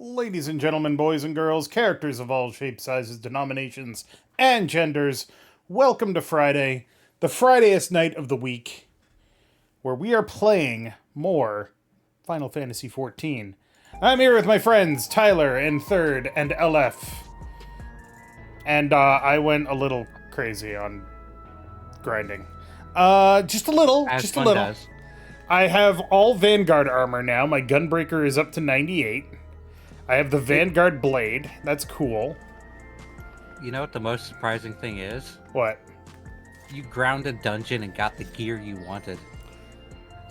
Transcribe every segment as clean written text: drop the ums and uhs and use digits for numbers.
Ladies and gentlemen, boys and girls, characters of all shapes, sizes, denominations, and genders, welcome to Friday, the Fridayest night of the week, where we are playing more Final Fantasy XIV. I'm here with my friends Tyler and Third and LF. And I went a little crazy on grinding. Just a little. As just a one little. does. I have all Vanguard armor now. My Gunbreaker is up to 98. I have the Vanguard Blade. That's cool. You know what the most surprising thing is? What? You ground a dungeon and got the gear you wanted.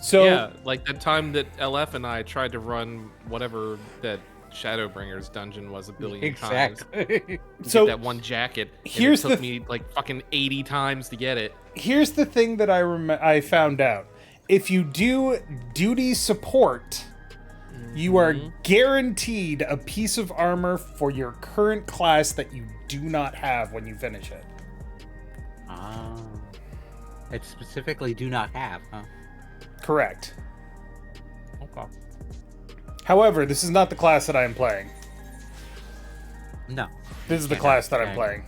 So yeah, like the time that LF and I tried to run whatever that Shadowbringer's dungeon was a billion times. Exactly. To So, get that one jacket. And here's it took the me like fucking 80 times to get it. here's the thing that I found out. If you do duty support, you are guaranteed a piece of armor for your current class that you do not have when you finish it. It specifically do not have, huh? Correct. Okay. However, this is not the class that I am playing. No. This is the Yeah, class that I'm okay. playing.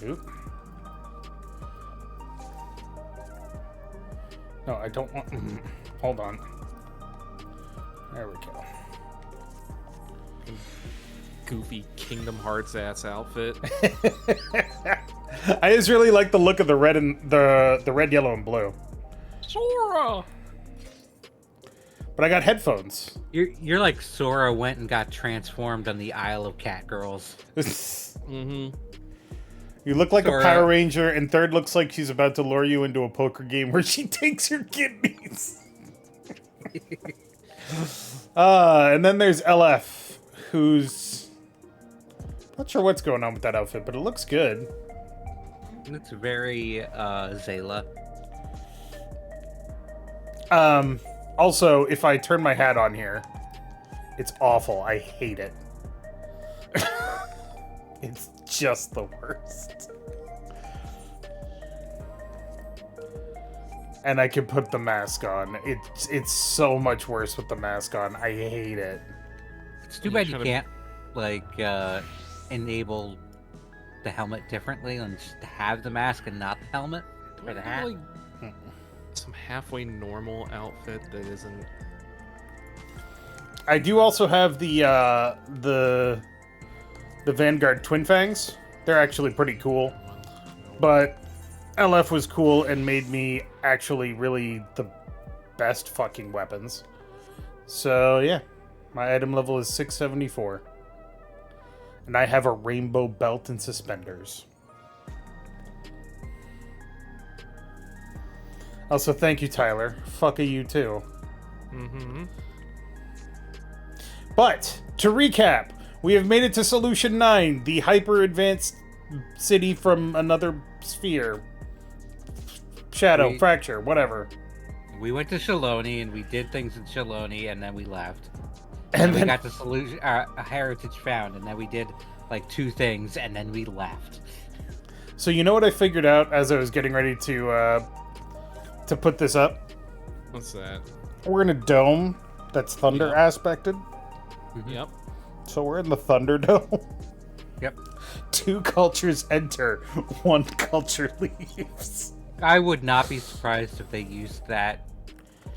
Oop. No, I don't want... Hold on. There we go. Goofy Kingdom Hearts ass outfit. I just really like the look of the red and the red, yellow, and blue. Sora! But I got headphones. You're like Sora went and got transformed on the Isle of Cat Girls. You look like Sora. a Power Ranger, and Third looks like she's about to lure you into a poker game where she takes your kidneys. And then there's LF, who's... Not sure what's going on with that outfit, but it looks good. It's very Zayla. Also, if I turn my hat on here, it's awful. I hate it. It's just the worst. And I can put the mask on. It's so much worse with the mask on. I hate it. It's too bad you can't enable the helmet differently and just have the mask and not the helmet or the hat. Like, some halfway normal outfit that isn't... I do also have the Vanguard Twin Fangs. They're actually pretty cool. But LF was cool and made me actually really the best fucking weapons. So yeah, my item level is 674. And I have a rainbow belt and suspenders. Also, thank you, Tyler. Fuck you too. But, to recap, we have made it to Solution 9, the hyper-advanced city from another sphere. Shadow, Fracture, whatever. We went to Shaloni and we did things in Shaloni and then we left. And We then, got the solution, a heritage found, and then we did like 2 things and then we left. so you know what I figured out as I was getting ready to put this up? What's that? We're in a dome that's thunder aspected. Yep. So we're in the Thunderdome. Yep. 2 cultures enter, 1 culture leaves. I would not be surprised if they used that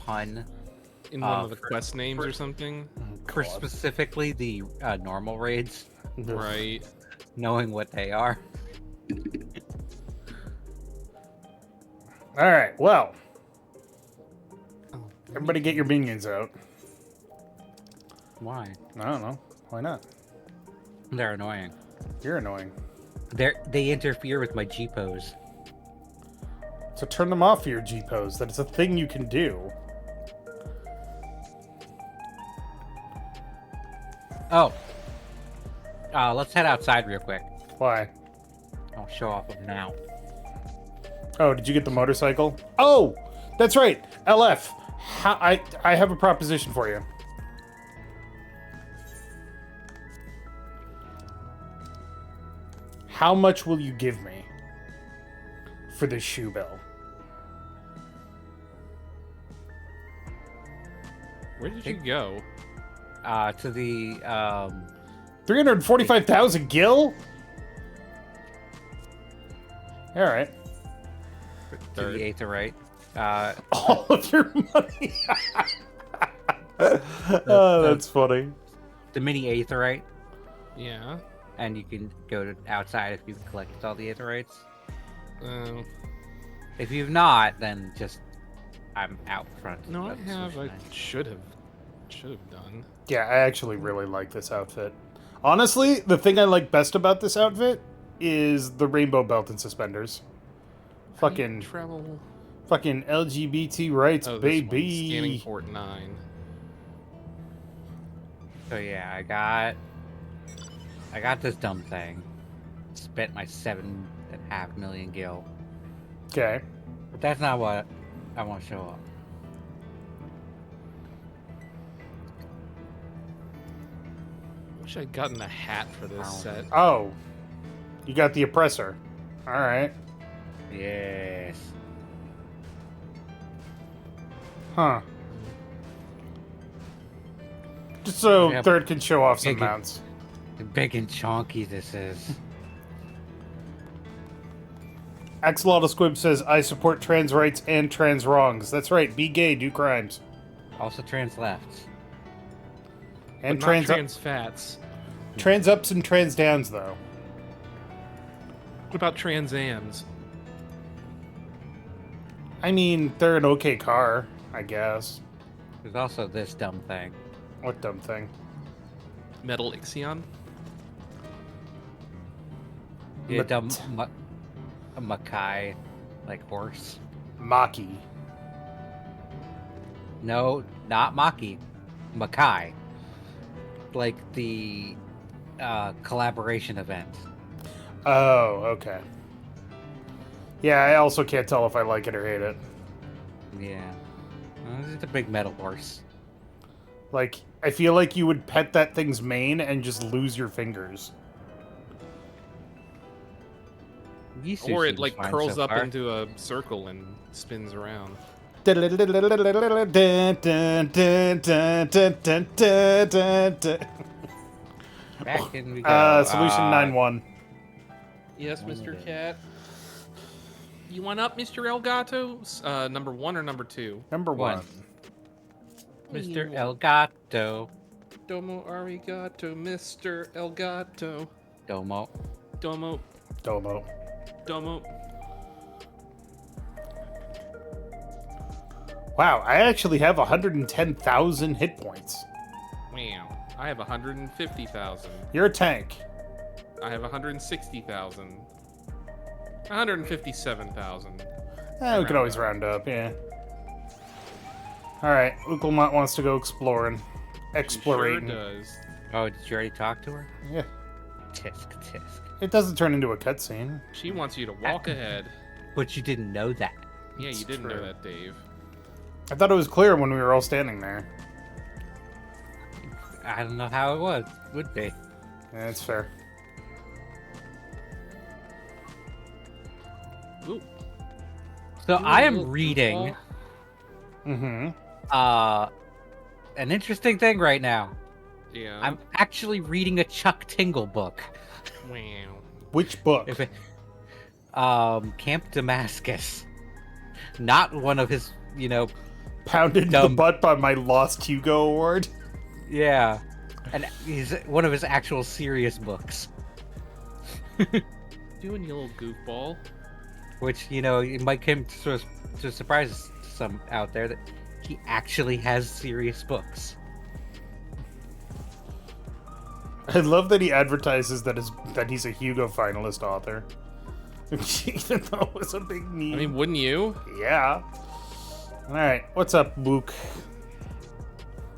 pun In one of the for- quest names or something. for specifically the normal raids, Right. knowing what they are. Alright, well. Everybody get your minions out. Why? I don't know. Why not? They're annoying. You're annoying. They interfere with my G pose. So turn them off for your G-pose. That is a thing you can do. Oh. Let's head outside real quick. Why? I'll show off them now. Oh, did you get the motorcycle? Oh! That's right! LF! I have a proposition for you. How much will you give me for this shoe bill? Where did you go? To the 345,000 gil? Alright. to the aetherite. All of your money. Oh, that's funny. The mini aetherite, Yeah. and you can go to outside if you've collected all the aetherites. If you've not, then just I'm out front. No, I of have. Solution I 9. should have done. Yeah, I actually really like this outfit. Honestly, the thing I like best about this outfit is the rainbow belt and suspenders. Fucking Travel. LGBT rights, Oh, this baby. one, scanning port 9. So yeah, I got this dumb thing. Spent my 7.5 million gil. Okay. But that's not what I want to show off. Wish I'd gotten a hat for this set. Oh, you got the oppressor. All right. Yes. Huh. Just so Yep. Third can show off some Big- mounts. Big and chonky this is. Axolotl Squib says, I support trans rights and trans wrongs. That's right. Be gay, do crimes. Also trans lefts. And But trans, not trans fats. trans ups and trans downs, though. What about Trans Ams? I mean, they're an okay car, I guess. There's also this dumb thing. What dumb thing? Metal Ixion? Yeah, But- dumb a Makai, like horse. Maki. No, not Maki. Makai. Like the collaboration event. Oh, okay. Yeah, I also can't tell if I like it or hate it. Yeah. It's a big metal horse. Like, I feel like you would pet that thing's mane and just lose your fingers. Yisu Or it seems like fine curls so up far. into a circle and spins around. Back in we go. Solution 9-1. Yes, One Mr. of them. Cat. You want up, Mr. Elgato? Number 1 or number 2? Number One. 1. Mr. Elgato. Domo arigato, Mr. Elgato. Domo. Domo. Domo. Domo. Wow, I actually have 110,000 hit points. Wow. I have 150,000. You're a tank. I have 160,000. 157,000. We could always round up, yeah. Alright, Ukelmont wants to go exploring. Sure Explorating. does. Oh, did you already talk to her? Yeah. Tisk, tisk. It doesn't turn into a cutscene. She wants you to walk ahead. But you didn't know that. Yeah, It's you didn't true. know that, Dave. I thought it was clear when we were all standing there. I don't know how it would be. Yeah, that's fair. Ooh. So Ooh, I am little reading Mm-hmm. an interesting thing right now. Yeah. I'm actually reading a Chuck Tingle book. Wow. Which book? If it, Camp Damascus. Not one of his, Pounded in the Dumb. butt by my Lost Hugo Award? yeah. And he's one of his actual serious books. Doing you little goofball. Which, it might come to surprise some out there that he actually has serious books. I love that he advertises that he's a Hugo finalist author. Even though it was a big meme. I mean, wouldn't you? Yeah. Alright, what's up, Luke?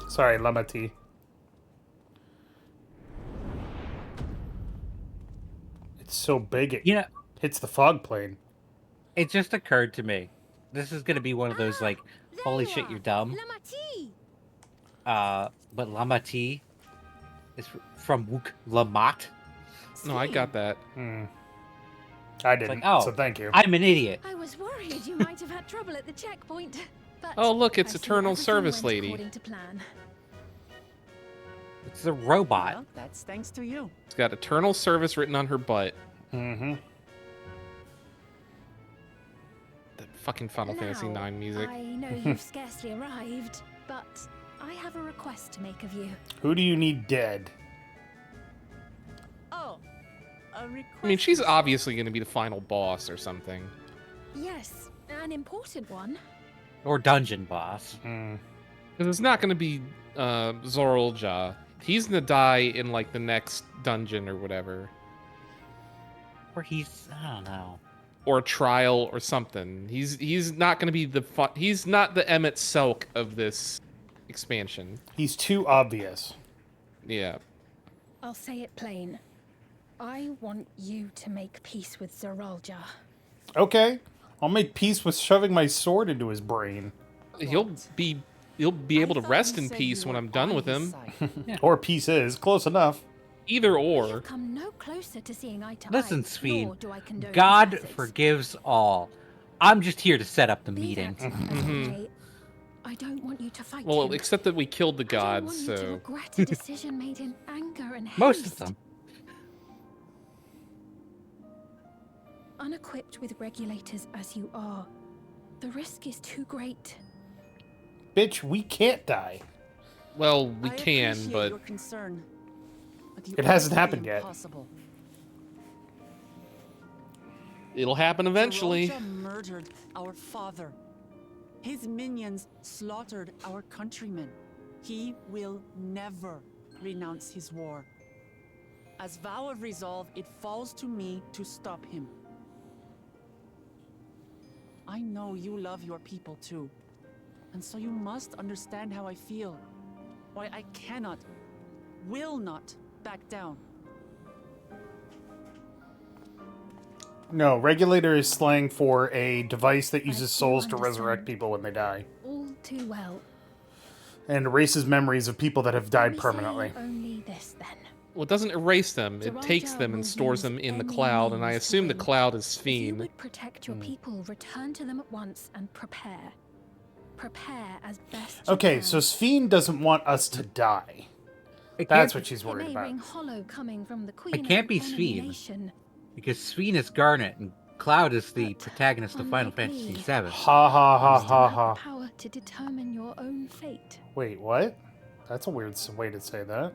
Sorry, Lamati. It's so big it hits the fog plane. It just occurred to me. This is going to be one of those, holy shit, you're dumb. But Lamati is from Wuk Lamat. No, I got that. I didn't, like, oh, so thank you. I'm an idiot. I was worried you might have had trouble at the checkpoint. But Oh, look, I it's see Eternal everything Service went Lady. according to plan. It's a robot. Well, that's thanks to you. It's got Eternal Service written on her butt. Mm-hmm. That fucking Final Fantasy Now, IX music. I know you've scarcely arrived, but I have a request to make of you. Who do you need dead? Oh, a request. I mean, she's obviously going to be the final boss or something. Yes, an important one. Or dungeon boss. Hmm. Because it's not going to be Zorolja. He's going to die in, like, the next dungeon or whatever. Or he's, I don't know. Or trial or something. He's not going to be he's not the Emmett Selk of this expansion. He's too obvious. Yeah. I'll say it plain. I want you to make peace with Zorolja. Okay. I'll make peace with shoving my sword into his brain. He'll be able to I rest thought you in said peace you when were I'm done on with his him. side. Or pieces. Close enough. Either We or. have come no closer to seeing eye to Listen, eye, Sveen, nor do I condone God his methods. forgives all. I'm just here to set up the Be meeting. that as it may, I don't want you to fight Well, him. except that we killed the I don't gods, want you to so... regret a decision made in anger and haste. Most of them. Unequipped with regulators as you are, the risk is too great. Bitch, we can't die. Well, we I can, appreciate but... your concern, but the It hasn't odds are happened yet. impossible. It'll happen eventually. Zorolja murdered our father. His minions slaughtered our countrymen. He will never renounce his war. As vow of resolve, it falls to me to stop him. I know you love your people too, and so you must understand how I feel. Why I cannot, will not back down. No, regulator is slang for a device that uses do souls to resurrect understand. people when they die. All too well. And erases memories of people that have Let died me say permanently. only this then. Well, it doesn't erase them. It Zorolja takes them will and stores them use in the any cloud, and I means to assume the win. cloud is If you Sphene. would protect your people, return to them at once and prepare. Prepare as best you Okay, can. so Sphene doesn't want us to die. It That's can't, what she's It worried may about. ring hollow coming from the queen. can't of be an enemy Sphene. nation. because Sveen is Garnet and Cloud is the But protagonist of Final unlike Fantasy me, VII. Ha ha ha You still ha have ha. the power to determine your own fate. Wait, what? That's a weird way to say that.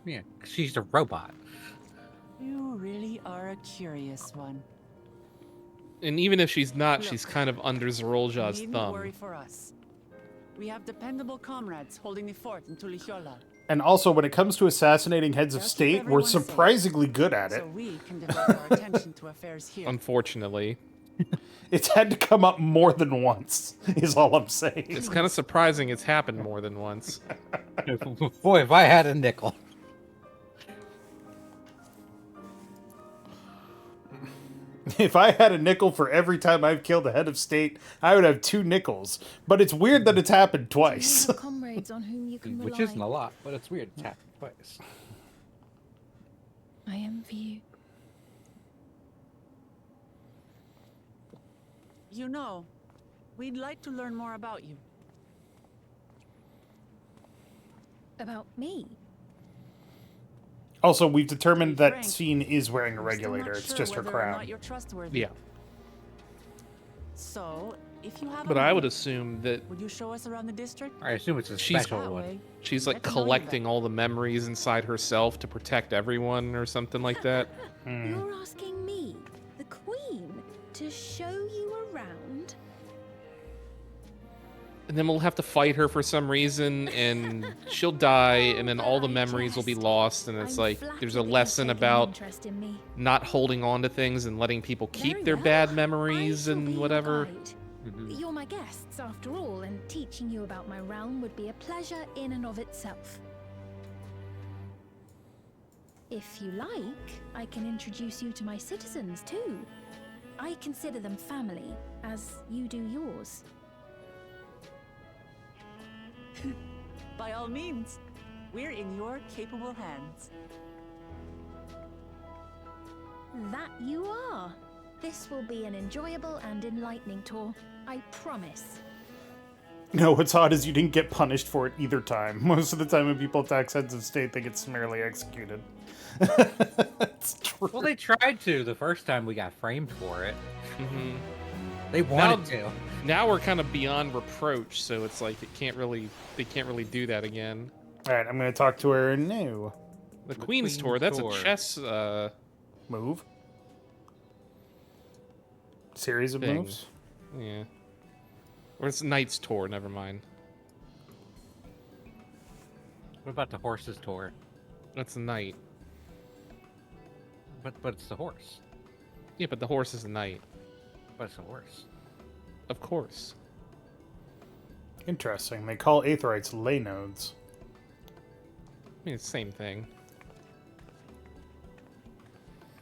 Yeah, 'cause she's a robot. You really are a curious one. And even if she's not, Look, she's kind of under Zorolja's Needn't worry thumb. for us. We have dependable comrades holding the fort in Tulihiola, And also, when it comes to assassinating heads of They'll keep state, we're everyone safe. surprisingly good at it. so we can devote our attention to affairs here. Unfortunately. It's had to come up more than once, is all I'm saying. It's kind of surprising it's happened more than once. Boy, if I had a nickel. If I had a nickel for every time I've killed a head of state, I would have 2 nickels. But it's weird that it's happened Do you twice. have comrades on whom you can rely? Which isn't a lot, but it's weird. It's happened twice. I envy you. You know, we'd like to learn more about you. About me? Also, we've determined To be that frank, Sphene is wearing a I'm still not regulator. It's sure just her whether or crown. not you're trustworthy. Yeah. So, if you have But a I would moment, assume that would you show us around the district? I assume it's a She's- special That one. way, she's like get to know you collecting better. all the memories inside herself to protect everyone or something like that. You're asking me, the queen, to show you around? And then we'll have to fight her for some reason, and she'll die, and then all the But I memories will be jest. lost, and it's I'm like flattered there's that a you've lesson taken an about interest in me. not holding on to things and letting people keep Very their well. bad I memories shall be and your whatever. guide. Mhm. You're my guests, after all, and teaching you about my realm would be a pleasure in and of itself. If you like, I can introduce you to my citizens, too. I consider them family, as you do yours. By all means, we're in your capable hands. That you are. The This will be an enjoyable and enlightening tour. I promise. No, what's odd is you didn't get punished for it either time. Most of the time when people attack heads of state, they get summarily executed. It's true. Well, they tried to the first time we got framed for it. Mm-hmm. They wanted to. Now we're kind of beyond reproach, so it's like they can't really do that again. All right, I'm going to talk to her new The Queen's Tour, that's Tour. a chess move. Series of thing. moves. Yeah. Or it's Knight's Tour, never mind. What about the horse's tour? That's a knight. But it's the horse. Yeah, but the horse is a knight. But it's a horse. Of course. Interesting. They call Aetherites lay nodes. I mean, it's the same thing.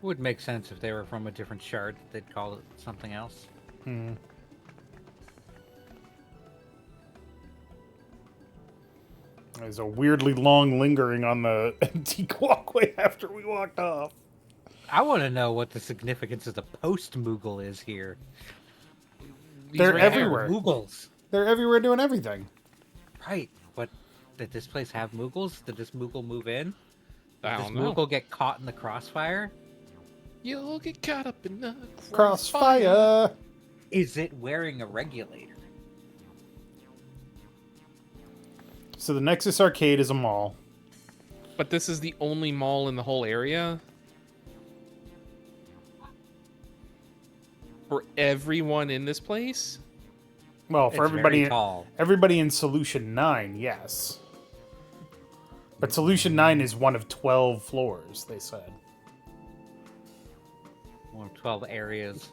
Would make sense if they were from a different shard. They'd call it something else. Hmm. There's a weirdly long lingering on the antique walkway after we walked off. I want to know what the significance of the post-Moogle is here. These They're right everywhere. Moogles. They're everywhere doing everything. Right, but did this place have Moogles? Did this Moogle move in? I Did don't this know. Moogle get caught in the crossfire? You'll get caught up in the Crossfire. Is it wearing a regulator? So the Nexus Arcade is a mall. But this is the only mall in the whole area? For everyone in this place? Well, for It's everybody, very tall. everybody in Solution 9, yes. But Solution 9 is one of 12 floors, they said. One of 12 areas.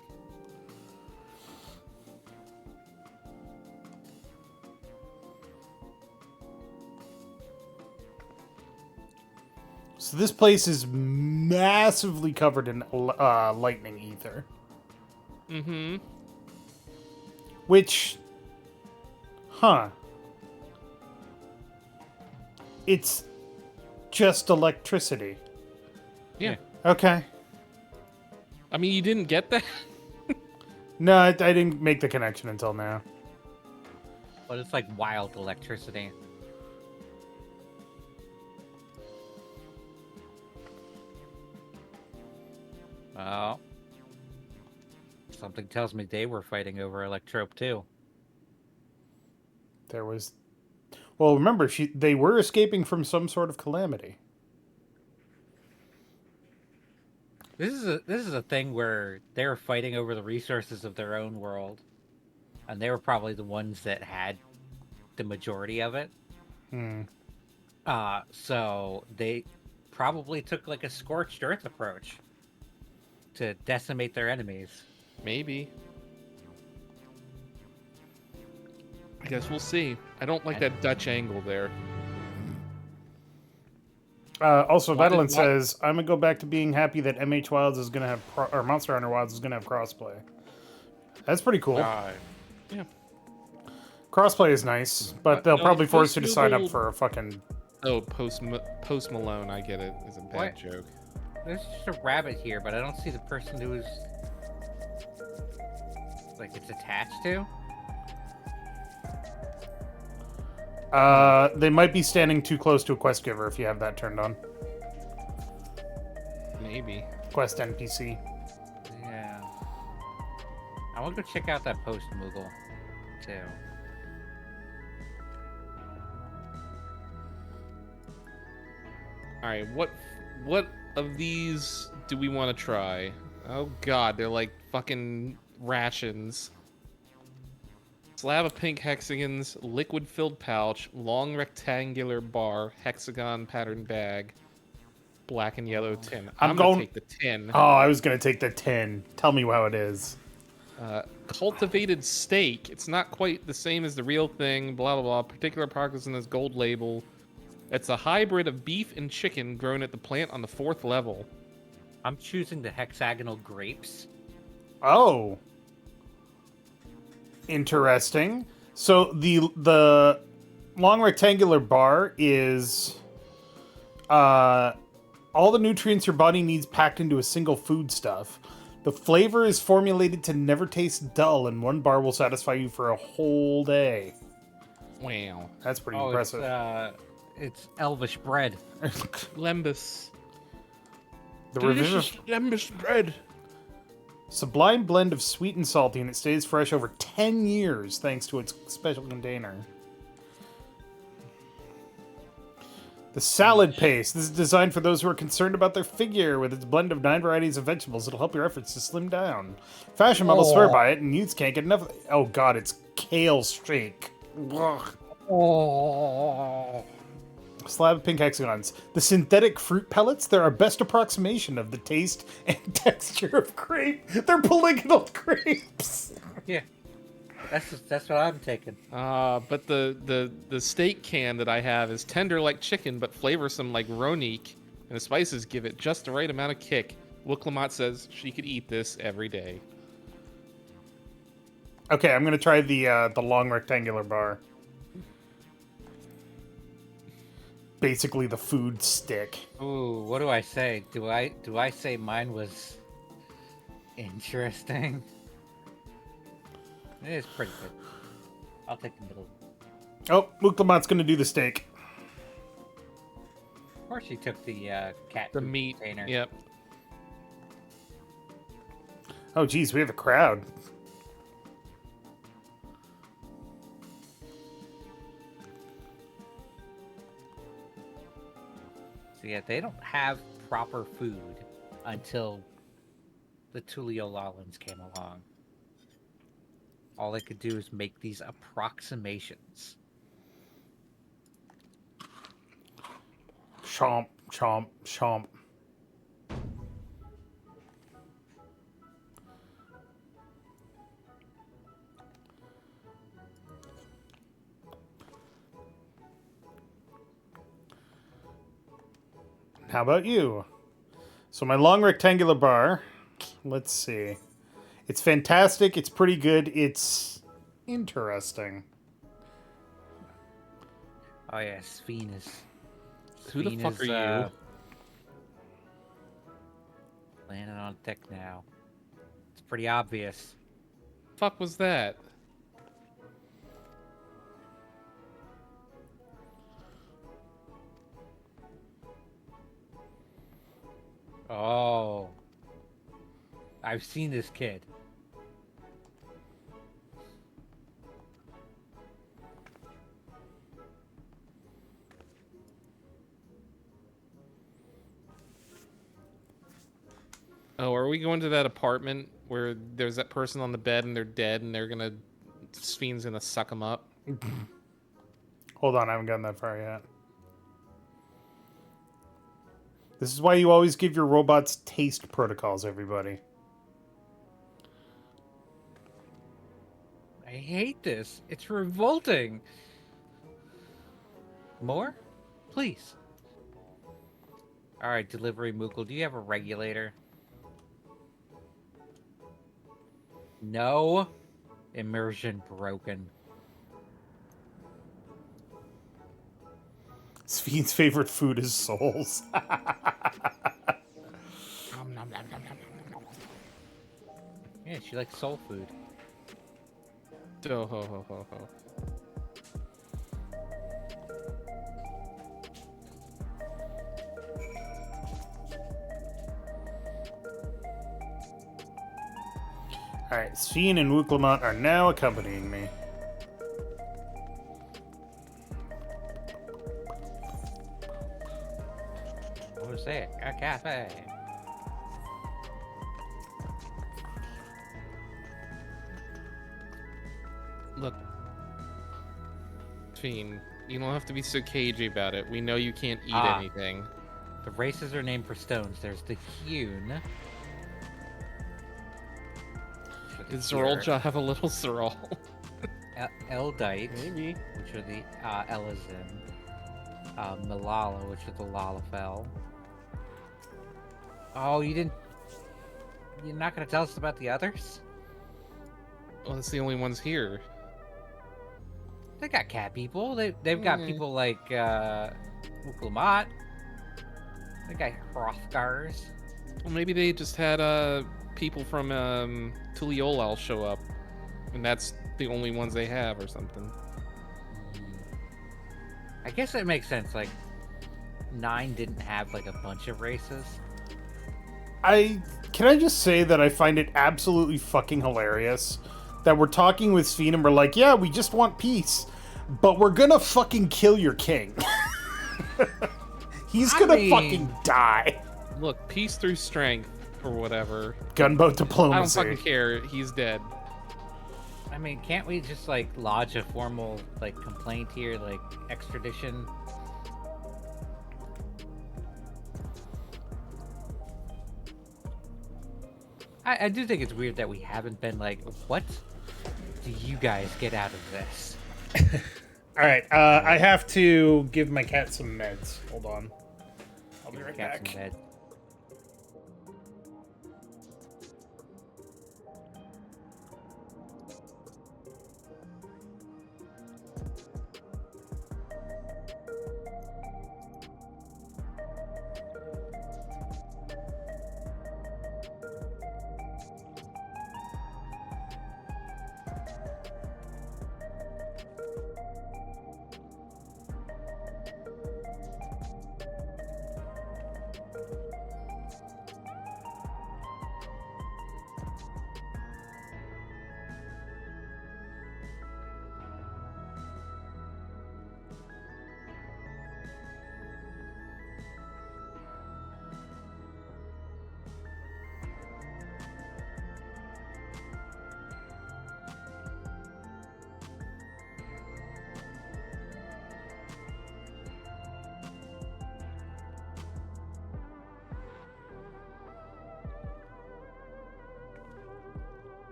So this place is massively covered in lightning ether. Mm-hmm. Which... Huh. It's just electricity. Yeah. Okay. I mean, you didn't get that? No, I didn't make the connection until now. But it's like wild electricity. Oh. Something tells me they were fighting over Electrope too. There was... Well, remember, they were escaping from some sort of calamity. This is a thing where they were fighting over the resources of their own world, and they were probably the ones that had the majority of it. Hmm. So they probably took like a scorched earth approach to decimate their enemies. Maybe. I guess we'll see. I don't like that Dutch angle there. Also, Why- Vedalin why- says, I'm going to go back to being happy that MH Wilds is going to have... or Monster Hunter Wilds is going to have crossplay. That's pretty cool. Yeah. Crossplay is nice, but they'll no, probably it's force you to sign up Google- for a fucking... Oh, Post Malone, I get it. It's a bad What? joke. There's just a rabbit here, but I don't see the person who is like it's attached to. They might be standing too close to a quest giver if you have that turned on. Maybe. Quest NPC. Yeah. I want to go check out that post Moogle too. All right, what of these do we want to try? Oh god, they're like fucking rations. Slab of pink hexagons, liquid-filled pouch, long rectangular bar, hexagon pattern bag, black and yellow tin. I'm gonna going- take the tin. Oh, I was going to take the 10. Tell me how it is. Cultivated steak. It's not quite the same as the real thing. Blah blah blah. Particular progress in this gold label. It's a hybrid of beef and chicken grown at the plant on the 4th level. I'm choosing the hexagonal grapes. Oh. Interesting. So the long rectangular bar is all the nutrients your body needs packed into a single foodstuff. The flavor is formulated to never taste dull, and one bar will satisfy you for a whole day. Wow. That's pretty Oh, impressive. it's elvish bread. Lembus. The Delicious Lembus bread. sublime blend of sweet and salty, and it stays fresh over 10 years thanks to its special container. The salad paste. This is designed for those who are concerned about their figure. With its blend of 9 varieties of vegetables, it'll help your efforts to slim down. Fashion models swear by it, and youths can't get enough. Oh god, it's kale streak. Ugh. Oh. Slab of pink hexagons. The synthetic fruit pellets, they're our best approximation of the taste and texture of grape. They're polygonal grapes. Yeah. That's what I'm taking. But the steak can that I have is tender like chicken, but flavorsome like Ronique, and the spices give it just the right amount of kick. Wooklamat says she could eat this every day. Okay, I'm gonna try the long rectangular bar. Basically, the food stick. Ooh, what do I say? Do I say mine was interesting? It is pretty good. I'll take the middle. Oh, Wooklamat's gonna do the steak. Of course, she took the cat The food meat. container. Yep. Oh, geez, we have a crowd. So yeah, they don't have proper food until the Tuliololans came along. All they could do is make these approximations. Chomp, chomp, chomp. How about you? So my long rectangular bar, let's see. It's fantastic, it's pretty good, it's interesting. Oh yeah, Sphene is. Who the Sphene fuck is, are you? Landing on thick now. It's pretty obvious. Fuck was that? Oh. I've seen this kid. Oh, are we going to that apartment where there's that person on the bed and they're dead and they're gonna... Sphene's gonna suck them up? Hold on, I haven't gotten that far yet. This is why you always give your robots taste protocols, everybody. I hate this. It's revolting. More? Please. Alright, delivery Moogle, do you have a regulator? No. Immersion broken. Sphene's favorite food is souls. Yeah, she likes soul food. Oh, ho, ho, ho, ho. Alright, Sphene and Wooklamat are now accompanying me. What is it? A cafe. Look. Sphene, you don't have to be so cagey about it. We know you can't eat anything. The races are named for stones. There's the hewn. Did Zerolja have a little Zerol? Eldite, Maybe. which are the Elazin. Malala, which are the Lalafell. Oh, you're not gonna tell us about the others? Well, that's the only ones here. They got cat people. They've got people like Uklamat. They got Hrothgars. Well, maybe they just had people from Tuliolal show up, and that's the only ones they have or something. I guess it makes sense. Like, 9 didn't have like a bunch of races. Can I just say that I find it absolutely fucking hilarious that we're talking with Sven and we're like, yeah, we just want peace, but we're gonna fucking kill your king. He's gonna fucking die. Look, peace through strength or whatever. Gunboat diplomacy. I don't fucking care. He's dead. I mean, can't we just like lodge a formal like complaint here, like extradition? I do think it's weird that we haven't been like, what do you guys get out of this? All right, I have to give my cat some meds. Hold on. I'll be right Cats in back. bed.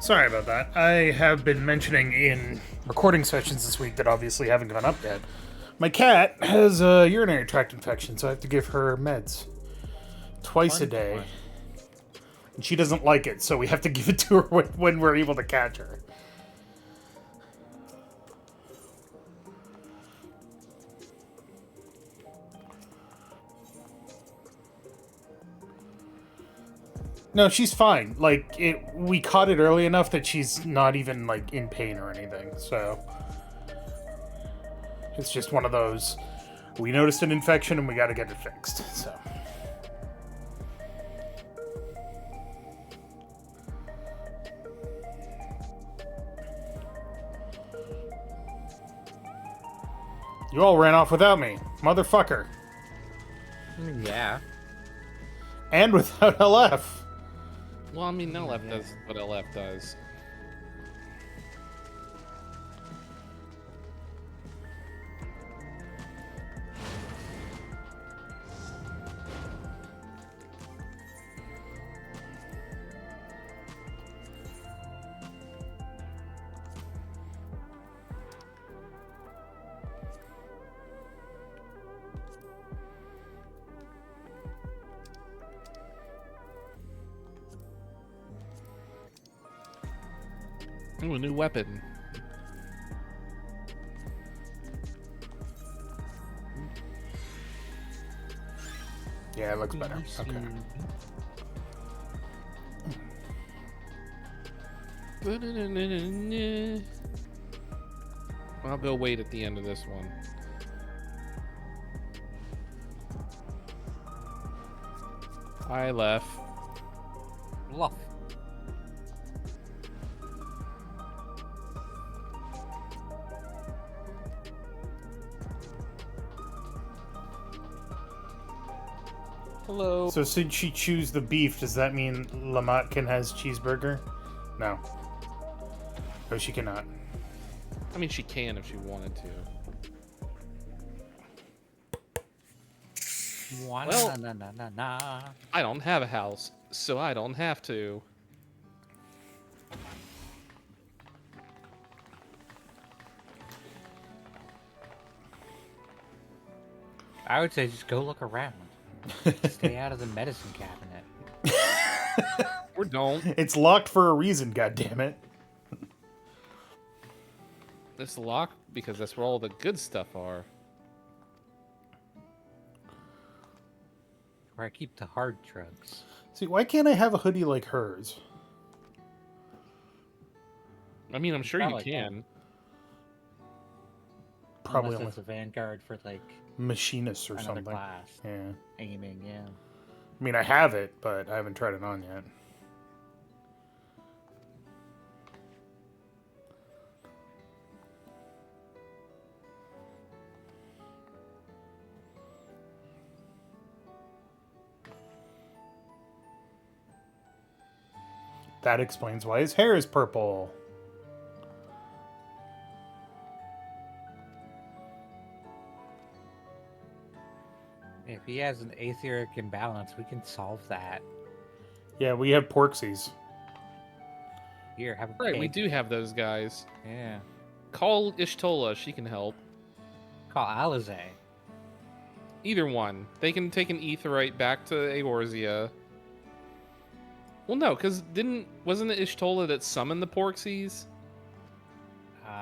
Sorry about that. I have been mentioning in recording sessions this week that obviously haven't gone up yet. My cat has a urinary tract infection, so I have to give her meds twice a day. And she doesn't like it, so we have to give it to her when we're able to catch her. No, she's fine. Like, we caught it early enough that she's not even, like, in pain or anything, so... It's just one of those, we noticed an infection and we gotta get it fixed, so... You all ran off without me, motherfucker. Yeah. And without LF. Well, I mean, LF does what LF does. Ooh, a new weapon. Yeah, it looks better. Okay. I'll go wait at the end of this one. I left. Bluff. Hello. So since she chews the beef, does that mean Lamatkin has cheeseburger? No. No, she cannot. I mean, she can if she wanted to. Well- Na, na, na, na. I don't have a house, so I don't have to. I would say just go look around. Stay out of the medicine cabinet. Or don't. It's locked for a reason, goddammit. It's locked because that's where all the good stuff are. Where I keep the hard drugs. See, why can't I have a hoodie like hers? I mean, I'm sure you Probably can. Probably Unless only it's a vanguard for like machinist or another something. class. Yeah. Aiming, yeah. I mean, I have it, but I haven't tried it on yet. That explains why his hair is purple. If he has an aetheric imbalance, we can solve that. Yeah, we have porksies. Here, have a Right, we pig. do have those guys. Yeah. Call Ishtola, she can help. Call Alize. Either one. They can take an Aetheryte back to Eorzea. Well, no, because wasn't it Ishtola that summoned the Porksies?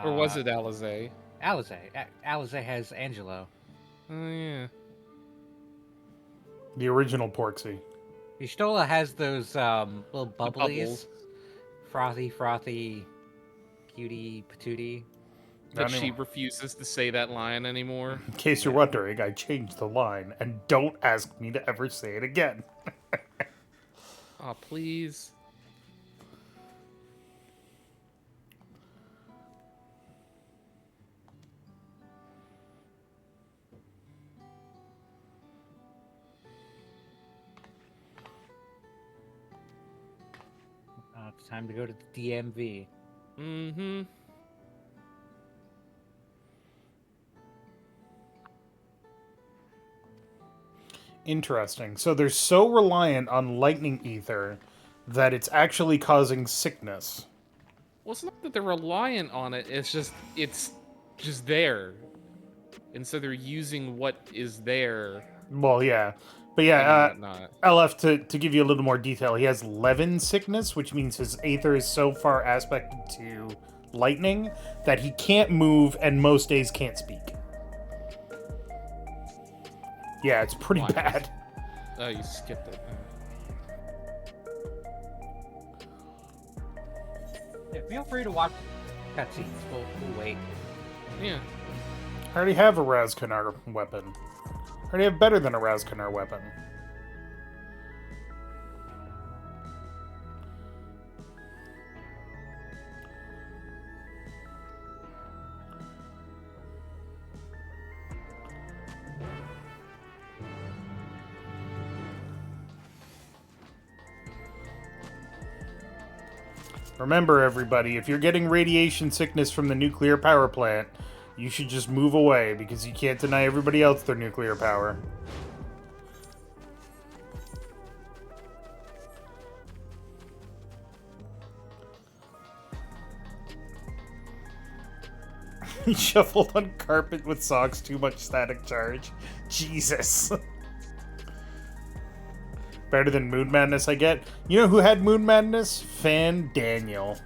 Or was it Alize? Alize? Alize has Angelo. Oh, yeah. The original porksy. Ishtola has those little bubblies. bubbles. Frothy, cutie, patootie. But Not she anymore. refuses to say that line anymore. In case you're wondering, I changed the line, and don't ask me to ever say it again. Aw, please. It's time to go to the DMV. Mm-hmm. Interesting. So they're so reliant on lightning ether that it's actually causing sickness. Well, it's not that they're reliant on it. It's just there. And so they're using what is there. Well, yeah. But and yeah, whatnot. LF, to give you a little more detail, he has Levin sickness, which means his aether is so far aspected to lightning that he can't move and most days can't speak. Yeah, it's pretty Why? bad. Oh, you skipped it. Yeah, feel free to watch cutscenes. We'll wait. Yeah. I already have a Razkanar weapon. I already have better than a Razkanar weapon. Remember, everybody, if you're getting radiation sickness from the nuclear power plant, you should just move away, because you can't deny everybody else their nuclear power. He shuffled on carpet with socks, too much static charge. Jesus. Better than Moon Madness, I get. You know who had Moon Madness? Fan Daniel.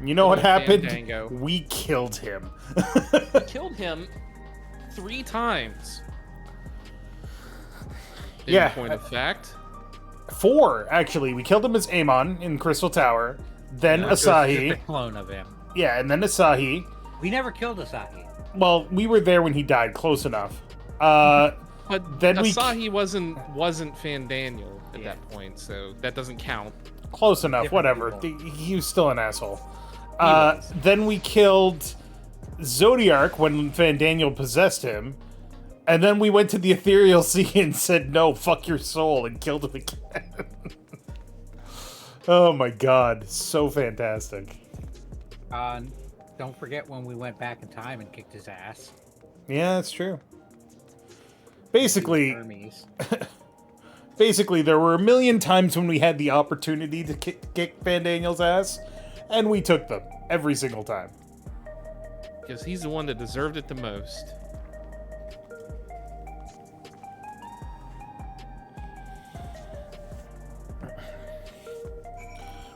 You know what happened? Fandango. We killed him. We killed him 3 times. In Yeah. point of fact. 4, actually. We killed him as Amon in Crystal Tower. Then Which was just a Asahi. clone of him. Yeah, and then Asahi. We never killed Asahi. Well, we were there when he died. Close enough. But Then we- Asahi wasn't Fandaniel at Yeah. that point, so that doesn't count. Close enough. Different Whatever. people. He was still an asshole. was. Then we killed Zodiark when Van Daniel possessed him. And then we went to the ethereal sea and said, no, fuck your soul, and killed him again. Oh my god, so fantastic. Don't forget when we went back in time and kicked his ass. Yeah, that's true. Basically, Hermes. basically, there were a million times when we had the opportunity to kick Van Daniel's ass, and we took them every single time. Because he's the one that deserved it the most.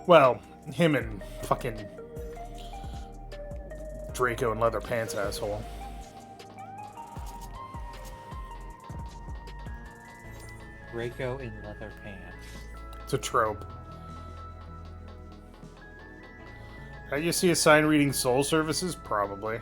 Well, him and fucking Draco and leather pants asshole. Draco in leather pants. It's a trope. How you see a sign reading soul services? Probably.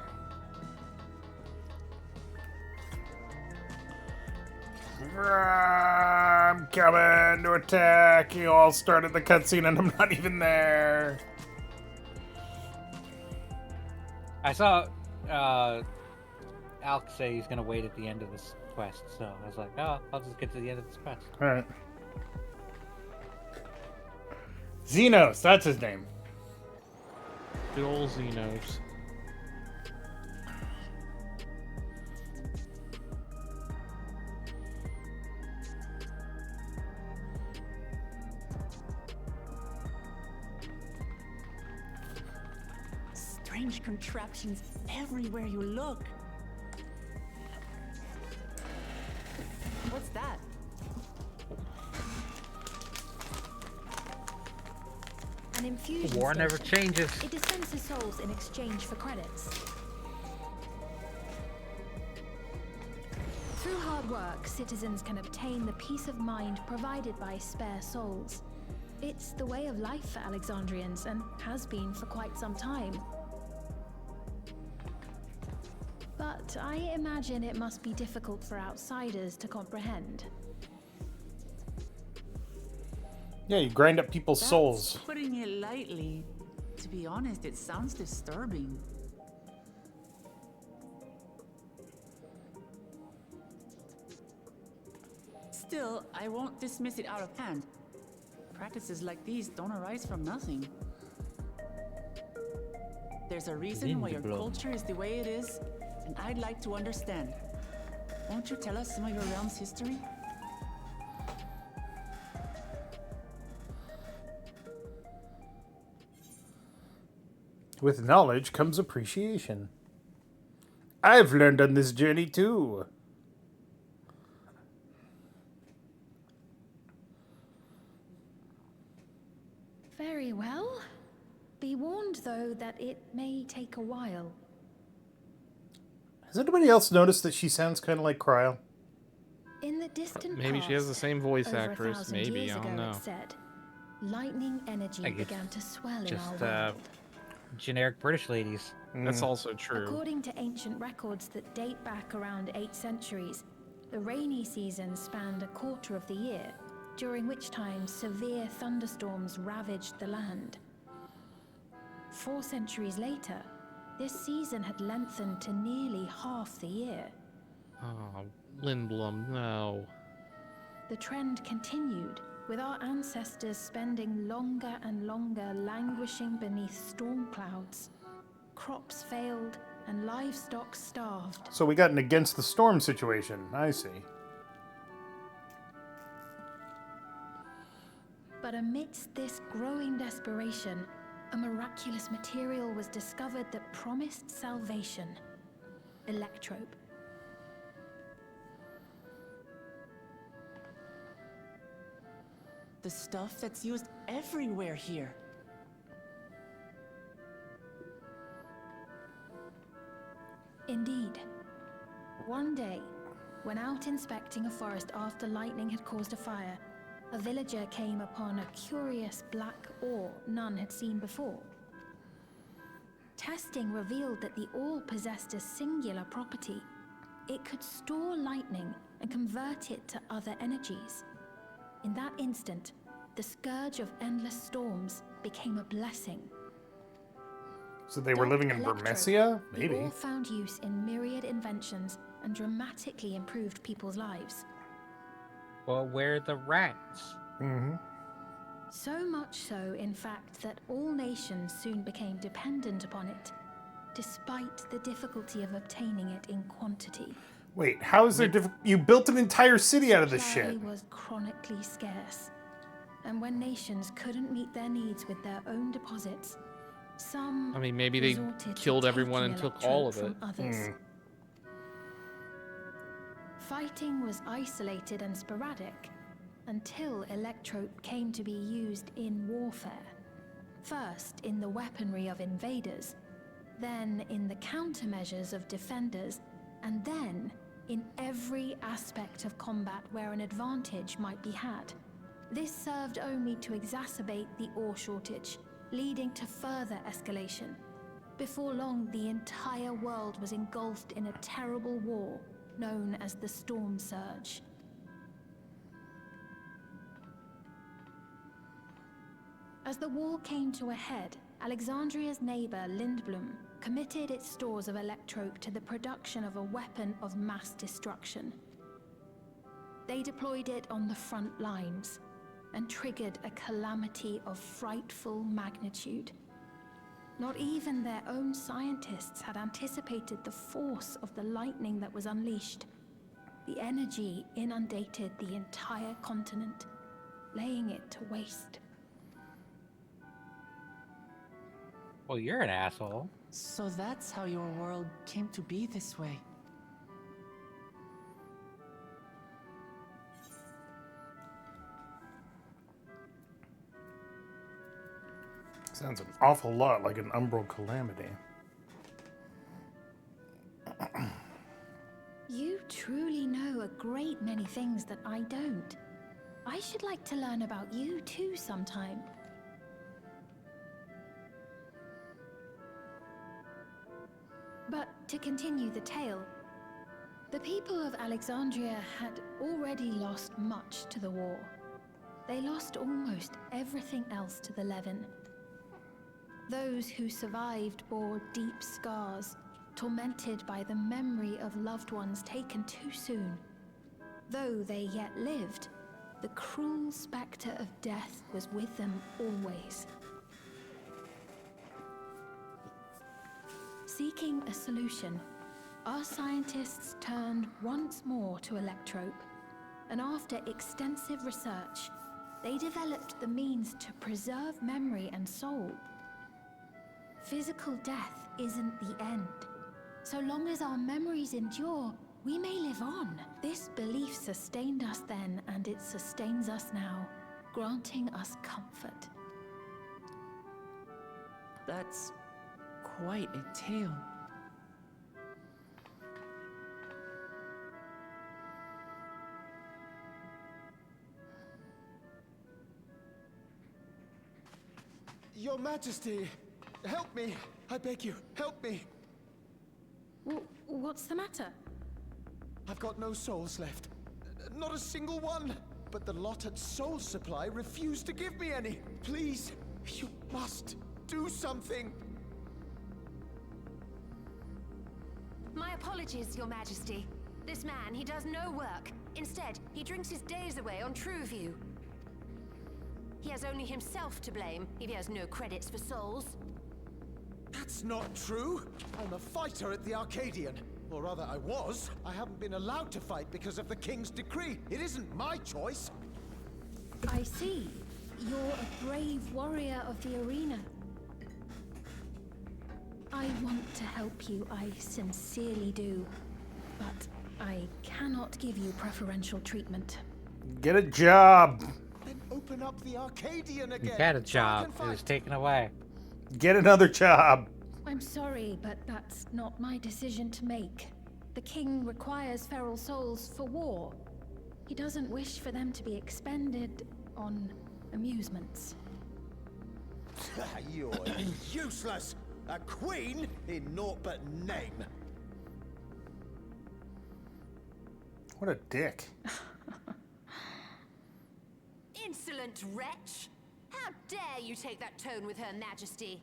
I'm coming to attack. You all started the cutscene and I'm not even there. I saw Alex say he's gonna wait at the end of this quest, so I was like, oh, I'll just get to the end of this quest. Alright. Xenos, that's his name. Good old Xenos. Strange contraptions everywhere you look. What's that? An infusion War never station. changes. It dispenses souls in exchange for credits. Through hard work, citizens can obtain the peace of mind provided by spare souls. It's the way of life for Alexandrians and has been for quite some time. But I imagine it must be difficult for outsiders to comprehend. Yeah, you grind up people's That's souls. putting it lightly. To be honest, it sounds disturbing. Still, I won't dismiss it out of hand. Practices like these don't arise from nothing. There's a reason why your culture is the way it is, and I'd like to understand. Won't you tell us some of your realm's history? With knowledge comes appreciation. I've learned on this journey too. Very well. Be warned, though, that it may take a while. Has anybody else noticed that she sounds kind of like Cryo? In the distant Maybe she has the past, same voice over actress. 1,000 Maybe, years I don't ago, know. it said, lightning energy I guess began to swell in Just our world. generic British ladies. That's also true. According to ancient records that date back around 8 centuries, the rainy season spanned a quarter of the year, during which time severe thunderstorms ravaged the land. 4 centuries later, this season had lengthened to nearly half the year. Oh, Lindblom, no. The trend continued, with our ancestors spending longer and longer languishing beneath storm clouds. Crops failed, and livestock starved. So we got an against the storm situation. I see. But amidst this growing desperation, a miraculous material was discovered that promised salvation. Electrope. The stuff that's used everywhere here. Indeed. One day, when out inspecting a forest after lightning had caused a fire, a villager came upon a curious black ore none had seen before. Testing revealed that the ore possessed a singular property. It could store lightning and convert it to other energies. In that instant, the scourge of endless storms became a blessing. So they were living in Electrope, Burmecia? the Maybe. ore found use in myriad inventions and dramatically improved people's lives. Well, where are the rats? So much so, in fact, that all nations soon became dependent upon it, despite the difficulty of obtaining it in quantity. Wait, how is there you built an entire city out of this Supply shit. was chronically scarce, and when nations couldn't meet their needs with their own deposits, some I mean, maybe they resorted to killed everyone taking and took all of electrope it. from others. Fighting was isolated and sporadic until electrope came to be used in warfare. First in the weaponry of invaders, then in the countermeasures of defenders, and then in every aspect of combat where an advantage might be had. This served only to exacerbate the ore shortage, leading to further escalation. Before long, the entire world was engulfed in a terrible war known as the Storm Surge. As the war came to a head, Alexandria's neighbor Lindblum committed its stores of electrope to the production of a weapon of mass destruction. They deployed it on the front lines and triggered a calamity of frightful magnitude. Not even their own scientists had anticipated the force of the lightning that was unleashed. The energy inundated the entire continent, laying it to waste. Well, you're an asshole. So that's how your world came to be this way. Sounds an awful lot like an umbral calamity. You truly know a great many things that I don't. I should like to learn about you too sometime. But to continue the tale, the people of Alexandria had already lost much to the war. They lost almost everything else to the Levin. Those who survived bore deep scars, tormented by the memory of loved ones taken too soon. Though they yet lived, the cruel spectre of death was with them always. Seeking a solution, our scientists turned once more to electrope, and after extensive research, they developed the means to preserve memory and soul. Physical death isn't the end. So long as our memories endure, we may live on. This belief sustained us then, and it sustains us now, granting us comfort. That's quite a tale. Your Majesty, help me! I beg you, help me! What's the matter? I've got no souls left. Not a single one! But the lot at Soul Supply refused to give me any! Please, you must do something! My apologies, Your Majesty. This man, he does no work. Instead, he drinks his days away on Trueview. He has only himself to blame if he has no credits for souls. That's not true! I'm a fighter at the Arcadian. Or rather, I was. I haven't been allowed to fight because of the King's decree. It isn't my choice. I see. You're a brave warrior of the arena. I want to help you, I sincerely do. But I cannot give you preferential treatment. Get a job. Then open up the Arcadian You again. had a so I job. can It was fight. taken away. Get another job. I'm sorry, but that's not my decision to make. The king requires feral souls for war. He doesn't wish for them to be expended on amusements. You're useless! A queen in naught but name. What a dick. Insolent wretch! How dare you take that tone with Her Majesty?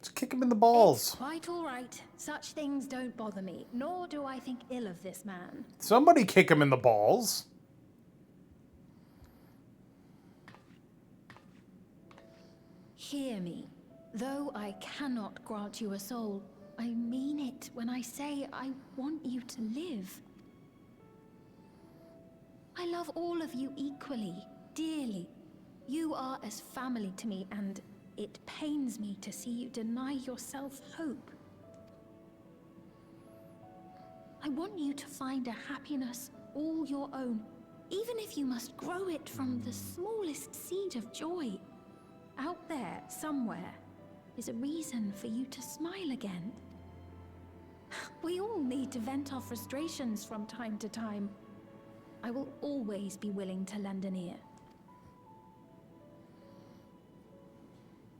Just kick him in the It's balls. quite all right. Such things don't bother me, nor do I think ill of this man. Somebody kick him in the balls. Hear me. Though I cannot grant you a soul, I mean it when I say I want you to live. I love all of you equally, dearly. You are as family to me, and it pains me to see you deny yourself hope. I want you to find a happiness all your own, even if you must grow it from the smallest seed of joy. Out there, somewhere, is a reason for you to smile again. We all need to vent our frustrations from time to time. I will always be willing to lend an ear.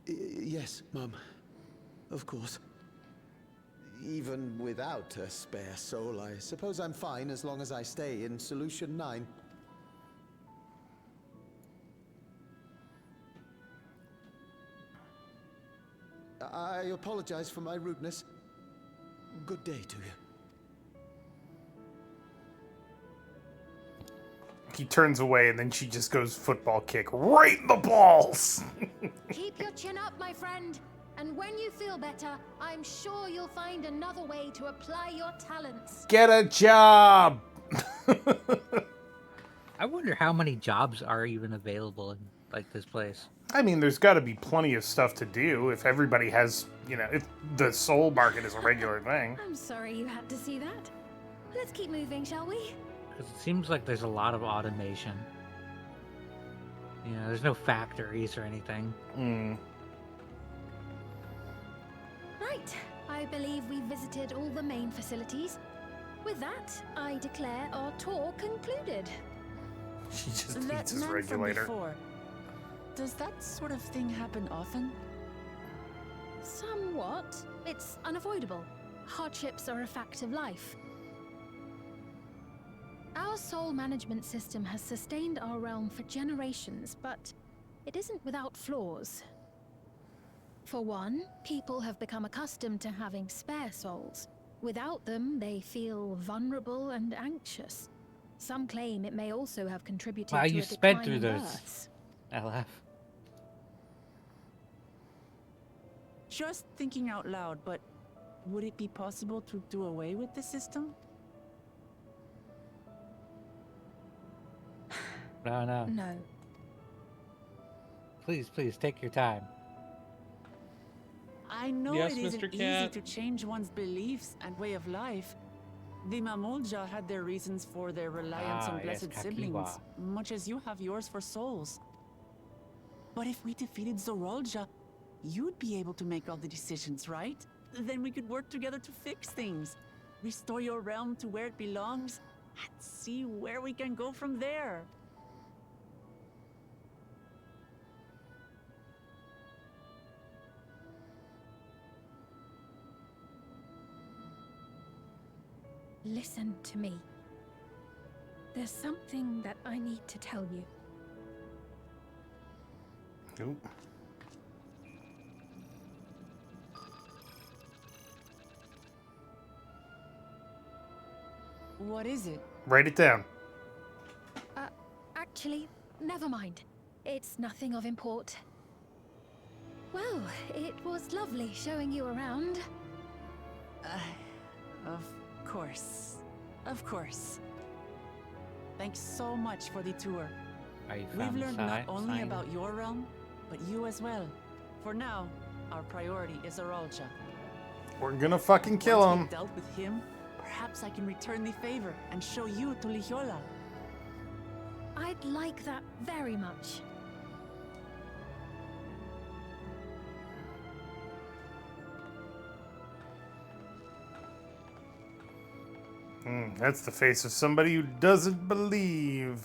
Yes, Mum. Of course. Even without a spare soul, I suppose I'm fine as long as I stay in Solution 9. I apologize for my rudeness. Good day to you. He turns away and then she just goes football kick right in the balls. Keep your chin up, my friend. And when you feel better, I'm sure you'll find another way to apply your talents. Get a job. I wonder how many jobs are even available in like this place. I mean, there's got to be plenty of stuff to do if everybody has, if the soul market is a regular thing. I'm sorry you had to see that. Let's keep moving, shall we? Because it seems like there's a lot of automation. There's no factories or anything. Right. I believe we visited all the main facilities. With that, I declare our tour concluded. She just That eats his man from regulator. before, does that sort of thing happen often? Somewhat. It's unavoidable. Hardships are a fact of life. Our soul management system has sustained our realm for generations, but it isn't without flaws. For one, people have become accustomed to having spare souls. Without them, they feel vulnerable and anxious. Some claim it may also have contributed Wow, to you a sped decline through in those. births. LF. Just thinking out loud, but would it be possible to do away with the system? No. No. Please, take your time. I know Yes, it isn't Mr. easy Cat. to change one's beliefs and way of life. The Mamolja had their reasons for their reliance on yes, blessed Kakiwa. siblings, much as you have yours for souls. But if we defeated Zorolja, you'd be able to make all the decisions, right? Then we could work together to fix things, restore your realm to where it belongs, and see where we can go from there. Listen to me. There's something that I need to tell you. Oop. What is it? Write it down. Actually, never mind. It's nothing of import. Well, it was lovely showing you around. Of course. Of course. Thanks so much for the tour. Are you We've found learned the not only sign? about your realm, but you as well. For now, our priority is Aralja. We're gonna fucking kill Once him. we've dealt with him, perhaps I can return the favor and show you to Lihiola. I'd like that very much. That's the face of somebody who doesn't believe.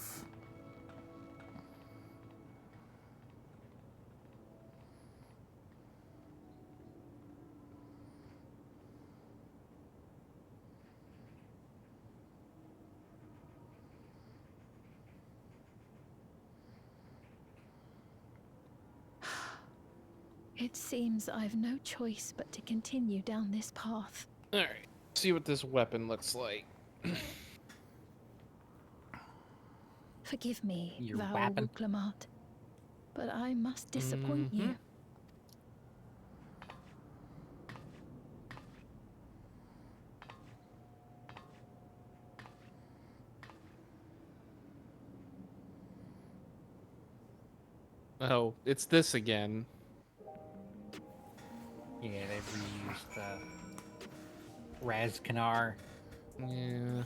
It seems I've no choice but to continue down this path. All right. See what this weapon looks like. Forgive me, Your Val weapon? Wuklamat, but I must disappoint you. Oh, it's this again. Yeah, they've reused Razkanar. Yeah.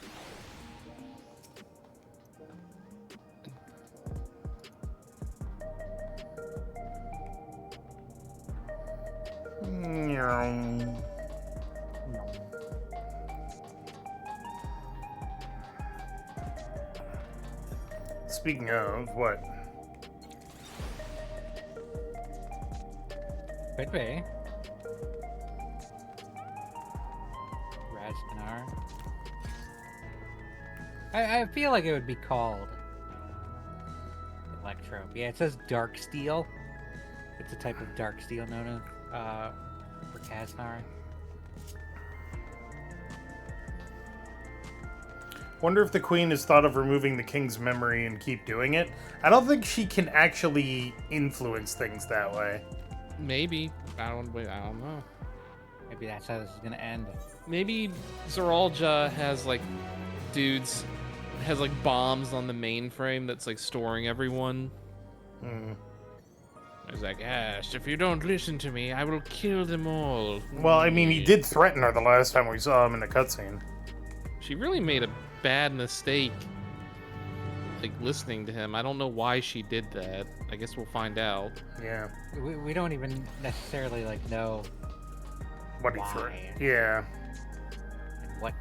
Speaking of, what? Could be. Razkanar. I feel like it would be called Electro. Yeah, it says Dark Steel. It's a type of Dark Steel known as for Kaznar. Wonder if the queen has thought of removing the king's memory and keep doing it. I don't think she can actually influence things that way. Maybe. I don't know. Maybe that's how this is gonna end. Maybe Zeralja has bombs on the mainframe that's like storing everyone. He's like, yes, if you don't listen to me, I will kill them all. Well, I mean, he did threaten her the last time we saw him in the cutscene. She really made a bad mistake, like, listening to him. I don't know why she did that. I guess we'll find out. Yeah. We don't even necessarily like know What he why. threatened. Yeah. And what.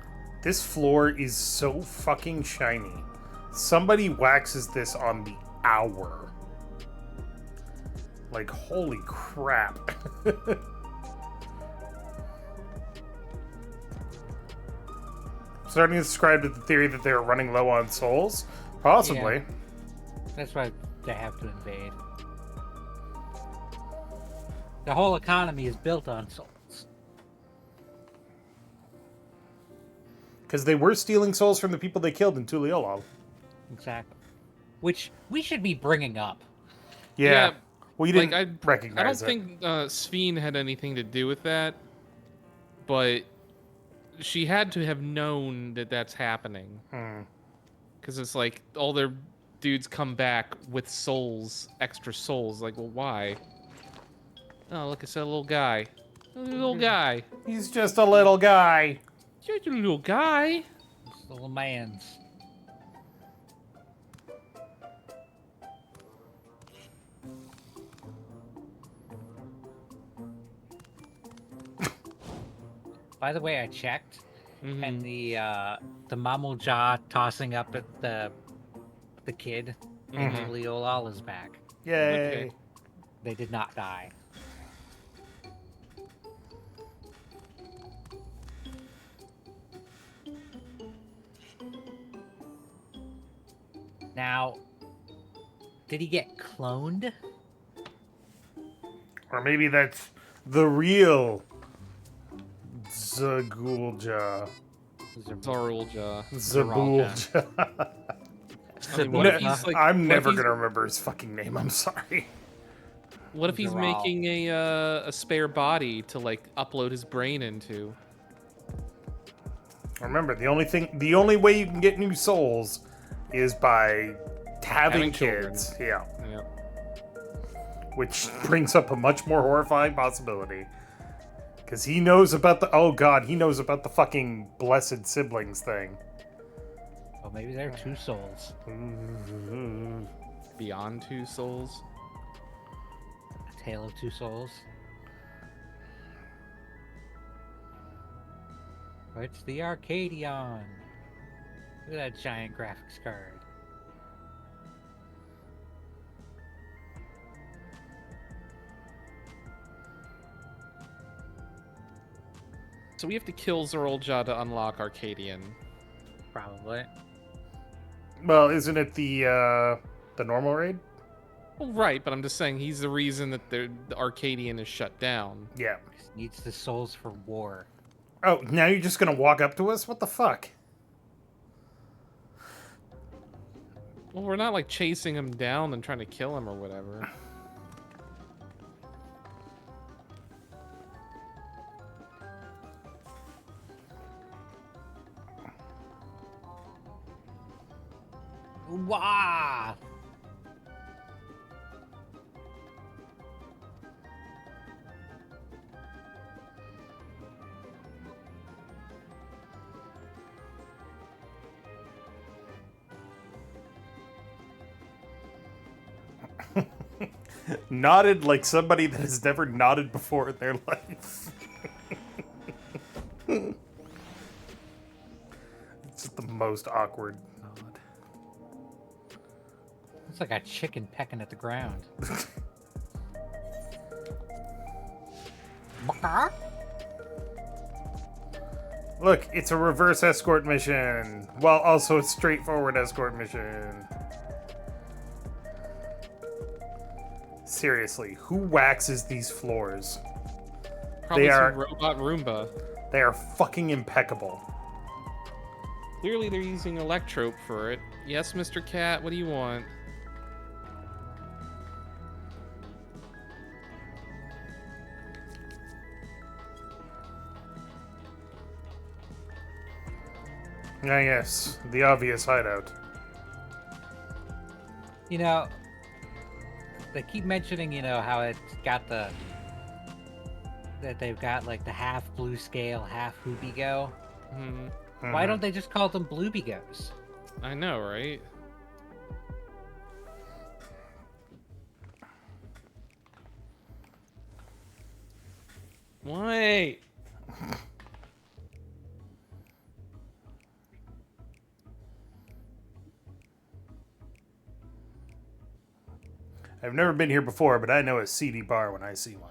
This floor is so fucking shiny. Somebody waxes this on the hour. Like, holy crap. Starting to subscribe to the theory that they are running low on souls? Possibly. Yeah. That's why they have to invade. The whole economy is built on souls. Because they were stealing souls from the people they killed in Tuliolol. Exactly. Which we should be bringing up. Yeah. Well, you didn't I recognize don't think Sveen had anything to do with that, but she had to have known that that's happening. Because it's like all their dudes come back with souls, extra souls. Like, well, why? Oh, look, it's that little guy. Little guy. He's just a little guy. You're a little guy. This little man's. By the way, I checked, and the Mamulja tossing up at the kid in Tuliolal is back. Yay. Okay. They did not die. Now, did he get cloned? Or maybe that's the real Zagulja. Zarulja. Zabulja. I mean, what if he's like? I'm what never if he's- gonna remember his fucking name. I'm sorry. What if he's Zaral. making a spare body to like upload his brain into? Remember, the only way you can get new souls is by having children. kids. Yeah, Yeah. which brings up a much more horrifying possibility. Because he knows about he knows about the fucking blessed siblings thing. Well, maybe they're two souls. Beyond two souls. A tale of two souls. It's the Arcadion. Look at that giant graphics card. So we have to kill Zerolja to unlock Arcadian. Probably. Well, isn't it the normal raid? Well, right, but I'm just saying he's the reason that the Arcadian is shut down. Yeah. Needs the souls for war. Oh, now you're just gonna walk up to us? What the fuck? Well, we're not like chasing him down and trying to kill him or whatever. Wah! Nodded like somebody that has never nodded before in their life. It's just the most awkward nod. It's like a chicken pecking at the ground. Baka? Look, it's a reverse escort mission, while also a straightforward escort mission. Seriously, who waxes these floors? Probably They some are- robot Roomba. They are fucking impeccable. Clearly they're using Electrope for it. Yes, Mr. Cat, what do you want? Ah, yes, the obvious hideout. You know, they keep mentioning, how it's got that they've got like the half blue scale, half hoopy-go. Hmm. Why don't they just call them bluebigos? I know, right? Wait. I've never been here before, but I know a seedy bar when I see one.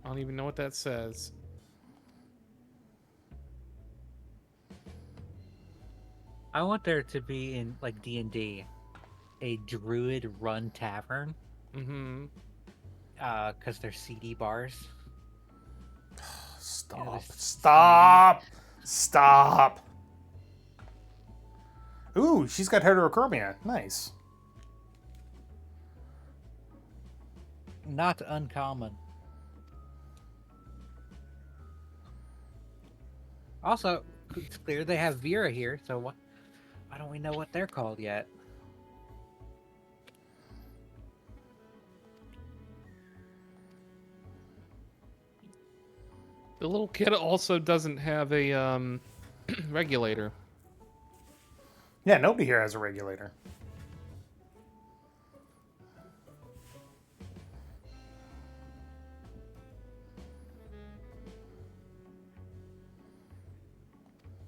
I don't even know what that says. I want there to be in like D&D a druid-run tavern, Mm-hmm. because they're CD bars. Stop. this- Stop! Stop! Ooh, she's got heterochromia. Nice. Not uncommon. Also, it's clear they have Vera here, so why don't we know what they're called yet? The little kid also doesn't have a regulator. Yeah, nobody here has a regulator.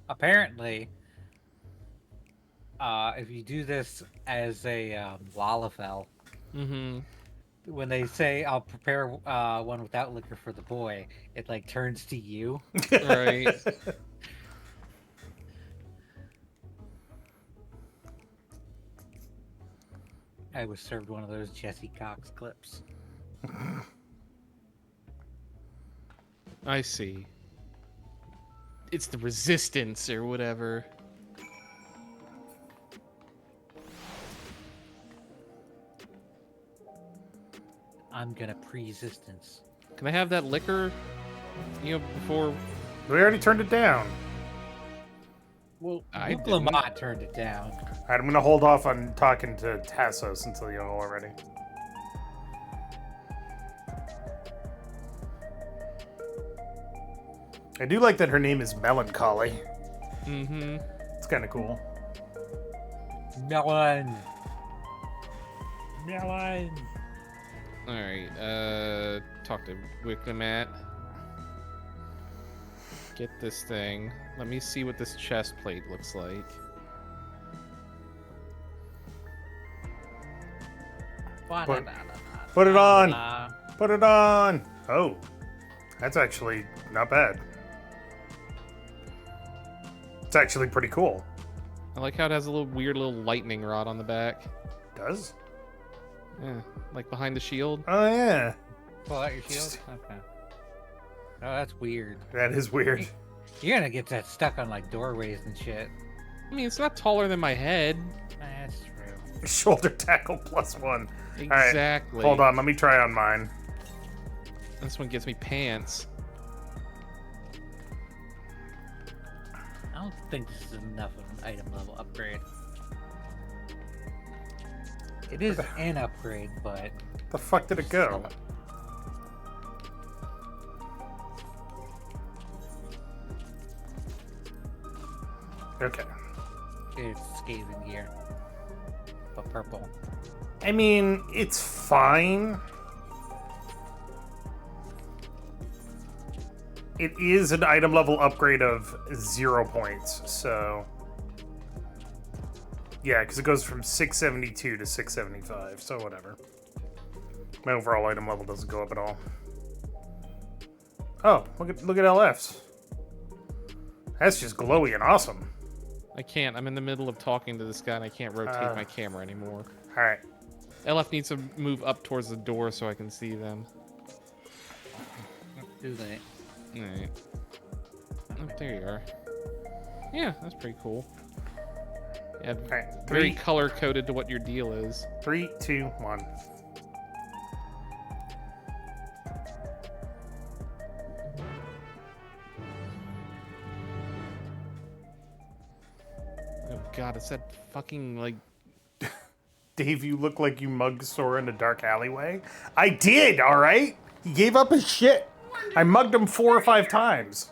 Apparently, if you do this as a Lalafell, Mm-hmm. when they say I'll prepare one without liquor for the boy, it like turns to you. Right. I was served one of those Jesse Cox clips. I see. It's the resistance or whatever. I'm gonna pre-existence. Can I have that liquor? Before. We already turned it down. Well, I Luke didn't. Lamont turned it down. Alright, I'm gonna hold off on talking to Tassos until you're all ready. I do like that her name is Melancholy. Mm-hmm. It's kind of cool. Melon. Melon. Alright, talk to Wicklamat. Get this thing. Let me see what this chest plate looks like. Put it on. Put it on. Oh, that's actually not bad. It's actually pretty cool. I like how it has a little weird little lightning rod on the back. Does? Yeah, like behind the shield. Oh, yeah. Pull out your shield? Okay. Oh, that's weird. That is weird. You're gonna get that stuck on like doorways and shit. I mean, it's not taller than my head. That's true. Shoulder tackle +1. Exactly. All right, hold on, let me try on mine. This one gets me pants. I don't think this is enough of an item level upgrade. It is an upgrade, but... The fuck did it go? Okay. It's scathing gear. But purple. I mean, it's fine. It is an item level upgrade of 0 points, so... Yeah, because it goes from 672 to 675, so whatever. My overall item level doesn't go up at all. Oh, look at LF's. That's just glowy and awesome. I can't. I'm in the middle of talking to this guy and I can't rotate my camera anymore. Alright. LF needs to move up towards the door so I can see them. Do they? Alright. Oh, there you are. Yeah, that's pretty cool. Yeah, Alright, very color-coded to what your deal is. 3, 2, 1. Oh god, it's that fucking, like... Dave, you look like you mugged Sora in a dark alleyway. I did, alright? He gave up his shit. I mugged him 4 or 5 times.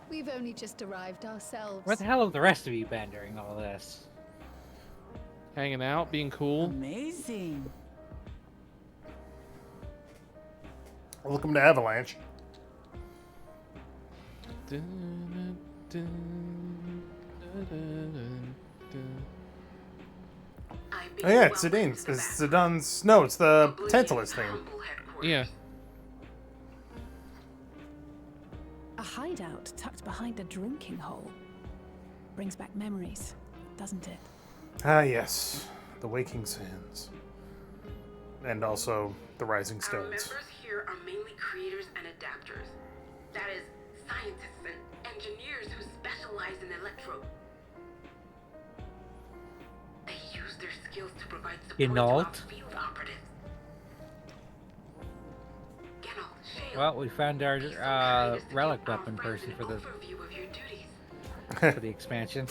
We've only just arrived ourselves. Where the hell have the rest of you been during all this? Hanging out, being cool. Amazing. Welcome to Avalanche. Oh yeah, it's Zidane's. It's Zidane's. No, it's the Tantalus thing. Yeah. A hideout tucked behind a drinking hole. Brings back memories, doesn't it? Ah yes, the Waking Sands. And also the Rising Our Stones. members here are mainly creators and adapters. That is, scientists and engineers who specialize in electro. They use their skills to provide support to our field operatives. Well, we found our relic weapon person for the for the expansion.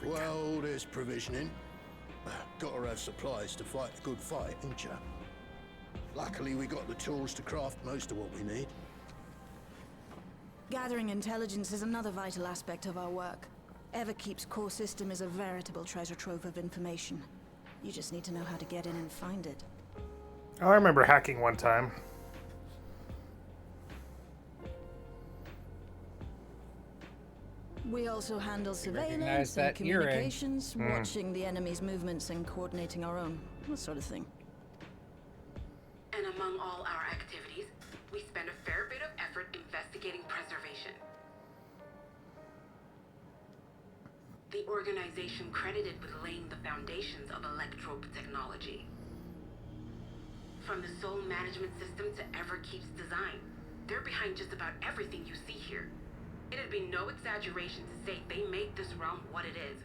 Well, there's provisioning. Gotta have supplies to fight a good fight, ain't ya? Luckily, we got the tools to craft most of what we need. Gathering intelligence is another vital aspect of our work. Everkeep's core system is a veritable treasure trove of information. You just need to know how to get in and find it. Oh, I remember hacking one time. We also handle recognize surveillance and that earring. communications, watching the enemy's movements and coordinating our own. That sort of thing. And among all our activities, we spend a fair bit of effort investigating preservation. The organization credited with laying the foundations of electrope technology. From the soul management system to Everkeep's design, they're behind just about everything you see here. It'd be no exaggeration to say they made this realm what it is.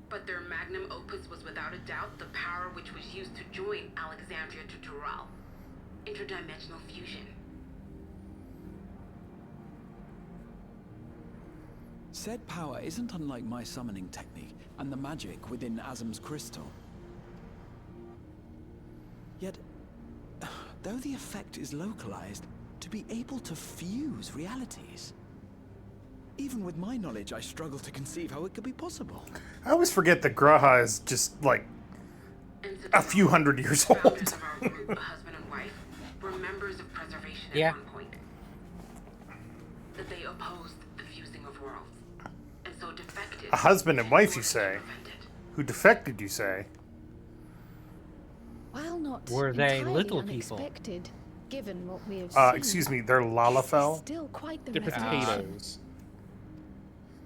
But their magnum opus was without a doubt the power which was used to join Alexandria to Tural. Interdimensional fusion. Said power isn't unlike my summoning technique and the magic within Azam's crystal. Yet, though the effect is localized, to be able to fuse realities. Even with my knowledge, I struggle to conceive how it could be possible. I always forget that Graha is just, like, a few hundred years old. Founders of our group, a husband and wife, were members of preservation at one point. That they opposed the fusing of worlds, and so defected. A husband and wife, you say? Who defected, you say? While not Were they entirely little people? unexpected, given what we have seen, Excuse me, they're Lalafell? still quite the They're revelation. potatoes.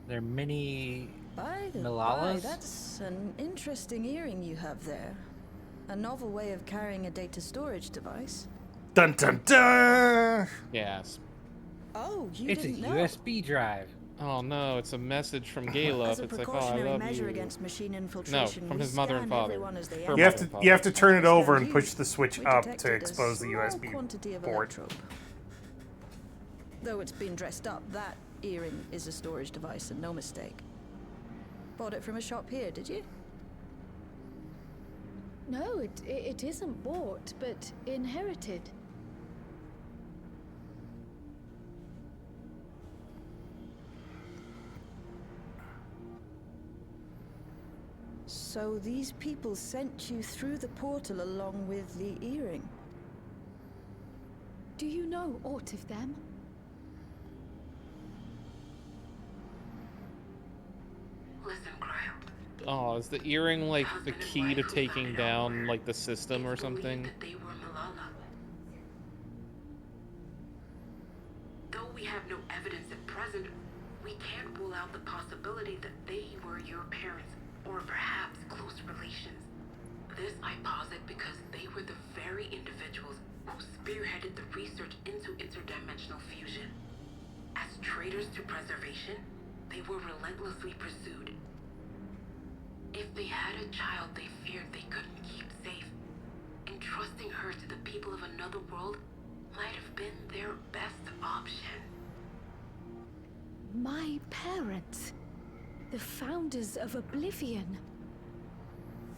They're mini By the by, Malalas? that's an interesting earring you have there. A novel way of carrying a data storage device. Dun dun dun! Yes. Oh, you It's a didn't know? USB drive. Oh no, it's a message from Gala. As a It's like, oh, I precautionary love measure you. against machine No, infiltration, from we his mother and scan father. everyone as they Her enter. You have mother and to father. you have to turn it After we over and scanned push you, the switch we up to detected a expose the small USB quantity of port. electrope. Though it's been dressed up, that earring is a storage device and no mistake. Bought it from a shop here, did you? No, it isn't bought, but inherited. So these people sent you through the portal along with the earring? Do you know aught of them? Listen, Cryo. Oh, is the earring like the key to taking down like the system or something? They were Malala. Though we have no evidence at present, we can't rule out the possibility that they were your parents, or perhaps close relations. This I posit because they were the very individuals who spearheaded the research into interdimensional fusion. As traitors to preservation, they were relentlessly pursued. If they had a child they feared they couldn't keep safe, entrusting her to the people of another world might have been their best option. My parents, the founders of Oblivion.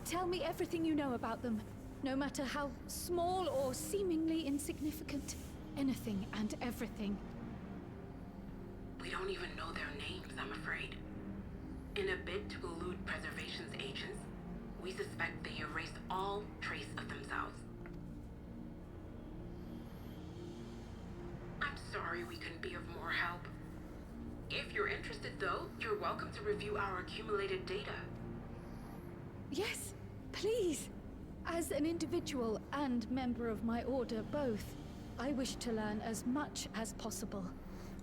Tell me everything you know about them, no matter how small or seemingly insignificant. Anything and everything. We don't even know their names, I'm afraid. In a bid to elude preservation's agents, we suspect they erased all trace of themselves. I'm sorry we couldn't be of more help. If you're interested, though, you're welcome to review our accumulated data. Yes, please. As an individual and member of my order both, I wish to learn as much as possible.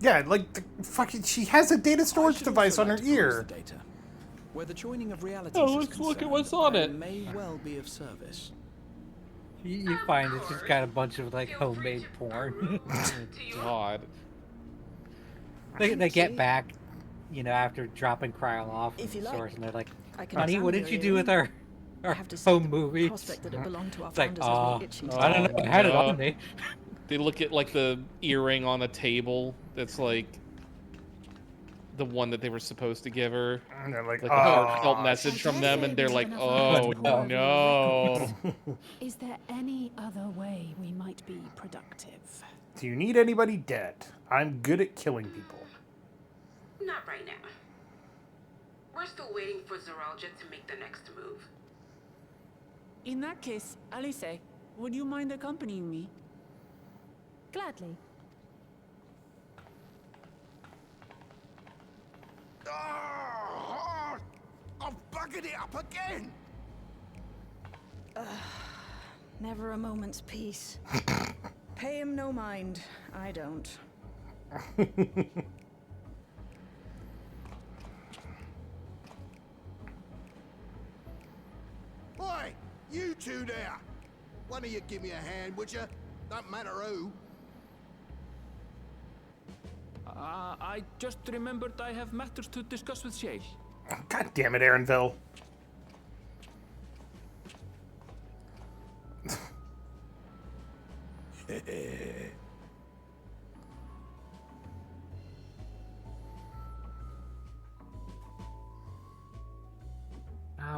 Yeah, like fucking, she has a data storage device on her ear. Data. Where the joining of realities Oh, is let's look at concerned, what's on I it. may well be of service. You find it's just got a bunch of like homemade porn. God. They get back, you know, after dropping Cryo off If from you the like, source, and they're like, I can "Honey, what examine did you your do with earring. our I have to say, home the movie?" prospect that it belonged to our It's like, founders has me itching to I don't know, I had it no. on me. They look at like the earring on the table that's like the one that they were supposed to give her. And they're like, a heartfelt message from them, and they're like, oh no. Is there any other way we might be productive? Do you need anybody dead? I'm good at killing people. Not right now. We're still waiting for Zoralja to make the next move. In that case, Alice, would you mind accompanying me? Gladly. Oh, I've buggered it up again! Never a moment's peace. Pay him no mind. I don't. Oi, you two there! One of you give me a hand, would you? Don't matter who. I just remembered I have matters to discuss with Shale. God damn it, Aaronville.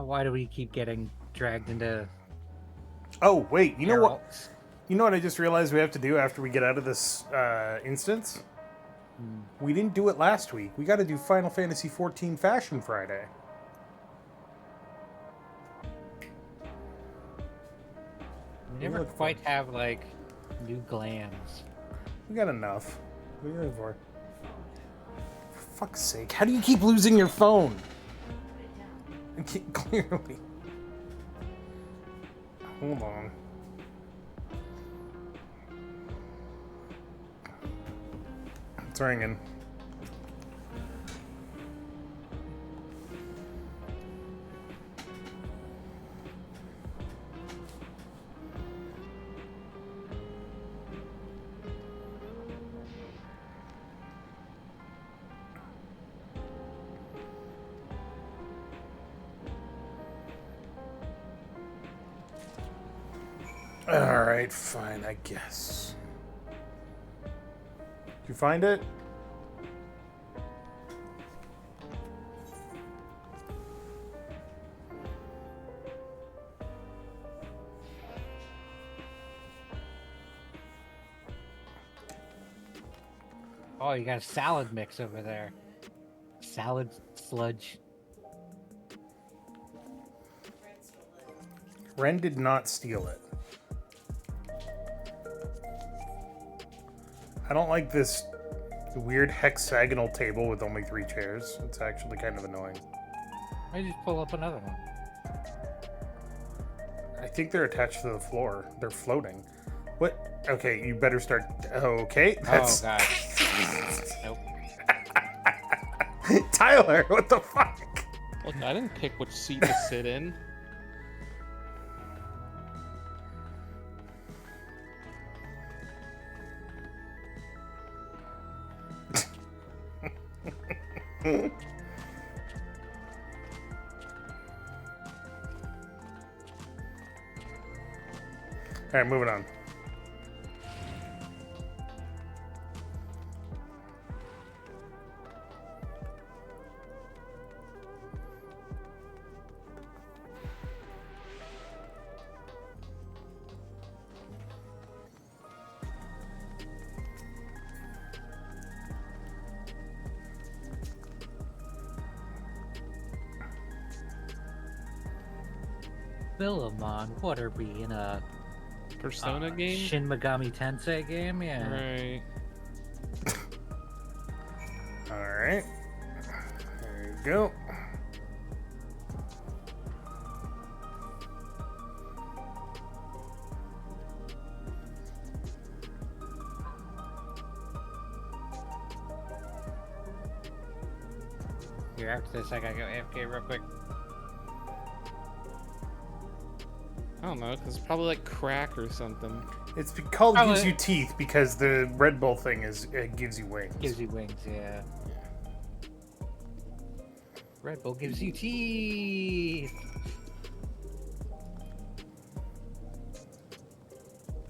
Why do we keep getting dragged into? Oh, wait, you know what? Geralt's? You know what I just realized we have to do after we get out of this instance? We didn't do it last week. We got to do Final Fantasy XIV Fashion Friday. We never quite have like new glands. We got enough. What are you looking for? For fuck's sake, how do you keep losing your phone? Clearly. hold on. It's ringing. Alright, fine, I guess. Did you find it? Oh, you got a salad mix over there. Salad sludge. Ren did not steal it. I don't like this weird hexagonal table with only 3 chairs. It's actually kind of annoying. Why don't you just pull up another one? I think they're attached to the floor. They're floating. What? Okay, you better start. Okay, that's... Oh, God. Nope. Tyler, what the fuck? Look, I didn't pick which seat to sit in. Alright, moving on. Philemon, what are we in a Persona game? Shin Megami Tensei game? Yeah. Right. Alright. There you go. Here, after this, I gotta go AFK real quick. I don't know, because it's probably like crack or something. It's called gives you teeth because the Red Bull thing is it gives you wings. Gives you wings, yeah. Red Bull gives you teeth.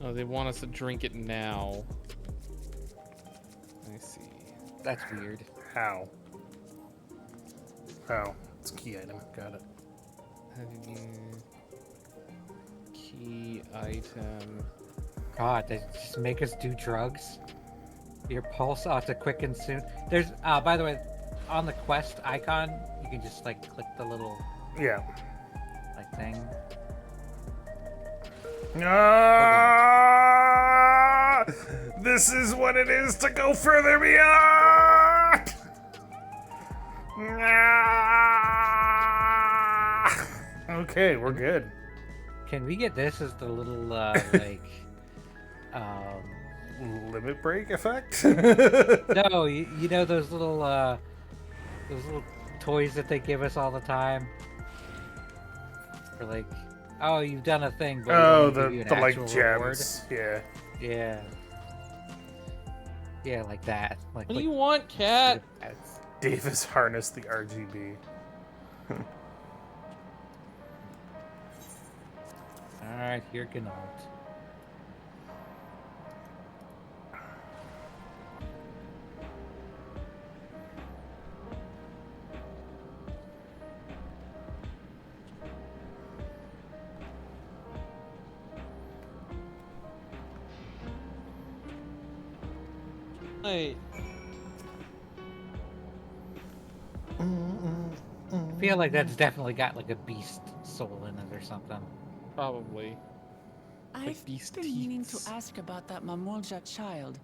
Oh, they want us to drink it now. I see. That's weird. How? Oh, it's a key item. Got it. Key item. God, they just make us do drugs. Your pulse ought to quicken soon. There's, by the way, on the quest icon, you can just like click the little like thing. Ah! This is what it is to go further beyond. Ah! Okay, we're good. Can we get this as the little like limit break effect? No, you know those little toys that they give us all the time? For like, oh, you've done a thing, but oh, give you the an like actual gems. reward. Yeah. Yeah, like that. Like, What do you want, cat? Davis harnessed the RGB. Alright, here Gnault. Hey. I feel like that's definitely got like a beast soul in it or something. Probably. I've been meaning to ask about that Mamulja child.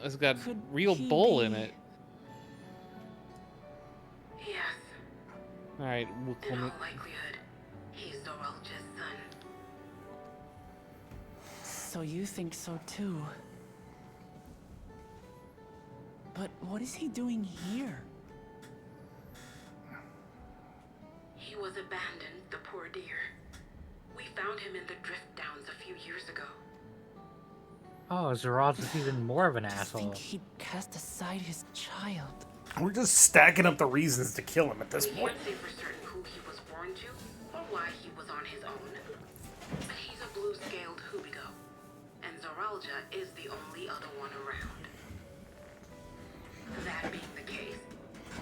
It's got Could real he bull be- in it. Yes, Alright, in all likelihood, he's Doralja's son. So you think so too. But what is he doing here? He was abandoned, the poor dear. We found him in the drift downs a few years ago. Oh, Zeral's is even more of an To asshole. think he'd cast aside his child. We're just stacking up the reasons to kill him at this We point. can't say for certain who he was born to, or why he was on his own. But he's a blue-scaled Hubigo, and Zoralja is the only other one around. That being the case,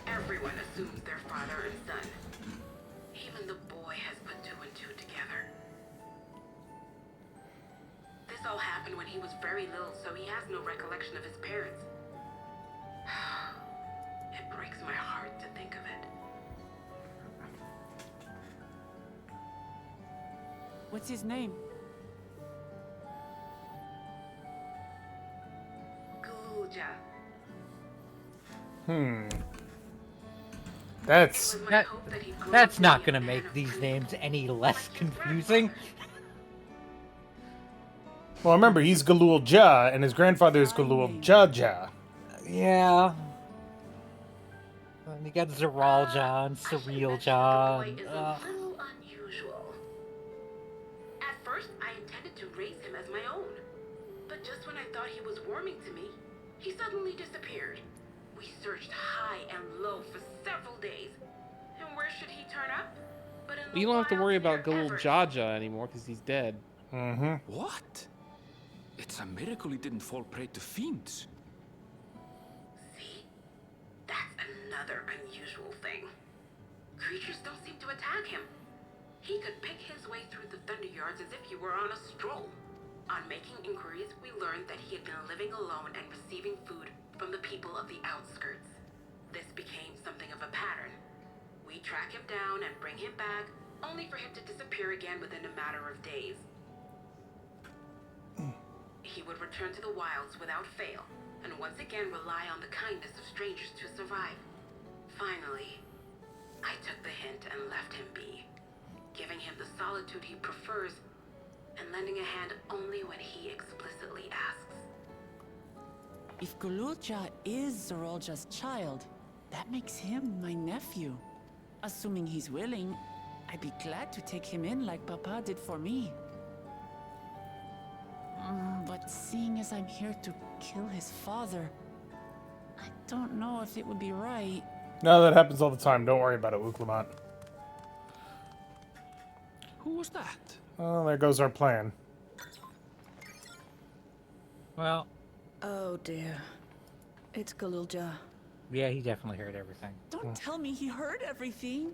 everyone assumes they're father and son. Even the boy has put two and two together. This all happened when he was very little, so he has no recollection of his parents. It breaks my heart to think of it. What's his name? Gulja. That's not gonna make these names any less confusing. Well, remember, he's Galul Ja, and his grandfather is Galul Jaja. Yeah. And you got Zeral John, Surreal John. Is a little unusual. At first, I intended to raise him as my own. But just when I thought he was warming to me, he suddenly disappeared. We searched high and low for several days. And where should he turn up? But in the You don't have to worry wilds about Galul wherever. Jaja anymore because he's dead. What? It's a miracle he didn't fall prey to fiends. See? That's another unusual thing. Creatures don't seem to attack him. He could pick his way through the Thunder Yards as if he were on a stroll. On making inquiries, we learned that he had been living alone and receiving food from the people of the outskirts. This became something of a pattern. We track him down and bring him back, only for him to disappear again within a matter of days. He would return to the wilds without fail, and once again rely on the kindness of strangers to survive. Finally, I took the hint and left him be, giving him the solitude he prefers, and lending a hand only when he explicitly asks. If Gululja is Zoralja's child, that makes him my nephew. Assuming he's willing, I'd be glad to take him in like Papa did for me. But seeing as I'm here to kill his father, I don't know if it would be right. No, that happens all the time. Don't worry about it, Wuklamant. Who was that? Oh, there goes our plan. Well, Oh dear. It's Galulja. yeah, he definitely heard everything. Don't tell me he heard everything.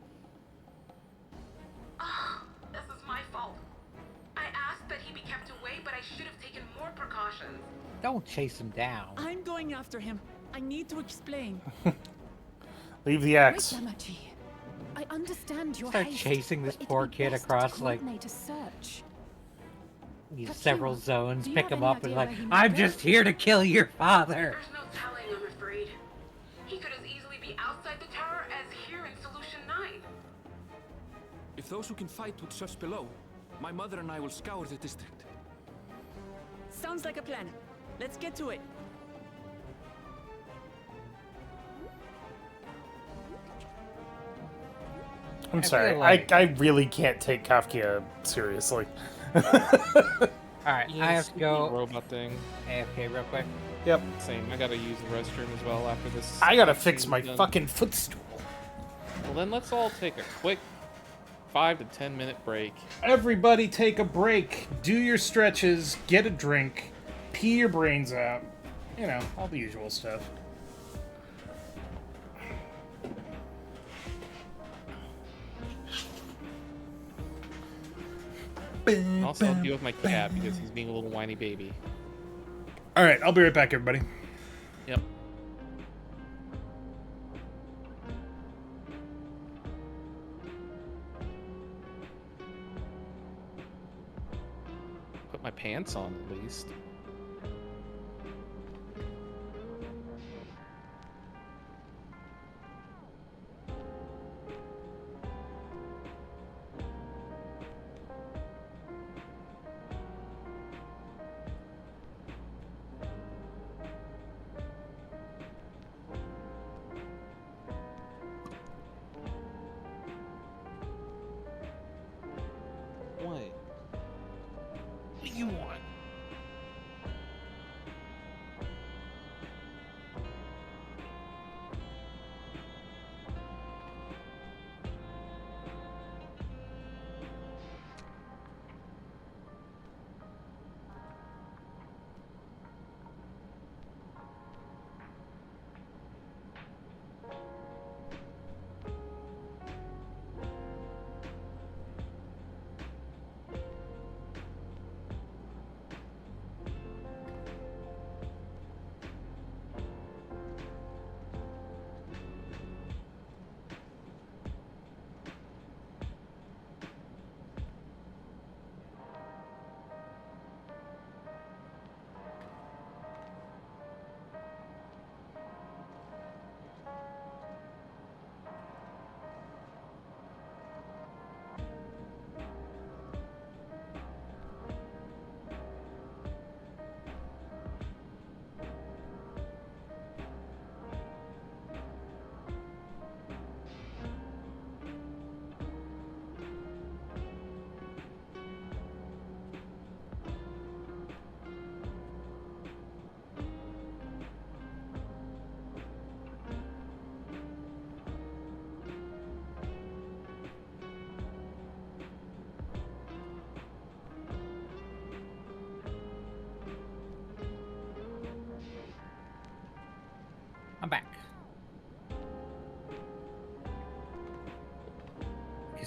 This is my fault. I asked that he be kept away, but I should have taken more precautions. Don't chase him down. I'm going after him. I need to explain. Leave the axe. Wait, Yamaji. I understand your Start haste, chasing this but it'd poor be kid best across, to like, coordinate a search. these But several you, zones, do you pick have him any up, and idea like, where he might I'm go? just here to kill your father. There's no telling, I'm afraid. He could as easily be outside the tower as here in Solution 9. If those who can fight would search below, my mother and I will scour the district. Sounds like a plan. Let's get to it. I'm feel sorry. like- I really can't take Kafka seriously. Alright, Yeah, I have to stupid go robot thing. AFK real quick. Yep. Same. I gotta use the restroom as well after this. I gotta fix my done. fucking footstool. Well, then let's all take a quick 5 to 10 minute break. Everybody take a break. Do your stretches. Get a drink. Pee your brains out. You know, all the usual stuff. Also, I'll deal with my cat because he's being a little whiny baby. Alright, I'll be right back, everybody. Yep. Put my pants on at least.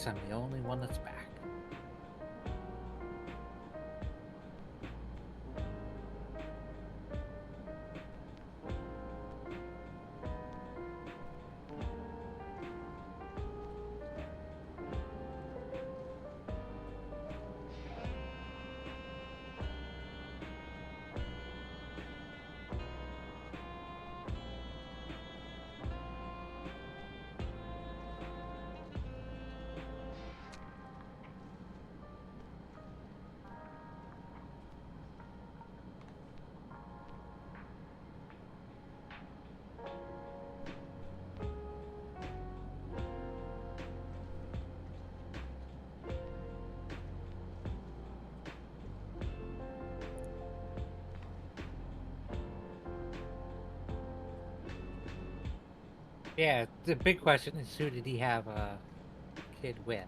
guess I'm the only one that's back. Yeah, the big question is who did he have a kid with?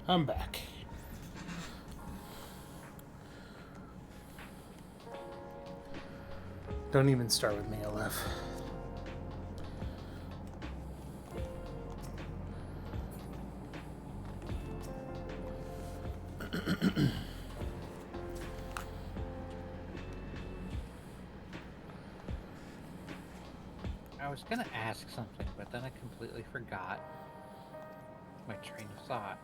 I'm back. Don't even start with me, LF. I was gonna ask something, but then I completely forgot my train of thought.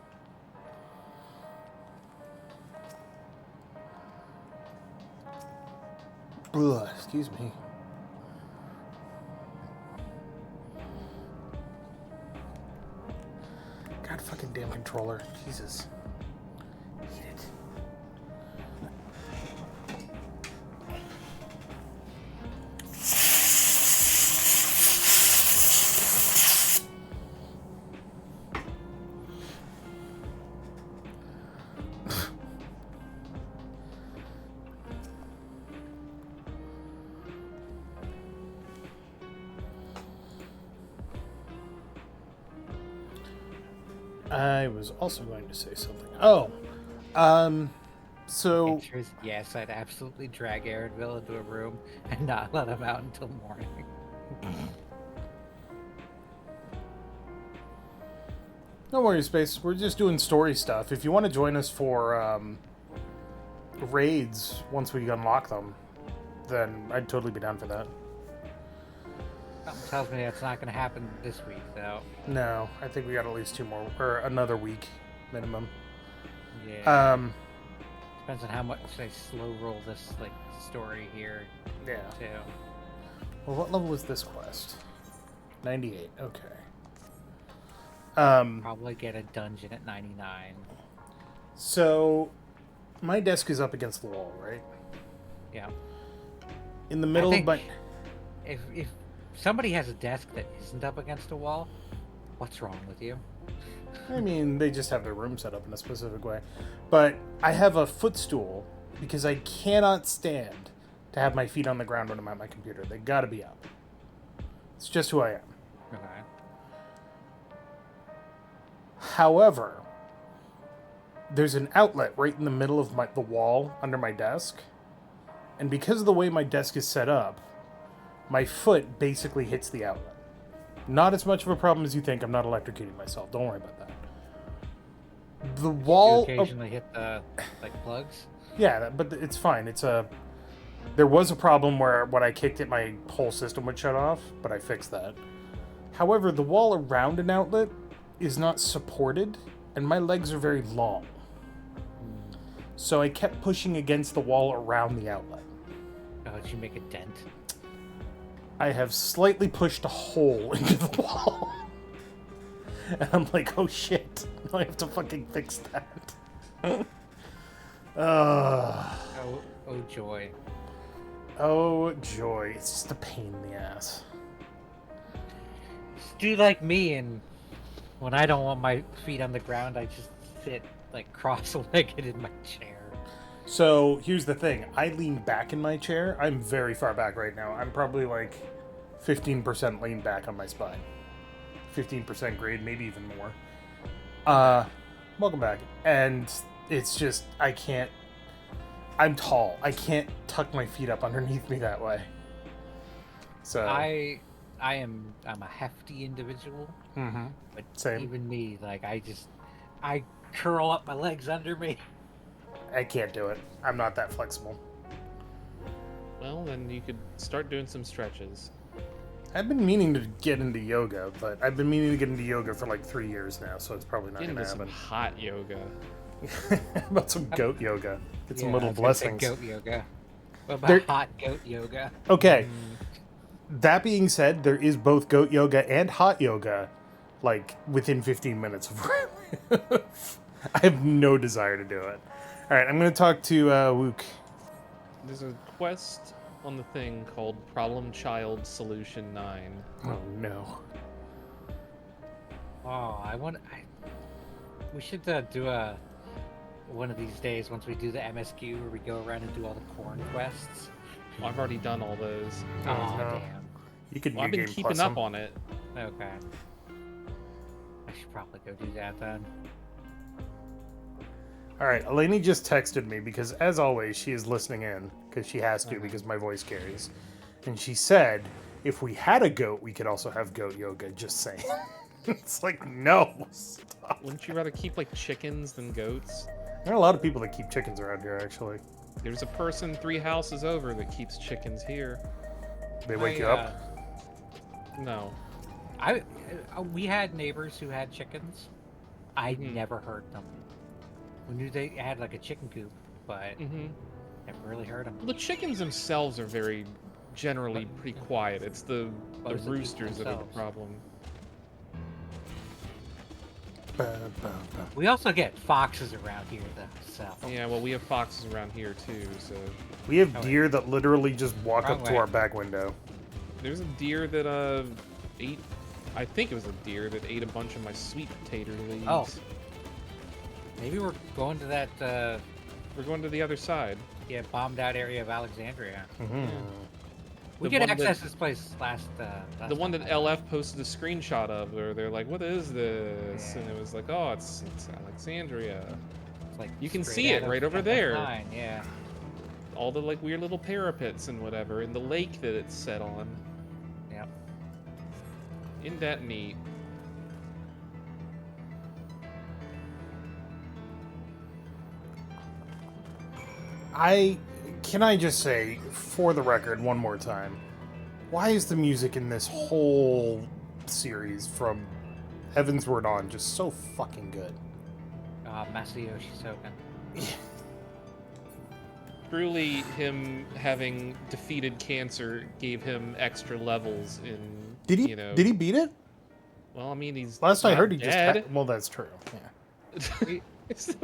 Ugh, excuse me. God fucking damn controller. Jesus. Hate it. I was also going to say something. Oh, so Answer is yes, I'd absolutely drag Aaronville into a room and not let him out until morning. no worries, Space. We're just doing story stuff. If you want to join us for raids once we unlock them, then I'd totally be down for that. Something tells me that's not going to happen this week, though. No, I think we got at least 2 more, or another week minimum. Yeah. Depends on how much I slow roll this story here. Yeah. Too. Well, what level was this quest? 98. Okay. Probably get a dungeon at 99. So, my desk is up against the wall, right? Yeah. In the middle of my... If somebody has a desk that isn't up against a wall, what's wrong with you? I mean, they just have their room set up in a specific way. But I have a footstool because I cannot stand to have my feet on the ground when I'm at my computer. They gotta be up. It's just who I am. Okay. However, there's an outlet right in the middle of the wall under my desk. And because of the way my desk is set up, my foot basically hits the outlet. Not as much of a problem as you think. I'm not electrocuting myself. Don't worry about that. The wall... You occasionally hit the, plugs? Yeah, but it's fine. There was a problem where when I kicked it, my whole system would shut off, but I fixed that. However, the wall around an outlet is not supported, and my legs are very long. So I kept pushing against the wall around the outlet. Oh, did you make a dent? I have slightly pushed a hole into the wall. And I'm like, oh shit. I have to fucking fix that. Oh joy. Oh joy. It's just a pain in the ass. Just do like me, and when I don't want my feet on the ground, I just sit cross-legged in my chair. So here's the thing. I lean back in my chair. I'm very far back right now. I'm probably 15% lean back on my spine. 15% grade, maybe even more. Welcome back. And it's just, I can't... I'm tall. I can't tuck my feet up underneath me that way. So I'm a hefty individual. Mm-hmm. But Same. Even me, I curl up my legs under me. I can't do it. I'm not that flexible. Well, then you could start doing some stretches. I've been meaning to get into yoga, but I've been meaning to get into yoga for 3 years now, so it's probably not going to happen. Some hot yoga. How about some goat yoga? Get some little I was gonna say blessings. Goat yoga. What about hot goat yoga? Okay. That being said, there is both goat yoga and hot yoga, within 15 minutes of I have no desire to do it. All right, I'm going to talk to Wook. There's a quest on the thing called Problem Child Solution 9. Oh, no. Oh, we should do one of these days once we do the MSQ where we go around and do all the corn quests. Oh, I've already done all those. Oh, no. damn. You could I've been keeping up on it. Okay. I should probably go do that then. All right, Eleni just texted me because, as always, she is listening in because she has to because my voice carries. And she said, if we had a goat, we could also have goat yoga. Just saying. It's no. Stop. Wouldn't you rather keep chickens than goats? There are a lot of people that keep chickens around here, actually. There's a person 3 houses over that keeps chickens here. They wake you up? No. We had neighbors who had chickens. I never heard them. We knew they had a chicken coop, but never really heard them. Well, the chickens themselves are generally pretty quiet. It's the roosters that are the problem. We also get foxes around here, though. So. Yeah, well, we have foxes around here too. So we have deer that literally just walk Wrong up to way. our back window. There's a deer that ate. I think it was a deer that ate a bunch of my sweet potato leaves. Oh. Maybe we're going to that. We're going to the other side. Yeah, bombed out area of Alexandria. Mm-hmm. We The could one access that- this place last. The one that LF posted a screenshot of, where they're like, "What is this?" Yeah. And it was like, "Oh, it's Alexandria." It's You can straight see out it of right over FF9, there. Yeah. All the weird little parapets and whatever, and the lake that it's set on. Yep. Isn't that neat? Can I just say, for the record, one more time, why is the music in this whole series from Heavensward on just so fucking good? Masayoshi Soken. Truly, him having defeated cancer gave him extra levels in. Did he? Did he beat it? Well, I mean, he's. Last I not heard, he dead. just. Well, that's true. Yeah.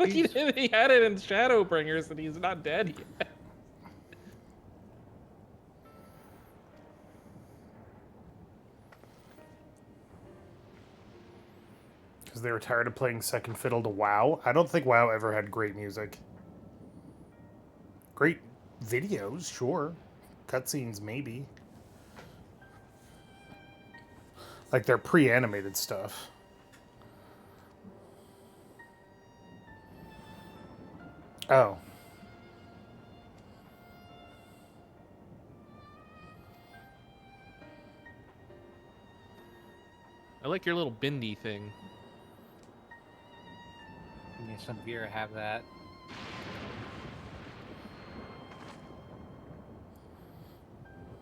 He had it in Shadowbringers, and he's not dead yet. Because they were tired of playing second fiddle to WoW. I don't think WoW ever had great music. Great videos, sure. Cutscenes, maybe. Like their pre-animated stuff. Oh. I like your little bindy thing. Yeah, some beer have that.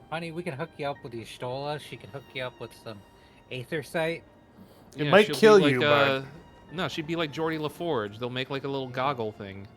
Honey, we can hook you up with the Estola. She can hook you up with some Aethersight. It Yeah, might she'll kill be like, you, but... No, she'd be like Geordie LaForge. They'll make like a little goggle thing.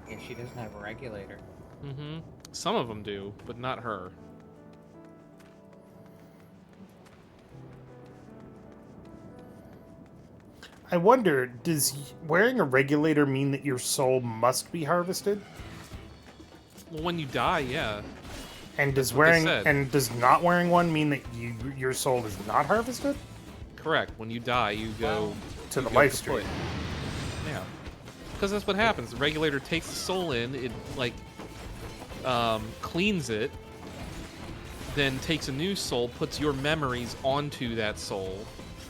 Yeah, she doesn't have a regulator. Mm-hmm. Some of them do, but not her. I wonder, does wearing a regulator mean that your soul must be harvested? Well, when you die, yeah. And does what they wearing said. and does not wearing one mean that your soul is not harvested? Correct. When you die, you go To you the go life kaput. stream. Yeah. Because that's what happens. The regulator takes the soul in, it like cleans it, then takes a new soul, puts your memories onto that soul,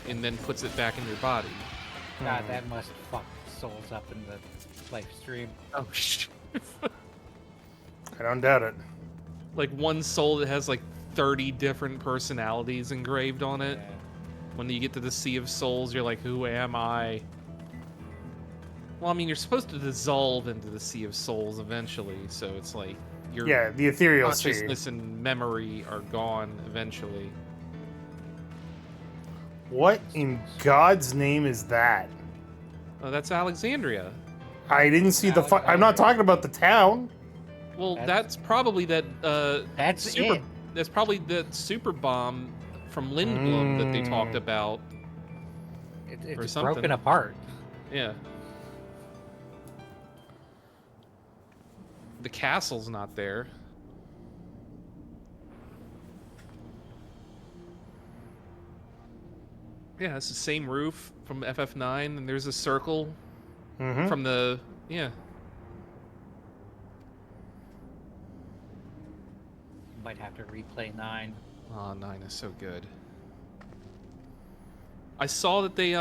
and then puts it back in your body. God, that must fuck souls up in the life stream. Oh shit. I don't doubt it. Like one soul that has like 30 different personalities engraved on it. Yeah. When you get to the Sea of Souls, you're like, who am I? Well, I mean, you're supposed to dissolve into the Sea of Souls eventually, so it's like your Yeah, the ethereal sea. consciousness and memory are gone eventually. What in God's name is that? Oh, that's Alexandria. I didn't see the. I'm not talking about the town. Well, that's probably that. That's super. it. That's probably the super bomb from Lindblom that they talked about. It's something. broken apart. Yeah. The castle's not there. Yeah, it's the same roof from FF9, and there's a circle from the... Yeah. Might have to replay 9. Oh, 9 is so good. I saw that they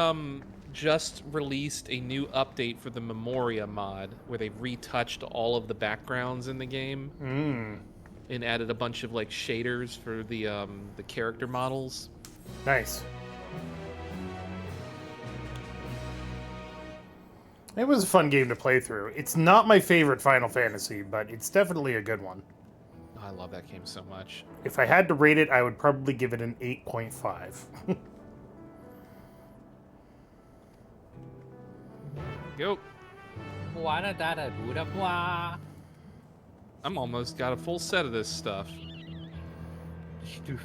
just released a new update for the Memoria mod, where they retouched all of the backgrounds in the game and added a bunch of like shaders for the character models. Nice. It was a fun game to play through. It's not my favorite Final Fantasy, but it's definitely a good one. I love that game so much. If I had to rate it, I would probably give it an 8.5. Go. I'm almost got a full set of this stuff. You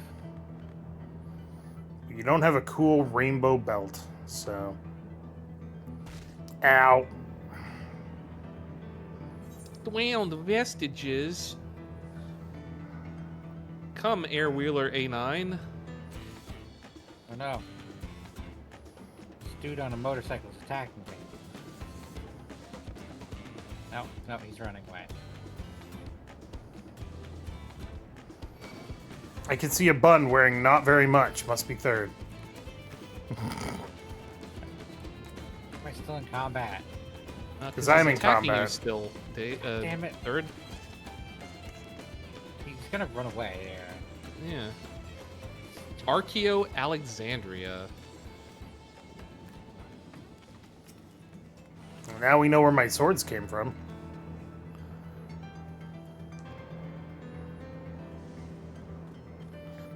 don't have a cool rainbow belt, so... Ow. Well, the vestiges. Come, Air Wheeler A9. Oh no. This dude on a motorcycle is attacking me. No, he's running away. I can see a bun wearing not very much. Must be third. Am I still in combat? Because I'm in attacking combat. You still. Damn it. Third? He's gonna run away there. Yeah. Archeo Alexandria. Now we know where my swords came from.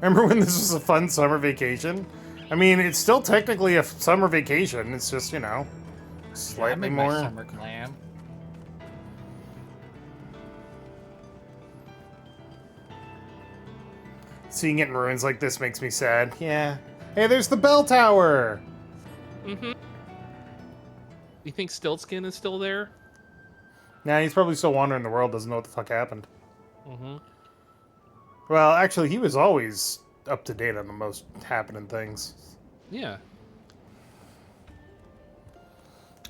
Remember when this was a fun summer vacation? I mean, it's still technically a summer vacation. It's just, you know, Yeah, I slightly made more. my summer glam. Seeing it in ruins like this makes me sad. Yeah. Hey, there's the bell tower! Mm-hmm. You think Stiltskin is still there? Nah, he's probably still wandering the world, doesn't know what the fuck happened. Mm-hmm. Well, actually, he was always up to date on the most happening things. Yeah.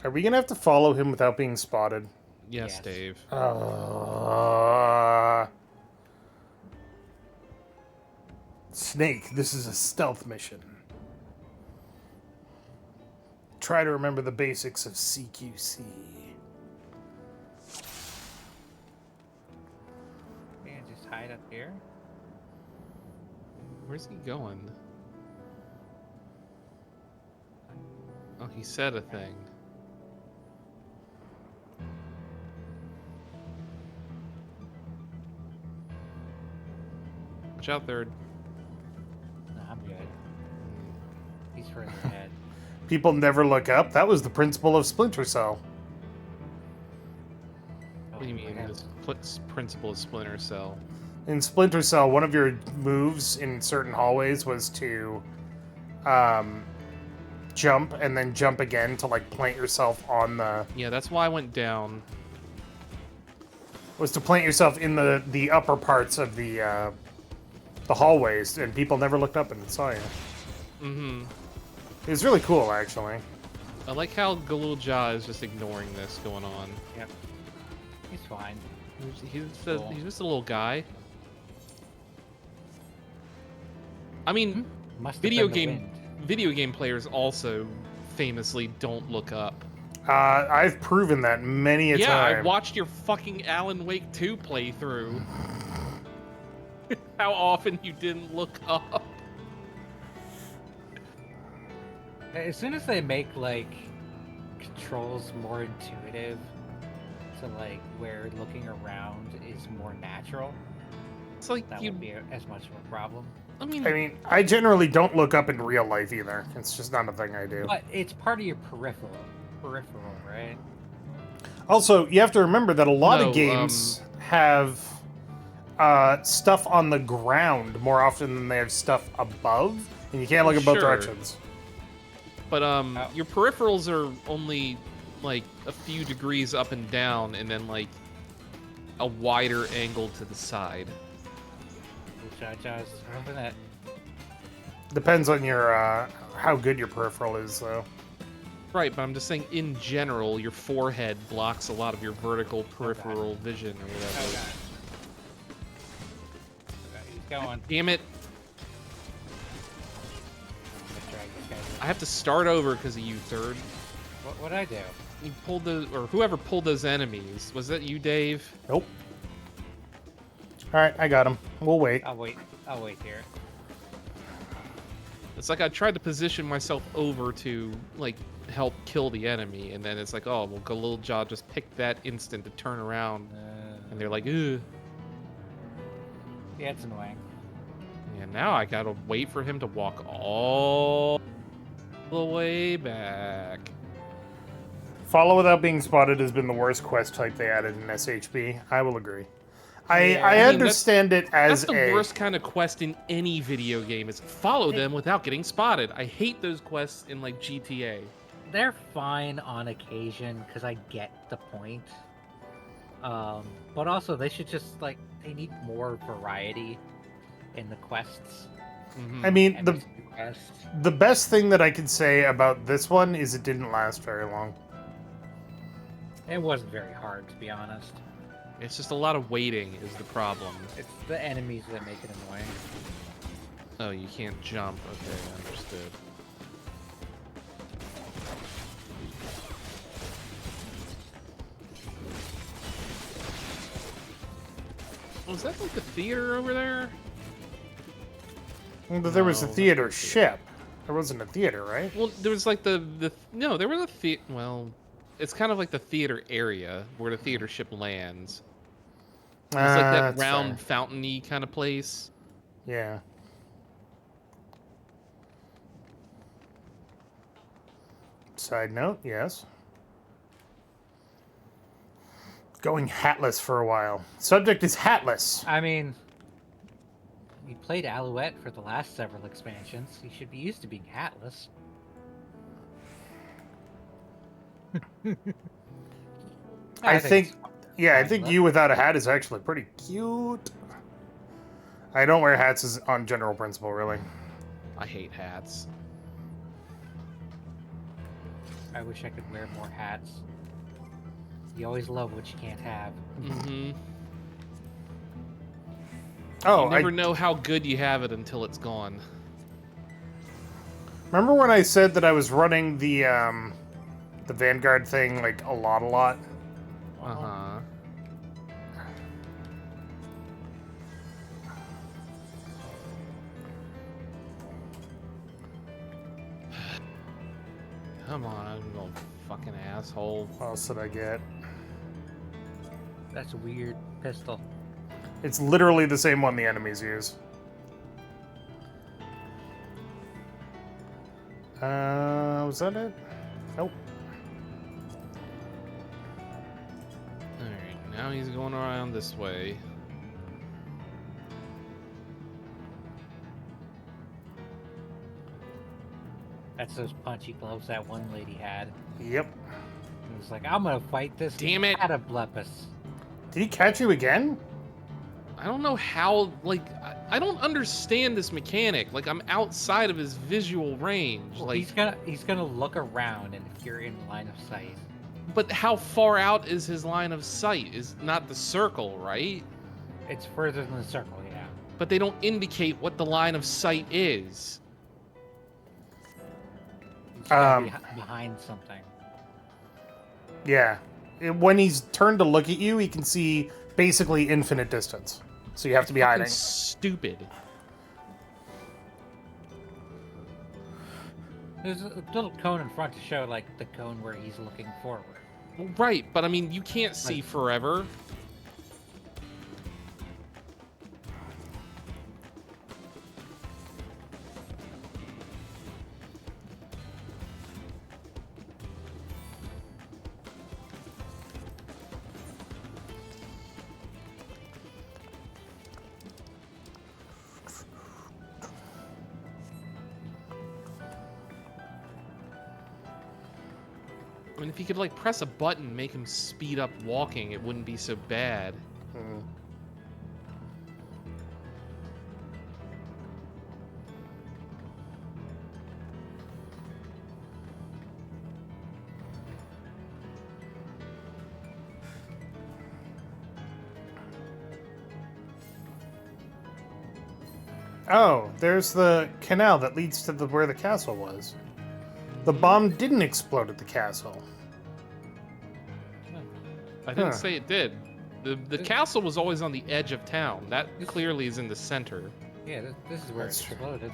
Are we gonna have to follow him without being spotted? Yes, Dave. Snake, this is a stealth mission. Try to remember the basics of CQC. Yeah, just hide up here. Where's he going? Oh, he said a thing. Watch out, third. No, I'm good. He's further ahead. People never look up. That was the principle of Splinter Cell. What do you mean? This principle of Splinter Cell. In Splinter Cell, one of your moves in certain hallways was to jump and then jump again to like plant yourself on the. Yeah, that's why I went down. Was to plant yourself in the upper parts of the hallways, and people never looked up and saw you. Mm-hmm. It was really cool, actually. I like how Galulja is just ignoring this going on. Yep. He's fine. He's just a little guy. I mean, video game players also famously don't look up. I've proven that many a time. Yeah, I watched your fucking Alan Wake 2 playthrough. How often you didn't look up. As soon as they make like controls more intuitive, to like where looking around is more natural, it's like that won't be as much of a problem. I mean, I generally don't look up in real life either. It's just not a thing I do. But it's part of your peripheral, right? Also, you have to remember that a lot of games have stuff on the ground more often than they have stuff above, and you can't look in both directions. But your peripherals are only like a few degrees up and down, and then like a wider angle to the side. Depends on your how good your peripheral is, though. Right, but I'm just saying, in general, your forehead blocks a lot of your vertical peripheral vision or whatever. He's going. Damn it! I have to start over because of you, third. What'd I do? You pulled those, or whoever pulled those enemies. Was that you, Dave? Nope. All right, I got him. We'll wait. I'll wait here. It's like I tried to position myself over to like help kill the enemy, and then it's like, oh, well, Galulja just picked that instant to turn around, and they're like, ugh. Yeah, it's annoying. Yeah, now I gotta wait for him to walk all the way back. Follow without being spotted has been the worst quest type they added in SHB. I will agree. I understand it as that's the worst kind of quest in any video game is follow them without getting spotted. I hate those quests in like GTA. They're fine on occasion because I get the point. But also they should just like they need more variety in the quests. I mean, the best thing that I can say about this one is it didn't last very long. It wasn't very hard, to be honest. It's just a lot of waiting is the problem. It's the enemies that make it annoying. Oh, you can't jump. Okay, understood. Was that like the theater over there? But there was a theater ship. There wasn't a theater, right? Well, there was like no, there was a theater. Well, it's kind of like the theater area where the theater ship lands. It's like that round fountain-y kind of place. Yeah. Side note, yes. Going hatless for a while. Subject is hatless. I mean, you played Alouette for the last several expansions. You should be used to being hatless. I think yeah, I think look. you without a hat is actually pretty cute. I don't wear hats as on general principle, really. I hate hats. I wish I could wear more hats. You always love what you can't have. Mm-hmm. Oh, you never know how good you have it until it's gone. Remember when I said that I was running the Vanguard thing like a lot? Uh-huh. Come on, you little fucking asshole. What else did I get? That's a weird pistol. It's literally the same one the enemies use. Was that it? Nope. Alright, now he's going around this way. That's those punchy gloves that one lady had. Yep. He was like, I'm gonna fight this Cataplepus. Did he catch you again? I don't know how, like, I don't understand this mechanic. Like, I'm outside of his visual range. Well, like, he's gonna look around, and if you're in line of sight. But how far out is his line of sight? Is not the circle, right? It's further than the circle, yeah. But they don't indicate what the line of sight is. He's gotta be behind something. Yeah. When he's turned to look at you, he can see basically infinite distance. So you have to be hiding. Stupid. There's a little cone in front to show, like, the cone where he's looking forward. Well, right, but I mean, you can't see forever. I mean, if you could, like, press a button, make him speed up walking, it wouldn't be so bad. Oh, there's the canal that leads to where the castle was. The bomb didn't explode at the castle. I didn't say it did. The castle was always on the edge of town. That clearly is in the center. Yeah, this is where it exploded.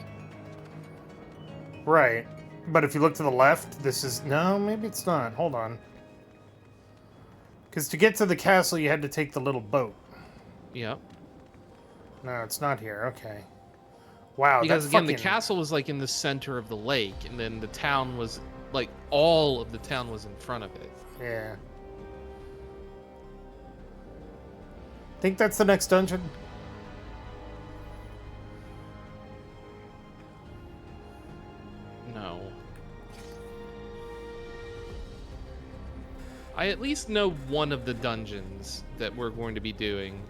Right. But if you look to the left, this is... No, maybe it's not. Hold on. Because to get to the castle, you had to take the little boat. Yep. No, it's not here. Okay. Wow, because that's again, fucking... the castle was like in the center of the lake, and then the town was like all of the town was in front of it. Yeah. Think that's the next dungeon? No. I at least know one of the dungeons that we're going to be doing.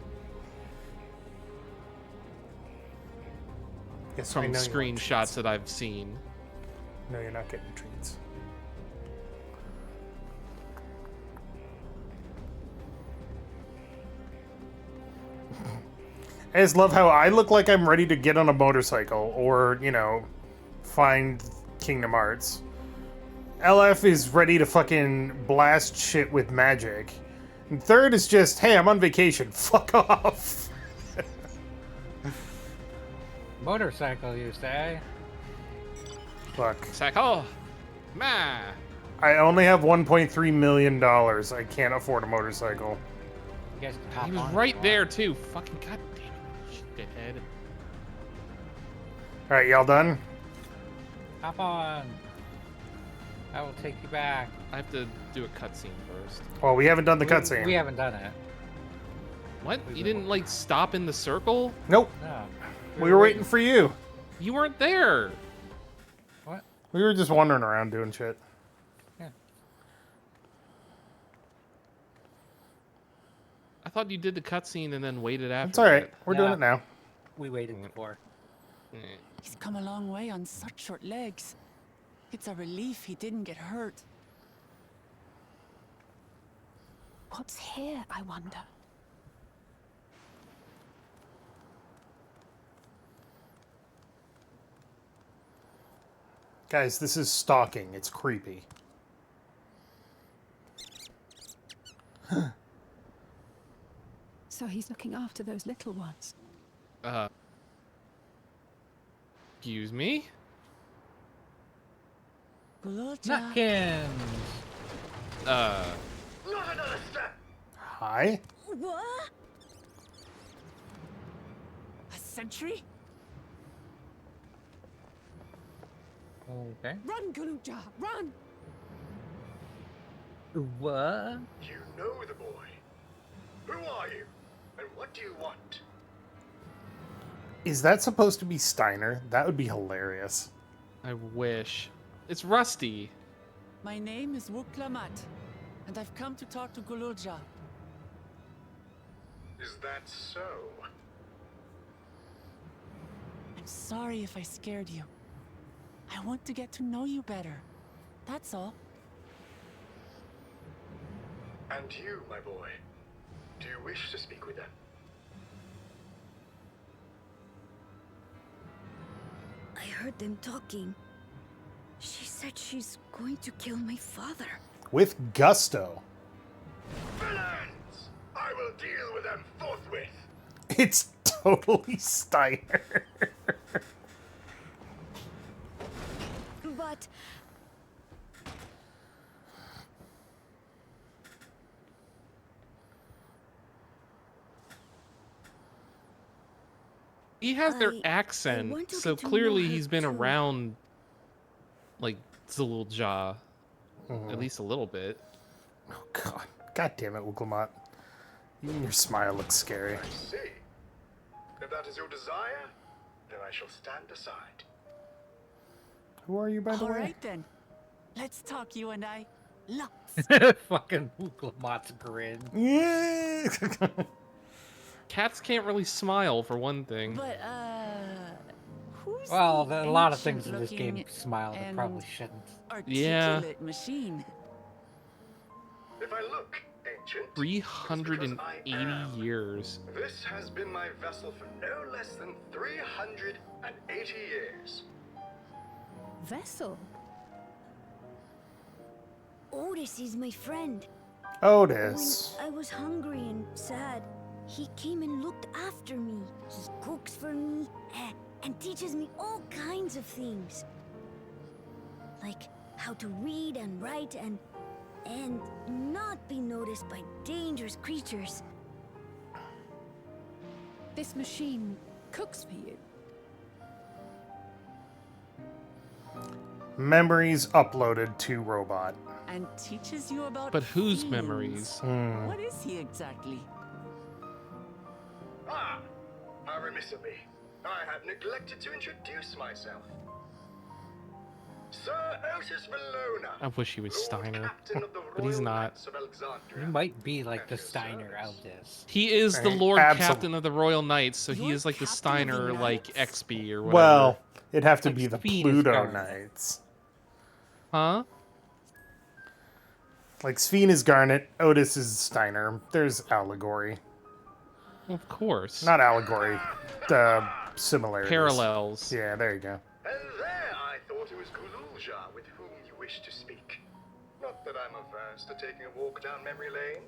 Yes, from screenshots that I've seen. No, you're not getting treats. I just love how I look like I'm ready to get on a motorcycle or, you know, find Kingdom Hearts. LF is ready to fucking blast shit with magic. And third is just, hey, I'm on vacation. Fuck off. Motorcycle, you say? Fuck. Psycho! Ma! I only have $1.3 million. I can't afford a motorcycle. You guys can hop He was on right there, too. Fucking goddamn shithead. Alright, y'all done? Hop on. I will take you back. I have to do a cutscene first. Well, we haven't done the cutscene. We haven't done it. What? You didn't, like, stop in the circle? Nope. No. We were waiting for you. You weren't there. What? We were just wandering around doing shit. Yeah. I thought you did the cutscene and then waited after. It's all right. it. We're doing it now. We waited before. He's come a long way on such short legs. It's a relief he didn't get hurt. What's here, I wonder? Guys, this is stalking. It's creepy. So he's looking after those little ones. Excuse me? Nutkins! Not another step! Hi? What? A sentry? Okay. Run, Galuja, run! What? You know the boy. Who are you? And what do you want? Is that supposed to be Steiner? That would be hilarious. I wish. It's Rusty. My name is Wuklamat, and I've come to talk to Gululja. Is that so? I'm sorry if I scared you. I want to get to know you better. That's all. And you, my boy, do you wish to speak with them? I heard them talking. She said she's going to kill my father. With gusto. Villains! I will deal with them forthwith. It's totally Steiner. But He has their I accent, want to so get to know clearly her he's been too. around, like, Zulja. At least a little bit. Oh, God. God damn it, Wuklamat. Even your smile looks scary. I see. If that is your desire, then I shall stand aside. Who are you, by the All way? right then. Let's talk, you and I. Lots. Fucking Wuklamat's grin. Yeah. Cats can't really smile, for one thing. But, who's Well, the a lot of things in this ancient-looking game smile that and probably shouldn't. Yeah. articulate machine? If I look ancient, 380 years. this has been my vessel for no less than 380 years. Vessel? Otis is my friend. Otis. When I was hungry and sad, he came and looked after me. He cooks for me and teaches me all kinds of things. Like how to read and write and not be noticed by dangerous creatures. This machine cooks for you. Memories uploaded to robot. And teaches you about But whose fiends. memories? What is he exactly? Ah, how remiss of me. I had neglected to introduce myself. Sir Otis Valona. I wish he was Lord Steiner. Captain of the But he's Royal not. Knights of Alexandria. You might be like the Steiner of this. He is the Right. Lord Absolute- Captain of the Royal Knights, so he You're is like the Captain of the Steiner, like, Knights? XB or whatever. Well, it'd have to Like be the Speed is Pluto Garnet. Knights. Huh? Like, Sphene is Garnet, Otis is Steiner. There's allegory. Of course. Not allegory, similarities. Parallels. Yeah, there you go. And there I thought it was Gululja with whom you wished to speak. Not that I'm averse to taking a walk down memory lane.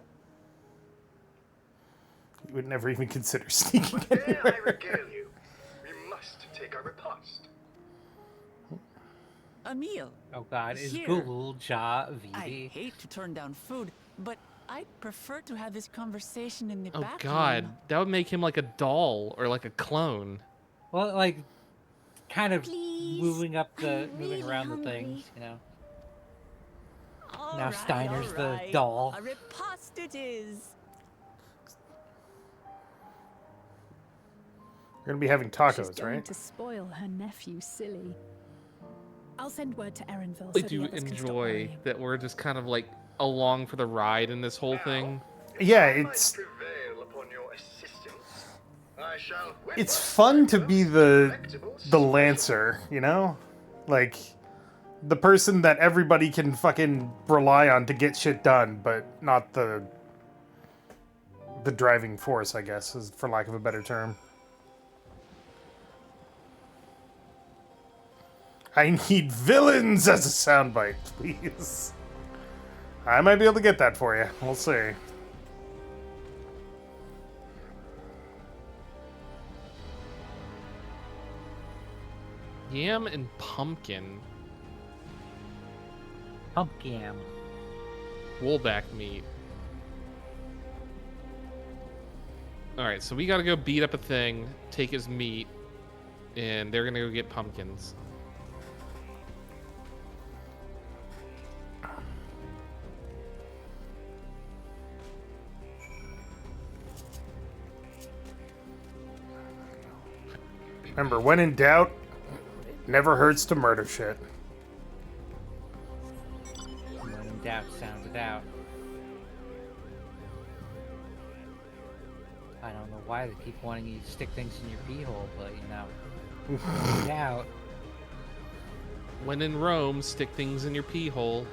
You would never even consider sneaking But ere I anywhere. regale you, we must take our repast. A meal. Oh god, is Here. Gululja I Vivi? hate to turn down food, but I'd prefer to have this conversation in the Oh bathroom. god, that would make him like a doll or like a clone. Well, like, kind of Please, moving up the, I'm moving really around the hungry. things, you know. Now Steiner's the doll. A riposte it is. We're gonna be having She's tacos, going right? to spoil her nephew silly. I'll send word to Erenville. I so do the others can stop enjoy worrying. that we're just kind of like along for the ride in this whole thing. Yeah, it's fun to be the Lancer, you know? Like, the person that everybody can fucking rely on to get shit done, but not the driving force, I guess, is for lack of a better term. I need villains as a soundbite, please. I might be able to get that for you. We'll see. Yam and pumpkin. Pumpkin. Woolback meat. Alright, so we gotta go beat up a thing, take his meat, and they're gonna go get pumpkins. Remember, when in doubt, it never hurts to murder shit. When in doubt, sound it out. I don't know why they keep wanting you to stick things in your pee hole, but you know, in doubt. When in Rome, stick things in your pee hole.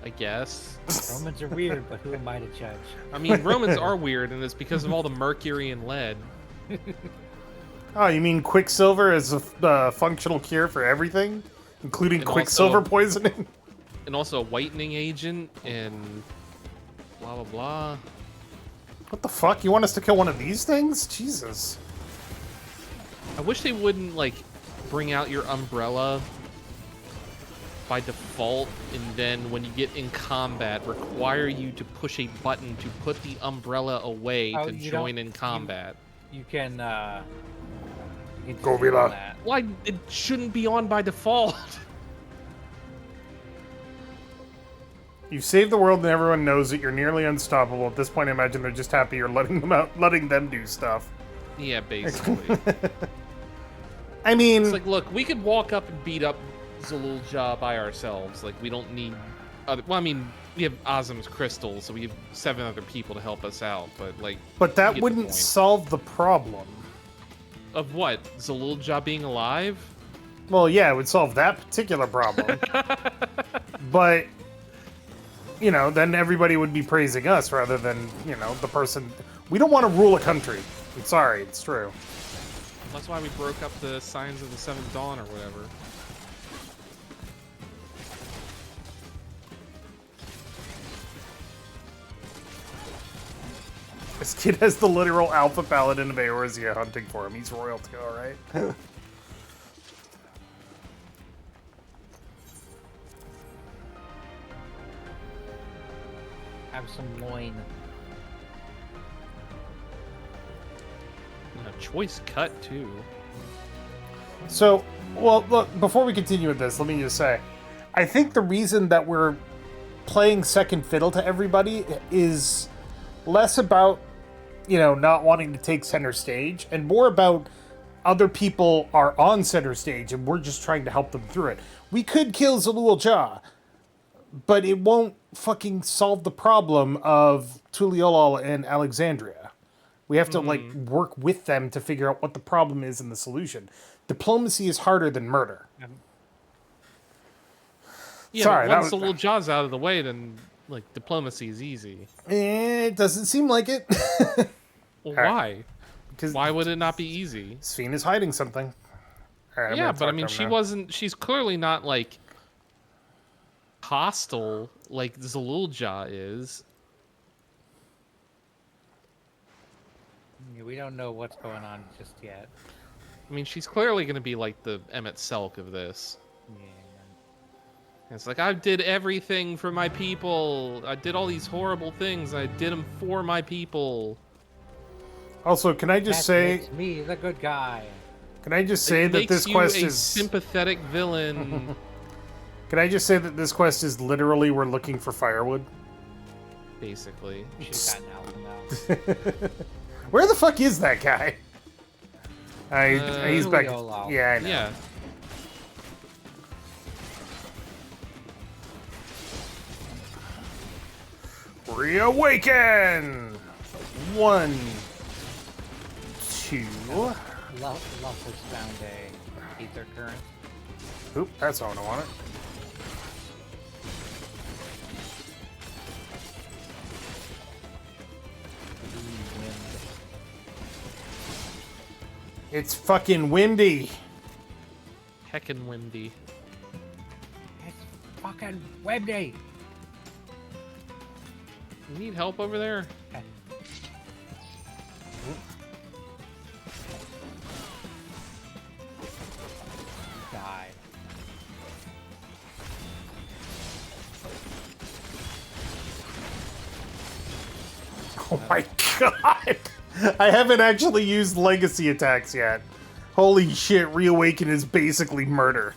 I guess. Romans are weird, but who am I to judge? I mean, Romans are weird, and it's because of all the mercury and lead. Oh, you mean Quicksilver is a functional cure for everything? Including And Quicksilver also- poisoning? And also a whitening agent, and blah blah blah. What the fuck? You want us to kill one of these things? Jesus. I wish they wouldn't, like, bring out your umbrella by default, and then when you get in combat, require you to push a button to put the umbrella away Oh, to you join don't- in combat. You can just Go, do Vila. that. Why? It shouldn't be on by default. You saved the world and everyone knows that you're nearly unstoppable. At this point, I imagine they're just happy you're letting them do stuff. Yeah, basically. I mean... It's like, look, we could walk up and beat up Zalulja by ourselves. Like, we don't need other... Well, I mean, we have Azim's crystal, so we have 7 other people to help us out, but, like... But you that get the wouldn't point. solve the problem. Of what? Zalulja being alive? Well, yeah, it would solve that particular problem. But, you know, then everybody would be praising us rather than, you know, the person... We don't want to rule a country. I'm sorry, it's true. That's why we broke up the Signs of the Seventh Dawn or whatever. This kid has the literal alpha paladin of Eorzea hunting for him. He's royalty, alright? Have some loin. And a choice cut, too. So, well, look, before we continue with this, let me just say, I think the reason that we're playing second fiddle to everybody is less about, you know, not wanting to take center stage, and more about other people are on center stage, and we're just trying to help them through it. We could kill Zalul Jah, but it won't fucking solve the problem of Tuliolol and Alexandria. We have to, like, work with them to figure out what the problem is and the solution. Diplomacy is harder than murder. Yeah, Sorry, but that once was- the little jaw's out of the way, then, like, diplomacy is easy. It doesn't seem like it. Well, Alright. why? Because Why would it not be easy? Sphene is hiding something. Alright, I'm Yeah, gonna but I talk mean, to him she now. wasn't. She's clearly not like hostile like Zalulja is. Yeah, we don't know what's going on just yet. I mean, she's clearly going to be like the Emmett Selk of this. Yeah. It's like, I did everything for my people. I did all these horrible things. I did them for my people. Also, can I just That say, makes me the good guy. Can I just say that this quest a is sympathetic villain? Can I just say that this quest is literally we're looking for firewood? Basically. Should've gotten out now. Where the fuck is that guy? He's back. Julio. Yeah, I know. Yeah. Reawaken! 1, 2. Luffus found a ether current. Oop, that's not what I wanted. It's fucking windy. Heckin' windy. It's fucking windy. You need help over there? Die. Oh my god! I haven't actually used legacy attacks yet. Holy shit, Reawaken is basically murder.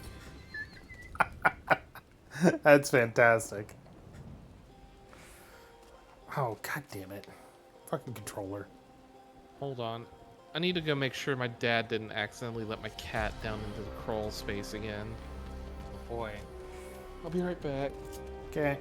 That's fantastic. Oh, god damn it. Fucking controller. Hold on. I need to go make sure my dad didn't accidentally let my cat down into the crawl space again. Oh boy. I'll be right back. Okay.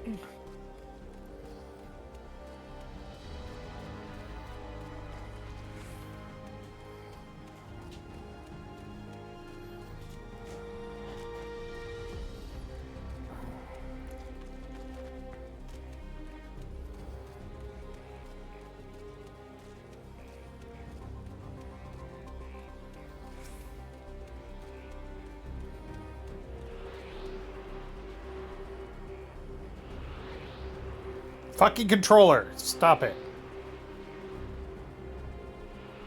Fucking controller. Stop it.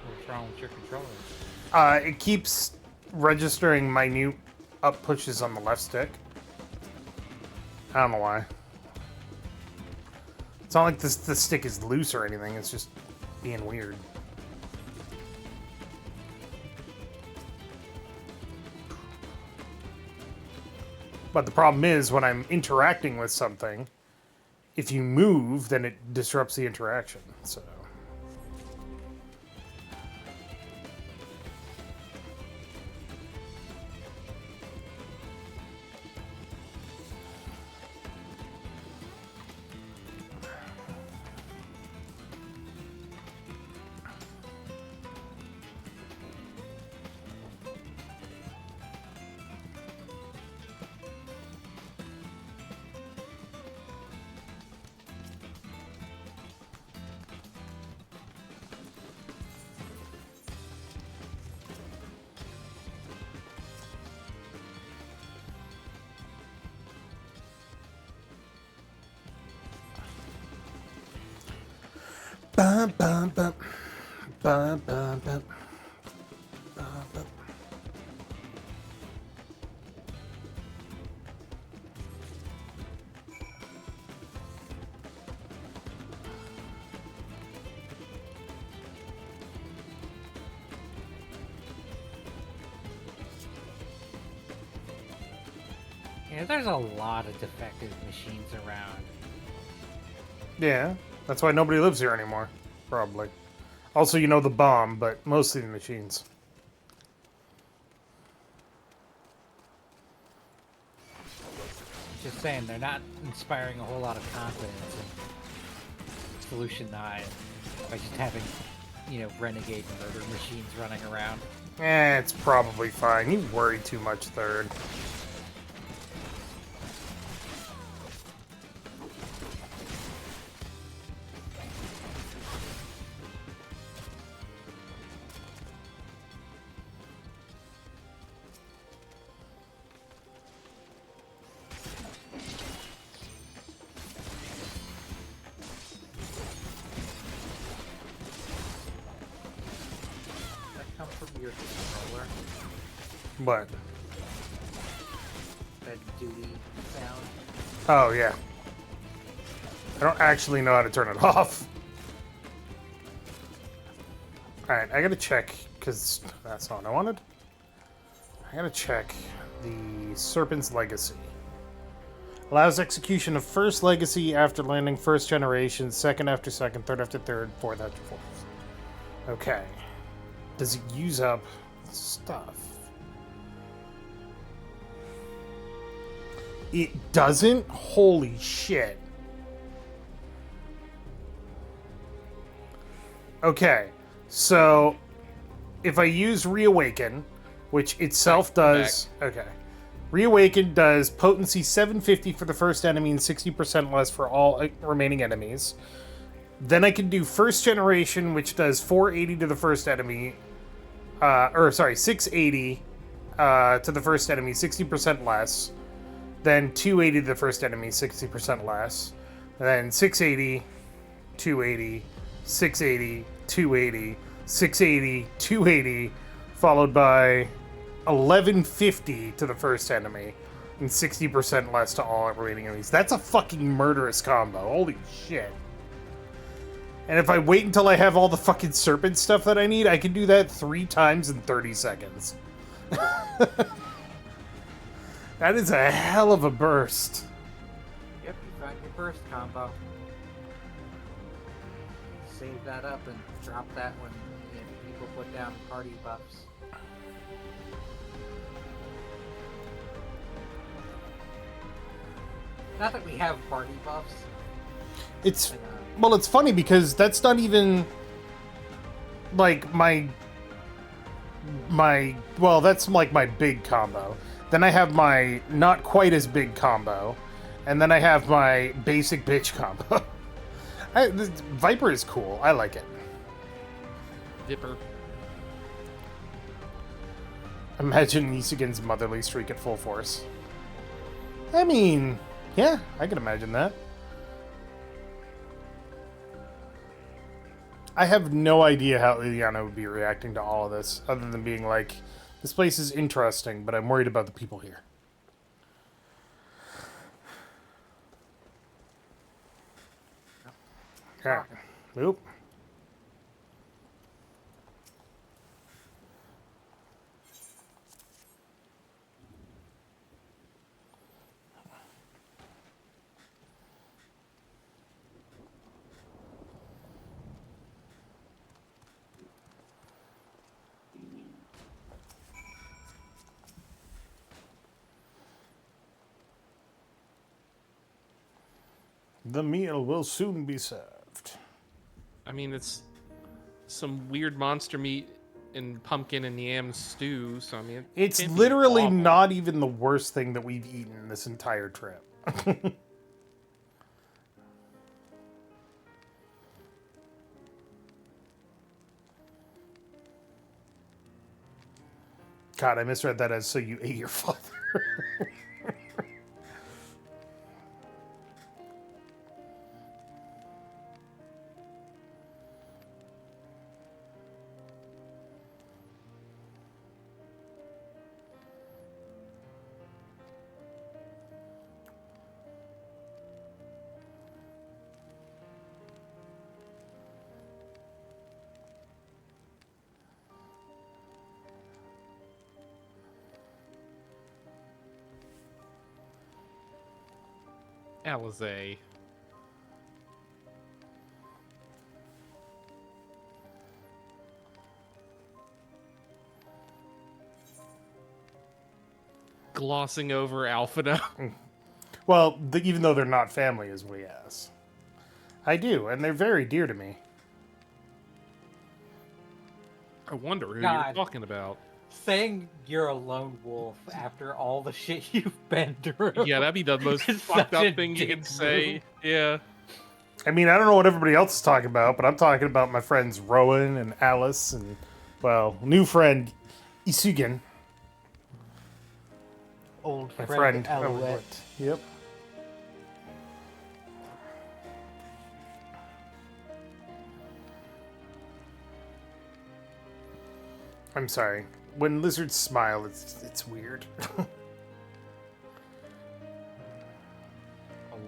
What's wrong with your controller? It keeps registering minute up pushes on the left stick. I don't know why. It's not like the stick is loose or anything. It's just being weird. But the problem is when I'm interacting with something, if you move, then it disrupts the interaction. So. Bum, bum, bum. Bum, bum, bum. Bum, bum. Yeah, there's a lot of defective machines around. Yeah, that's why nobody lives here anymore, probably. Also, you know the bomb, but mostly the machines. Just saying, they're not inspiring a whole lot of confidence in Solution 9 by just having, you know, renegade murder machines running around. It's probably fine. You worry too much, Third. Your controller, What? that duty sound. Oh, yeah. I don't actually know how to turn it off. Alright, I gotta check, because that's not what I wanted. I gotta check the Serpent's Legacy. Allows execution of first legacy after landing first generation, second after second, third after third, fourth after fourth. Okay. Does it use up stuff? It doesn't? Holy shit. Okay, so if I use Reawaken, which itself does... Okay. Reawaken does potency 750 for the first enemy and 60% less for all remaining enemies. Then I can do first generation, which does 480 to the first enemy. 680 to the first enemy, 60% less. Then 280 to the first enemy, 60% less. Then 680, 280, 680, 280, 680, 280, followed by 1150 to the first enemy and 60% less to all remaining enemies. That's a fucking murderous combo. Holy shit. And if I wait until I have all the fucking serpent stuff that I need, I can do that 3 times in 30 seconds. That is a hell of a burst. Yep, you found your burst combo. Save that up and drop that when people put down party buffs. Not that we have party buffs. It's well, it's funny because that's not even like my that's like my big combo. Then I have my not quite as big combo, and then I have my basic bitch combo. Viper is cool. I like it. Dipper. Imagine Nisugen's motherly streak at full force. I mean, yeah, I can imagine that. I have no idea how Liliana would be reacting to all of this, other than being like, this place is interesting, but I'm worried about the people here. Okay. Oop. The meal will soon be served. I mean, it's some weird monster meat and pumpkin and yam stew, so I mean... It's literally not even the worst thing that we've eaten this entire trip. God, I misread that as so you ate your father. Alizé. Glossing over Alphino. Well, even though they're not family, is what he asks. I do, and they're very dear to me. I wonder who God. you're talking about. Saying you're a lone wolf after all the shit you've been through. Yeah, that'd be the most fucked up thing you can say. Yeah. I mean, I don't know what everybody else is talking about, but I'm talking about my friends Rowan and Alice and, well, new friend Isugen. Old my friend friend Alouette. Yep. I'm sorry. When lizards smile, it's weird. A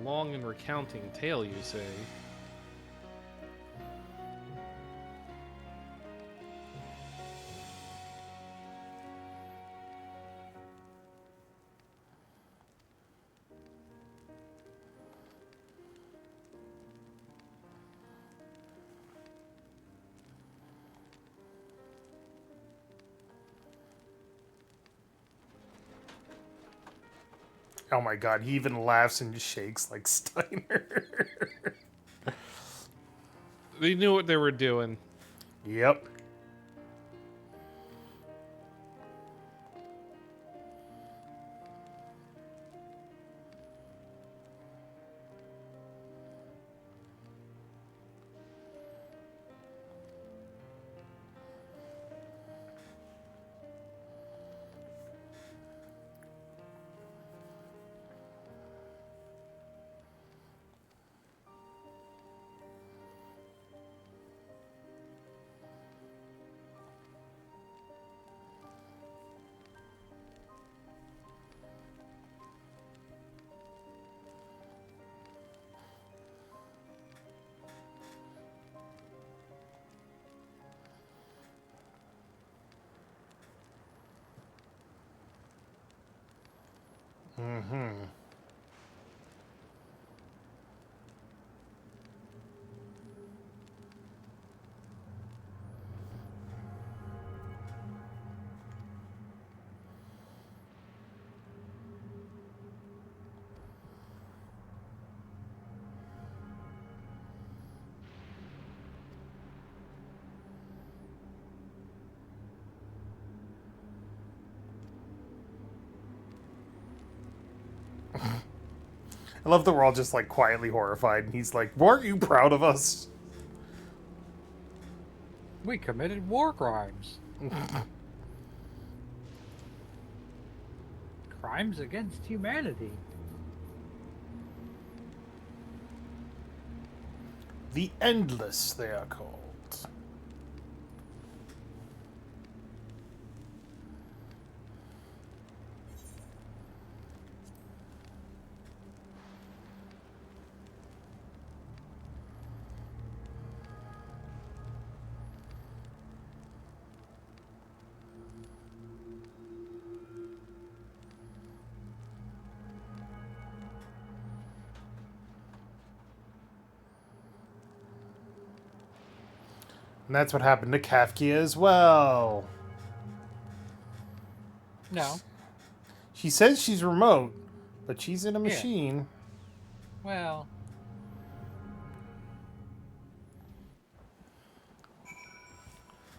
long and recounting tale, you say? Oh my god, he even laughs and shakes like Steiner. They knew what they were doing. Yep. Mm-hmm. I love that we're all just like quietly horrified, and he's like, "Weren't you proud of us?" We committed war crimes. Crimes against humanity. The Endless, they are called. And that's what happened to Kafka as well. No. She says she's remote, but she's in a machine. Well.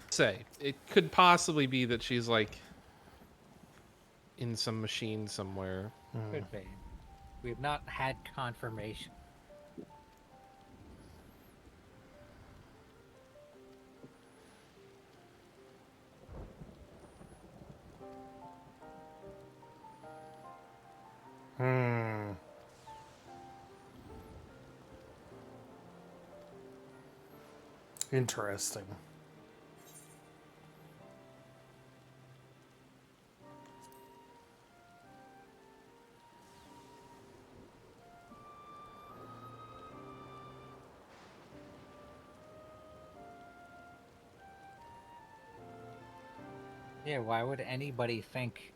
Say, it could possibly be that she's like in some machine somewhere. Could be. We have not had confirmation. Interesting. Yeah, why would anybody think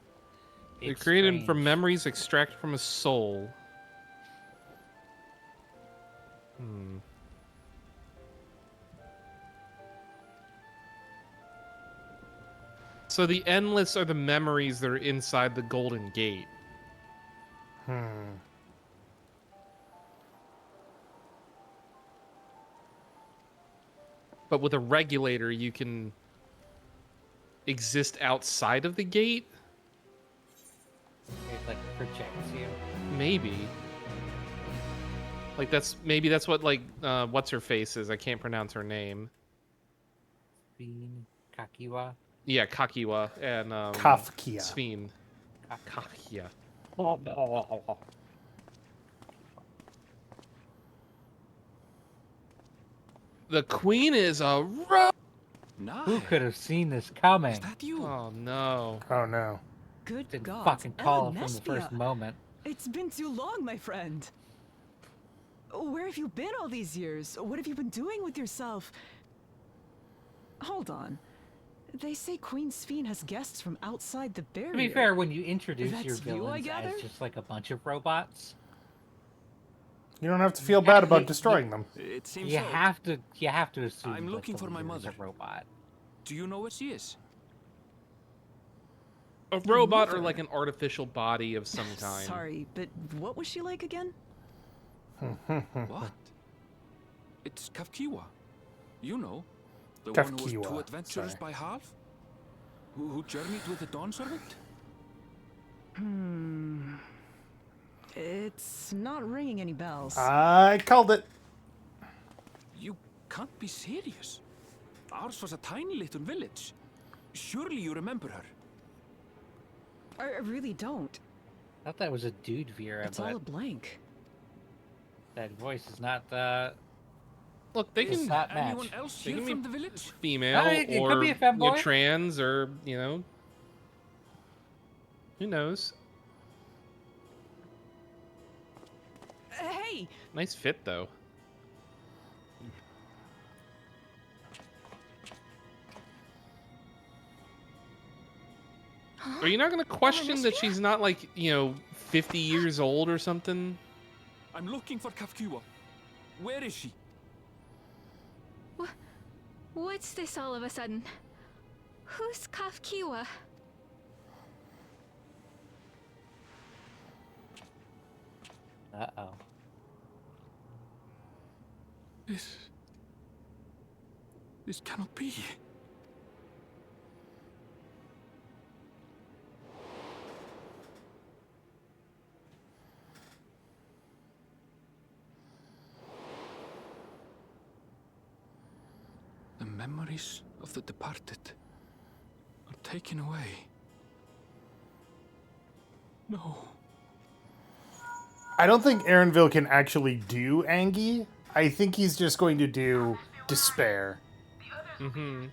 They're it's created strange? from memories extracted from a soul. So the endless are the memories that are inside the Golden Gate. But with a regulator, you can exist outside of the gate? It like projects you. Maybe. Like maybe that's what like what's her face is. I can't pronounce her name. Kakiwa. Yeah, Kakiwa and Kafkia. Sphene. Kafkia. The queen is a Nice. Who could have seen this coming? Is that you? Oh no. Oh no. Good Didn't God. fucking call it from the first moment. It's been too long, my friend. Where have you been all these years? What have you been doing with yourself? Hold on. They say Queen Sphene has guests from outside the barrier. To be fair, when you introduce your That's you, I villains gather? as just like a bunch of robots, You don't have to feel bad about destroying them. It seems you so. have to assume I'm that looking the for my leader is mother. a robot. Do you know where she is? A robot or like an artificial body of some kind. Sorry, but what was she like again? What? It's Kafkiwa. You know, the one who was too Kafkiwa, adventurous sorry. by half? Who journeyed with the Dawn Servant? It's not ringing any bells. I called it. You can't be serious. Ours was a tiny little village. Surely you remember her. I really don't. I thought that was a dude Vera, It's but all a blank. that voice is not the. Look, they Does can not match. Anyone else They here can be from the village? female it could or be a femboy. trans or who knows? Hey! Nice fit though. Are you not gonna question that she's not like 50 years old or something? I'm looking for Kafkiwa. Where is she? What's this all of a sudden? Who's Kafkiwa? Uh-oh. This cannot be. The memories of the departed are taken away. No. I don't think Aaronville can actually do Angie. I think he's just going to do Despair. Mm-hmm.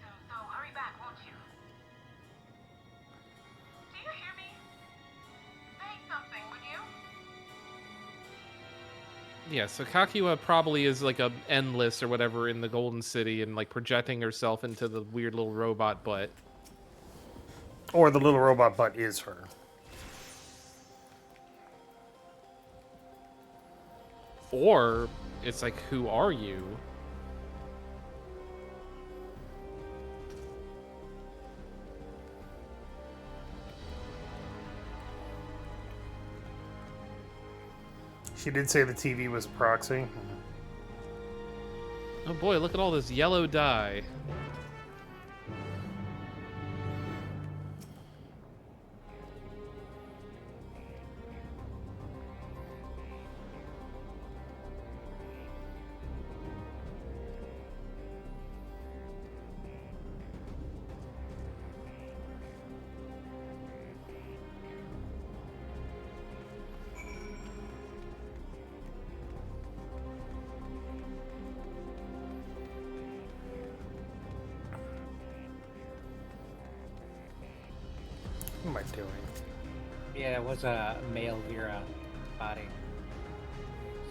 Yeah, so Kakiwa probably is like a endless or whatever in the Golden City and like projecting herself into the weird little robot butt. Or the little robot butt is her. Or it's like, who are you? She did say the TV was a proxy. Oh boy, look at all this yellow dye. What am I doing? Yeah, it was a male Vera body.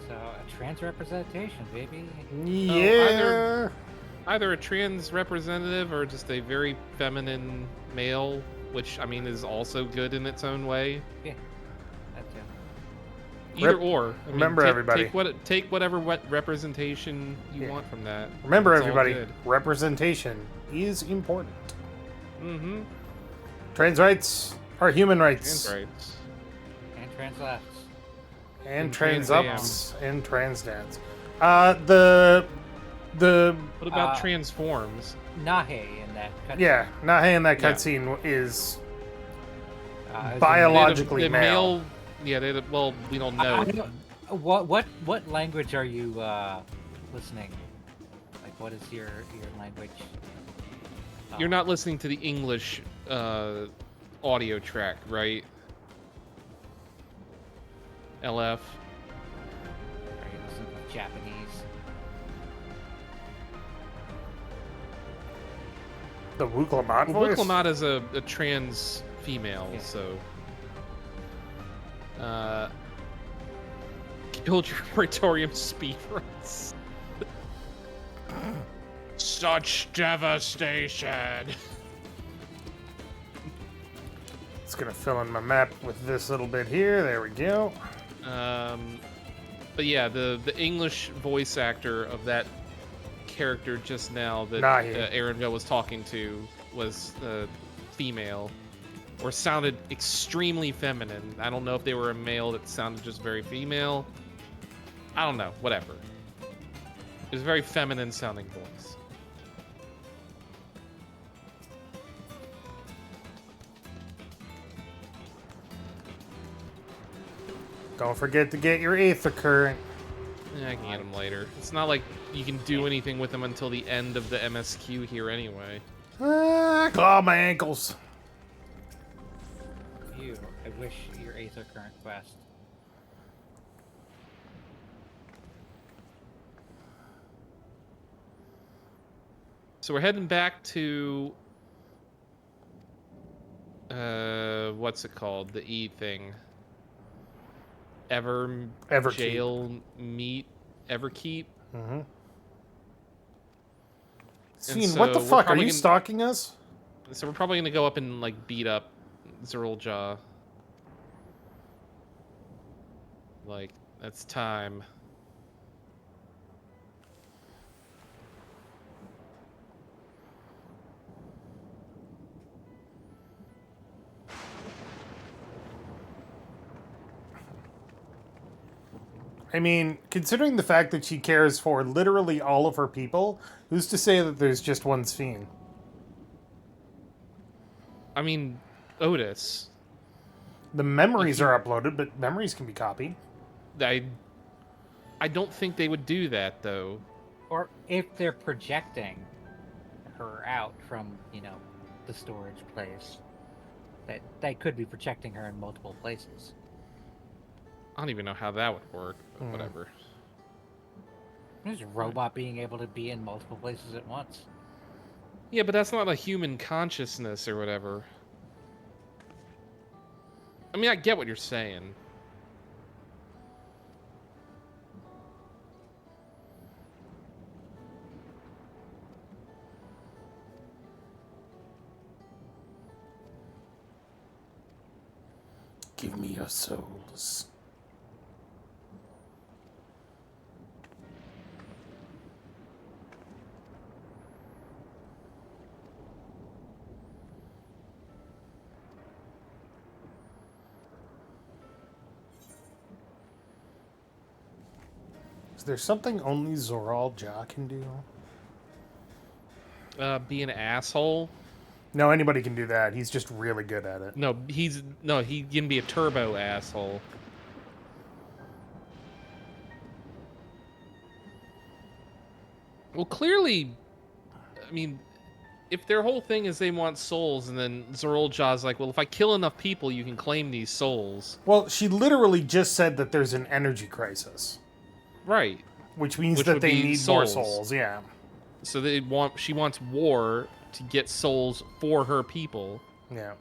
So a trans representation, baby. Yeah. Either a trans representative or just a very feminine male, which I mean is also good in its own way. Yeah, that's it. Either or. I mean, remember, everybody. Take whatever representation you want from that. Remember, It's all everybody, good. representation is important. Mm-hmm. Trans rights are human rights. Trans rights. And trans lefts. And trans trans ups and trans dads. What about transforms? Nahe in that cutscene. Yeah, Nahe in that Yeah. cutscene is Is biologically the male. Yeah, well, we don't I know. don't- what language are you listening? Like, what is your language? You're not listening to the English audio track, right? LF. Are you listening to Japanese? The Wuklamat Well, voice? Wuklamat is a trans female, Yeah. so. Killed your Praetorium speedruns. Such devastation. It's gonna fill in my map with this little bit here. There we go. But yeah, the English voice actor of that character just now that Nahi. Aaron was talking to was female. or sounded extremely feminine. I don't know if they were a male that sounded just very female. I don't know, whatever. It was a very feminine sounding voice. Don't forget to get your Aether Current. Yeah, I can get them later. It's not like you can do anything with them until the end of the MSQ here anyway. Claw my ankles. You, I wish your Aether Current quest. So we're heading back to what's it called? The E thing. Everkeep. Jail meet Everkeep. Mm-hmm. And Scene, what the so fuck? Are you stalking us? So we're probably gonna go up and like beat up Zeruljaw. Like, that's time. I mean, considering the fact that she cares for literally all of her people, who's to say that there's just one Sphene? I mean, Otis. The memories are uploaded, but memories can be copied. I don't think they would do that, though. Or if they're projecting her out from, you know, the storage place, that they could be projecting her in multiple places. I don't even know how that would work, but whatever. There's a robot being able to be in multiple places at once. Yeah, but that's not a human consciousness or whatever. I mean, I get what you're saying. Give me your souls. Is there something only Zeruljaw can do? Be an asshole? No, anybody can do that. He's just really good at it. No, he can be a turbo asshole. Well, clearly, I mean, if their whole thing is they want souls, and then Zeruljaw's like, well, if I kill enough people, you can claim these souls. Well, she literally just said that there's an energy crisis. Right. Which means that they need more souls, yeah. So she wants war to get souls for her people. Yeah.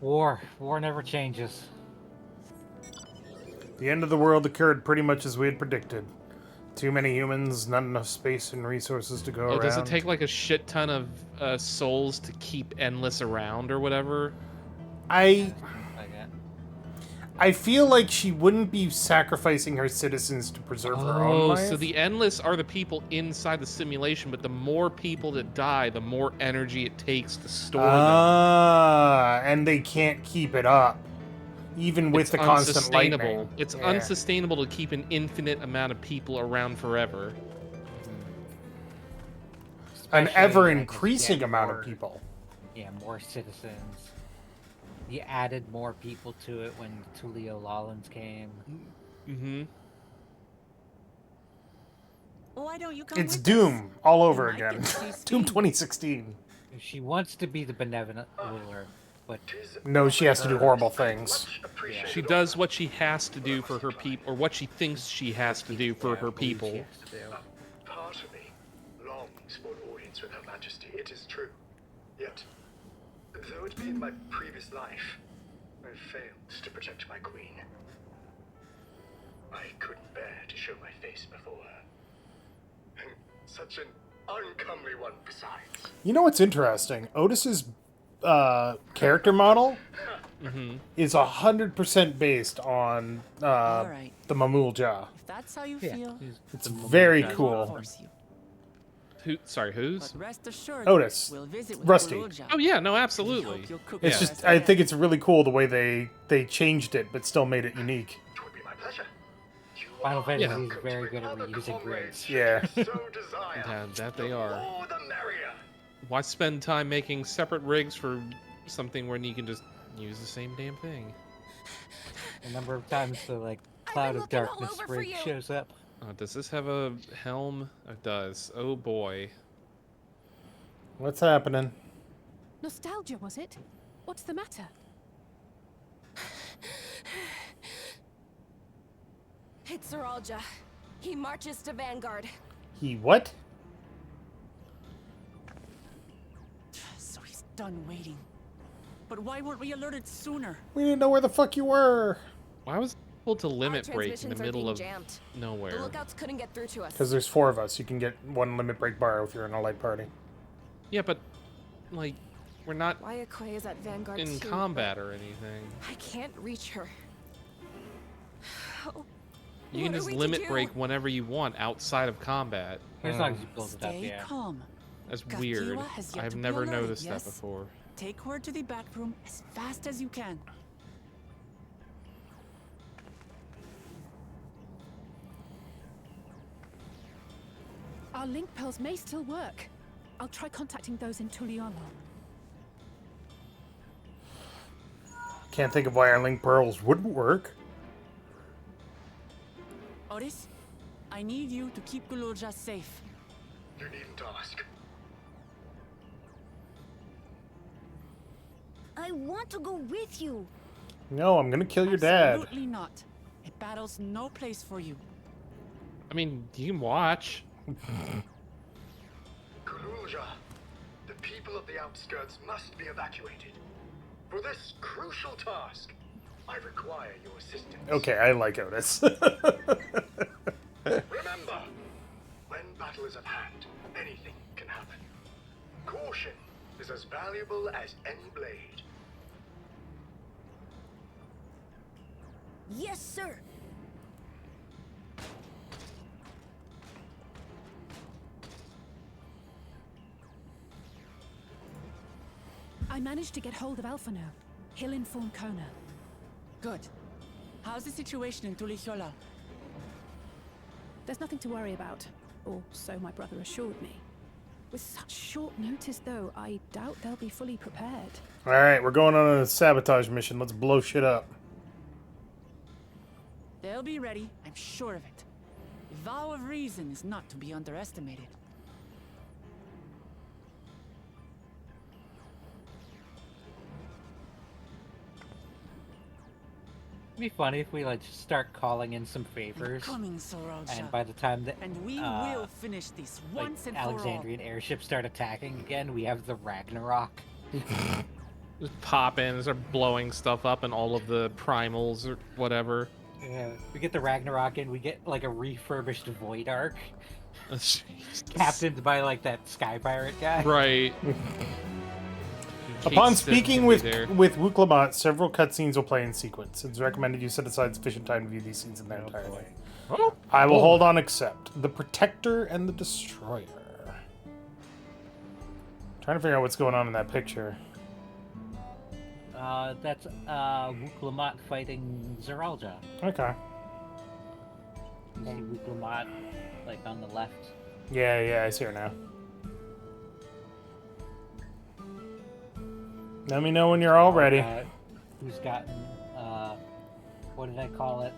War never changes. The end of the world occurred pretty much as we had predicted. Too many humans, not enough space and resources to go around. Does it take like a shit ton of souls to keep endless around or whatever? I feel like she wouldn't be sacrificing her citizens to preserve her own life. So the endless are the people inside the simulation, but the more people that die, the more energy it takes to store them. And they can't keep it up. Even with the constant lightning. It's unsustainable to keep an infinite amount of people around forever. An ever-increasing amount of people. Yeah, more citizens. You added more people to it when Tulio Lawlins came. Mm-hmm. Why don't you come It's with Doom us? all over You might again. get to see Doom Steve. 2016. She wants to be the benevolent ruler, but No, she has to do horrible things. She does what she has to do for her people, or what she thinks she has to do for her people. Part of me longs for an audience with Her Majesty, it is true. Yet, though it be in my previous life, I failed to protect my queen. I couldn't bear to show my face before her. And such an uncomely one besides. You know what's interesting? Otis's character model is 100% based on right. the Mamul Jah. If that's how you Yeah. feel, It's very I won't cool. force you. Who's? But rest assured, Otis. we'll visit with Rusty. Gululja. Oh yeah, no, We absolutely. hope you'll cook It's for just, us I again. think it's really cool the way they changed it, but still made it unique. It would be my pleasure. You Final are Fantasy Yeah. is very good at other reusing comrades rigs. should Yeah. you so desire. Yeah, that The they are. more the merrier. Why spend time making separate rigs for something when you can just use the same damn thing? A number of times the like Cloud of looking all Darkness over for rig you. shows up. Does this have a helm? It does. Oh boy. What's happening? Nostalgia, was it? What's the matter? It's Zeralja. He marches to Vanguard. He what? So he's done waiting. But why weren't we alerted sooner? We didn't know where the fuck you were. Why was it able to limit Our break in the transmissions are middle being of jammed. The nowhere? lookouts couldn't get through to us. Because there's 4 of us. You can get 1 limit break bar if you're in a light party. Yeah, but like we're not Wayakoi is at Vanguard in too, combat or anything. but I can't reach her. Oh, You can what are just we to limit do? break whenever you want outside of combat. As long as you build it up, Stay yeah. calm. That's Kafkiwa weird. has yet I've to be never alerted, noticed yes? that before. Take her to the back room as fast as you can. Our link pearls may still work. I'll try contacting those in Tuliolo. Can't think of why our link pearls wouldn't work. Otis, I need you to keep Gululja safe. You needn't ask. I want to go with you. No, I'm gonna kill your dad. Absolutely not. A battle's no place for you. I mean, you can watch. Gululja, the people of the outskirts must be evacuated. For this crucial task, I require your assistance. Okay, I like Otis. Remember, when battle is at hand, anything can happen. Caution is as valuable as any blade. Yes, sir. I managed to get hold of Alphano. He'll inform Kona. Good. How's the situation in Tulichola? There's nothing to worry about, or so my brother assured me. With such short notice, though, I doubt they'll be fully prepared. Alright, we're going on a sabotage mission. Let's blow shit up. They'll be ready, I'm sure of it. The vow of reason is not to be underestimated. It'd be funny if we like just start calling in some favors, Coming, Soralja. and by the time that And we will finish this like once and for all. Alexandrian airships start attacking again, we have the Ragnarok. Just pop in and start blowing stuff up and all of the primals or whatever. Yeah, we get the Ragnarok in, we get like a refurbished Void Ark, Jesus. captained by like that Sky Pirate guy. Right. Upon Kate Stiff speaking can be with there. Wuklamont, several cutscenes will play in sequence. It's recommended you set aside sufficient time to view these scenes in their entirety. Oh, I will hold on except the Protector and the Destroyer. Trying to figure out what's going on in that picture. That's Wuklamot fighting Zeralja. Okay. You see Wuklamot like on the left. Yeah, I see her now. Let me know when you're all ready. Who's gotten what did I call it?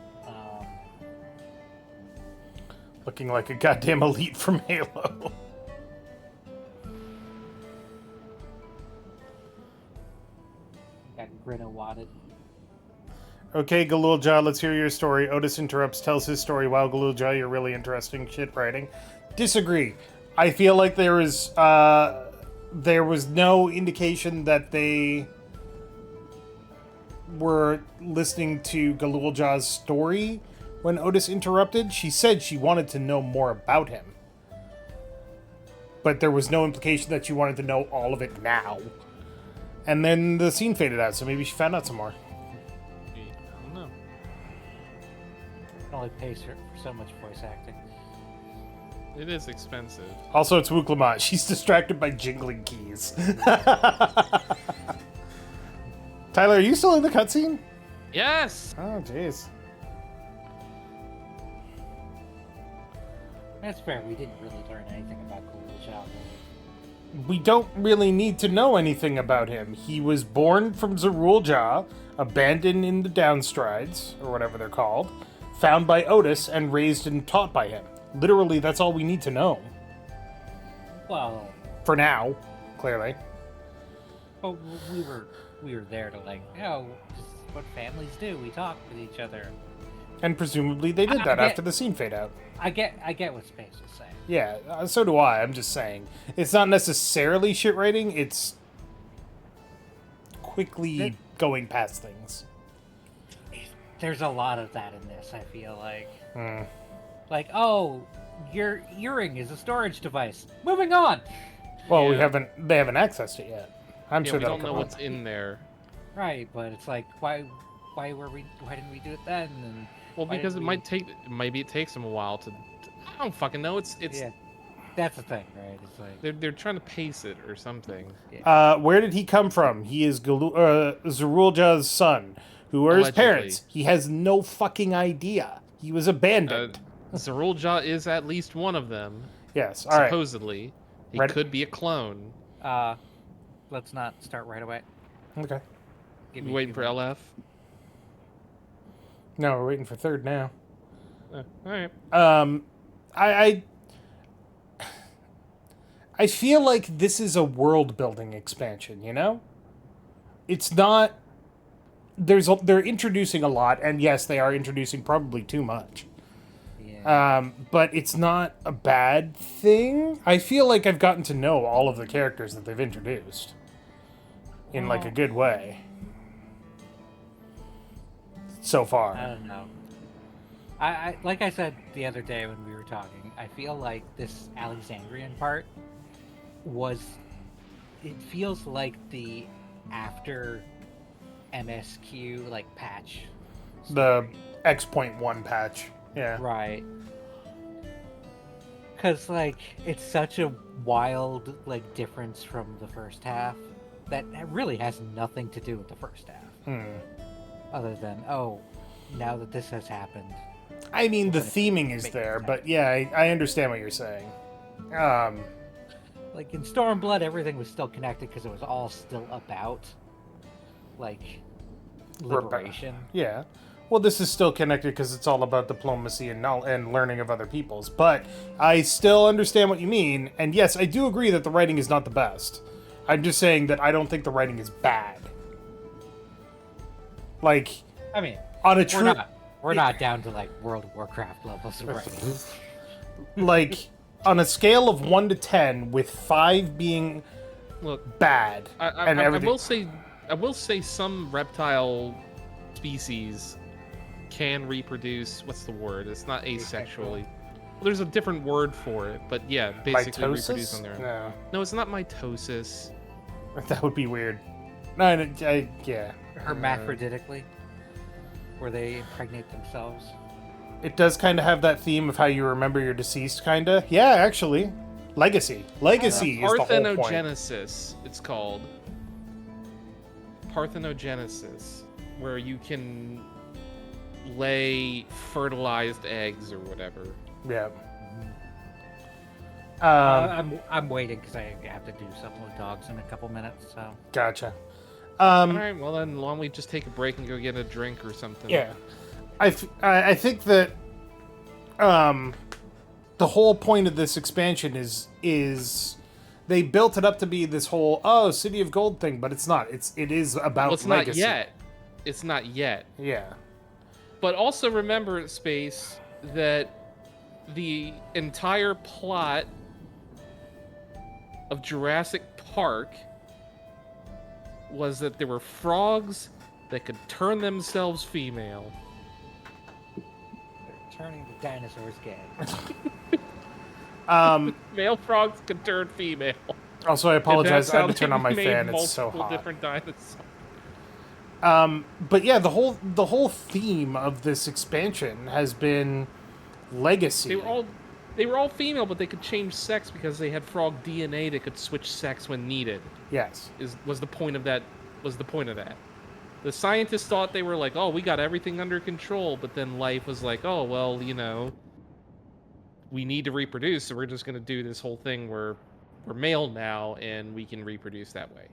Looking like a goddamn elite from Halo. Got Grinna wadded. Okay, Galulja, let's hear your story. Otis interrupts, tells his story. Wow, Galulja, you're really interesting shit writing. Disagree. I feel like there was no indication that they were listening to Galulja's story when Otis interrupted. She said she wanted to know more about him. But there was no implication that she wanted to know all of it now. And then the scene faded out, so maybe she found out some more. I don't know. It only pays for so much voice acting. It is expensive. Also, it's Wook Lamont. She's distracted by jingling keys. Tyler, are you still in the cutscene? Yes! Oh, jeez. That's fair. We didn't really learn anything about Cool Job. We don't really need to know anything about him. He was born from Zerulja, abandoned in the Downstrides, or whatever they're called, found by Otis, and raised and taught by him. Literally, that's all we need to know. Well, for now, clearly. But we were there to like, this is what families do. We talk with each other. And presumably they did that after the scene fade out. I get what Space was saying. Yeah, so do I. I'm just saying. It's not necessarily shit writing, it's quickly going past things. There's a lot of that in this, I feel like. Mm. Like, your earring is a storage device. Moving on! Well, they haven't accessed it yet. I'm sure we that'll don't know come what's up. in there. Right, but it's like, why didn't we do it then? And well, because maybe it takes them a while to. I don't fucking know. It's yeah, that's the thing, right? It's like they're trying to pace it or something. Where did he come from? He is Zerulja's son. Who are his parents? He has no fucking idea. He was abandoned. Zerulja is at least one of them. Yes, all right. Supposedly. He could be a clone. Let's not start right away. Okay. You waiting for LF? No, we're waiting for third now. All right. I feel like this is a world-building expansion, you know? It's not... They're introducing a lot, and yes, they are introducing probably too much. Yeah. But it's not a bad thing. I feel like I've gotten to know all of the characters that they've introduced. In, like, a good way. So far. I don't know. I like I said the other day when we were talking, I feel like this Alexandrian part it feels like the after MSQ like patch. The X.1 patch. Yeah. Right. Cause like it's such a wild like difference from the first half that really has nothing to do with the first half. Other than now that this has happened. I mean, the theming is there, but yeah, I understand what you're saying. Like in Stormblood, everything was still connected because it was all still about, like, liberation. Yeah. Well, this is still connected because it's all about diplomacy and learning of other peoples. But I still understand what you mean, and yes, I do agree that the writing is not the best. I'm just saying that I don't think the writing is bad. Like, I mean, on a true... We're not down to, like, World of Warcraft levels of writing. Like, on a scale of 1 to 10, with 5 being bad, and everything... I will say some reptile species can reproduce. What's the word? It's not asexually. Well, there's a different word for it, but yeah, basically mitosis? reproduce on their own. No, it's not mitosis. That would be weird. No, yeah. Hermaphroditically, where they impregnate themselves. It does kind of have that theme of how you remember your deceased, kind of. Yeah, actually. Legacy. Legacy is the whole point. Parthenogenesis, it's called. Parthenogenesis, where you can lay fertilized eggs or whatever. Yeah. I'm waiting because I have to do something with dogs in a couple minutes. So. Gotcha. All right. Well, then why don't we just take a break and go get a drink or something? Yeah. I think that the whole point of this expansion is they built it up to be this whole City of Gold thing, but it's not. It is about it's legacy. Not yet. It's not yet. Yeah. But also remember, Space, that the entire plot of Jurassic Park was that there were frogs that could turn themselves female. They're turning the dinosaurs gay. Male frogs could turn female. Also, I apologize. I had to turn on my They made fan. It's so multiple hot. different dinosaurs. But yeah, the whole theme of this expansion has been legacy. They were all female, but they could change sex because they had frog DNA that could switch sex when needed. Yes. Was the point of that? The scientists thought they were like, oh, we got everything under control, but then life was like, oh, well, we need to reproduce, so we're just going to do this whole thing where we're male now and we can reproduce that way.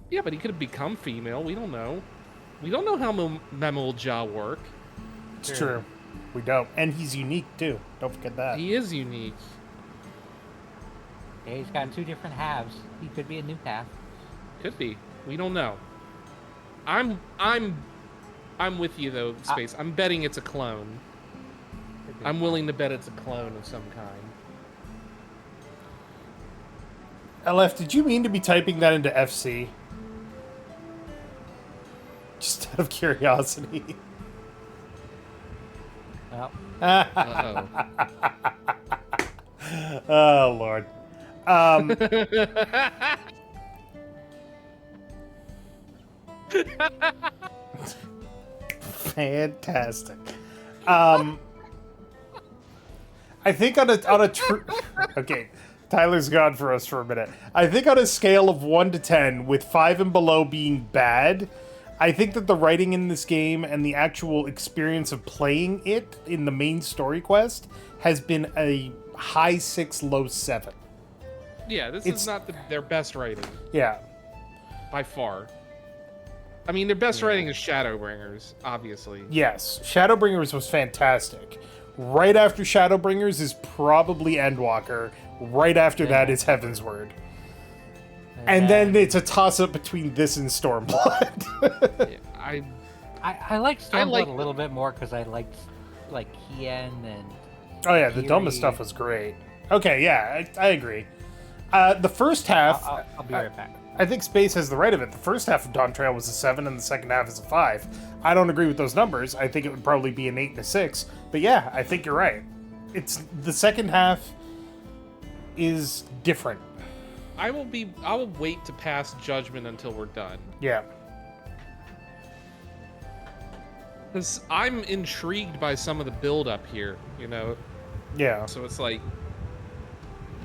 Yeah, but he could have become female. We don't know. We don't know how Mammal Jaw work. It's true. We don't. And he's unique, too. Don't forget that. He is unique. Yeah, he's got 2 different halves. He could be a new half. Could be. We don't know. I'm with you though, Space. I'm betting it's a clone. I'm willing to bet it's a clone of some kind. LF, did you mean to be typing that into FC? Just out of curiosity. Well. Uh-oh. Oh, Lord. Fantastic. I think on a okay, Tyler's gone for us for a minute. I think on a scale of 1 to 10, with 5 and below being bad, I think that the writing in this game and the actual experience of playing it in the main story quest has been a high 6, low 7. Yeah, this is not their best writing. Yeah. By far. I mean, their best writing is Shadowbringers, obviously. Yes, Shadowbringers was fantastic. Right after Shadowbringers is probably Endwalker. Right after that is Heavensward. And then it's a toss-up between this and Stormblood. Yeah, I like Stormblood a little bit more because I liked like Hien and... Oh yeah, the Doma stuff was great. Okay, yeah, I agree. The first half... I'll be right back. I think Space has the right of it. The first half of Dawntrail was a 7 and the second half is a 5. I don't agree with those numbers. I think it would probably be an 8 and a 6. But yeah, I think you're right. It's the second half is different. I will wait to pass judgment until we're done. Yeah. Because I'm intrigued by some of the build-up here, Yeah. So it's like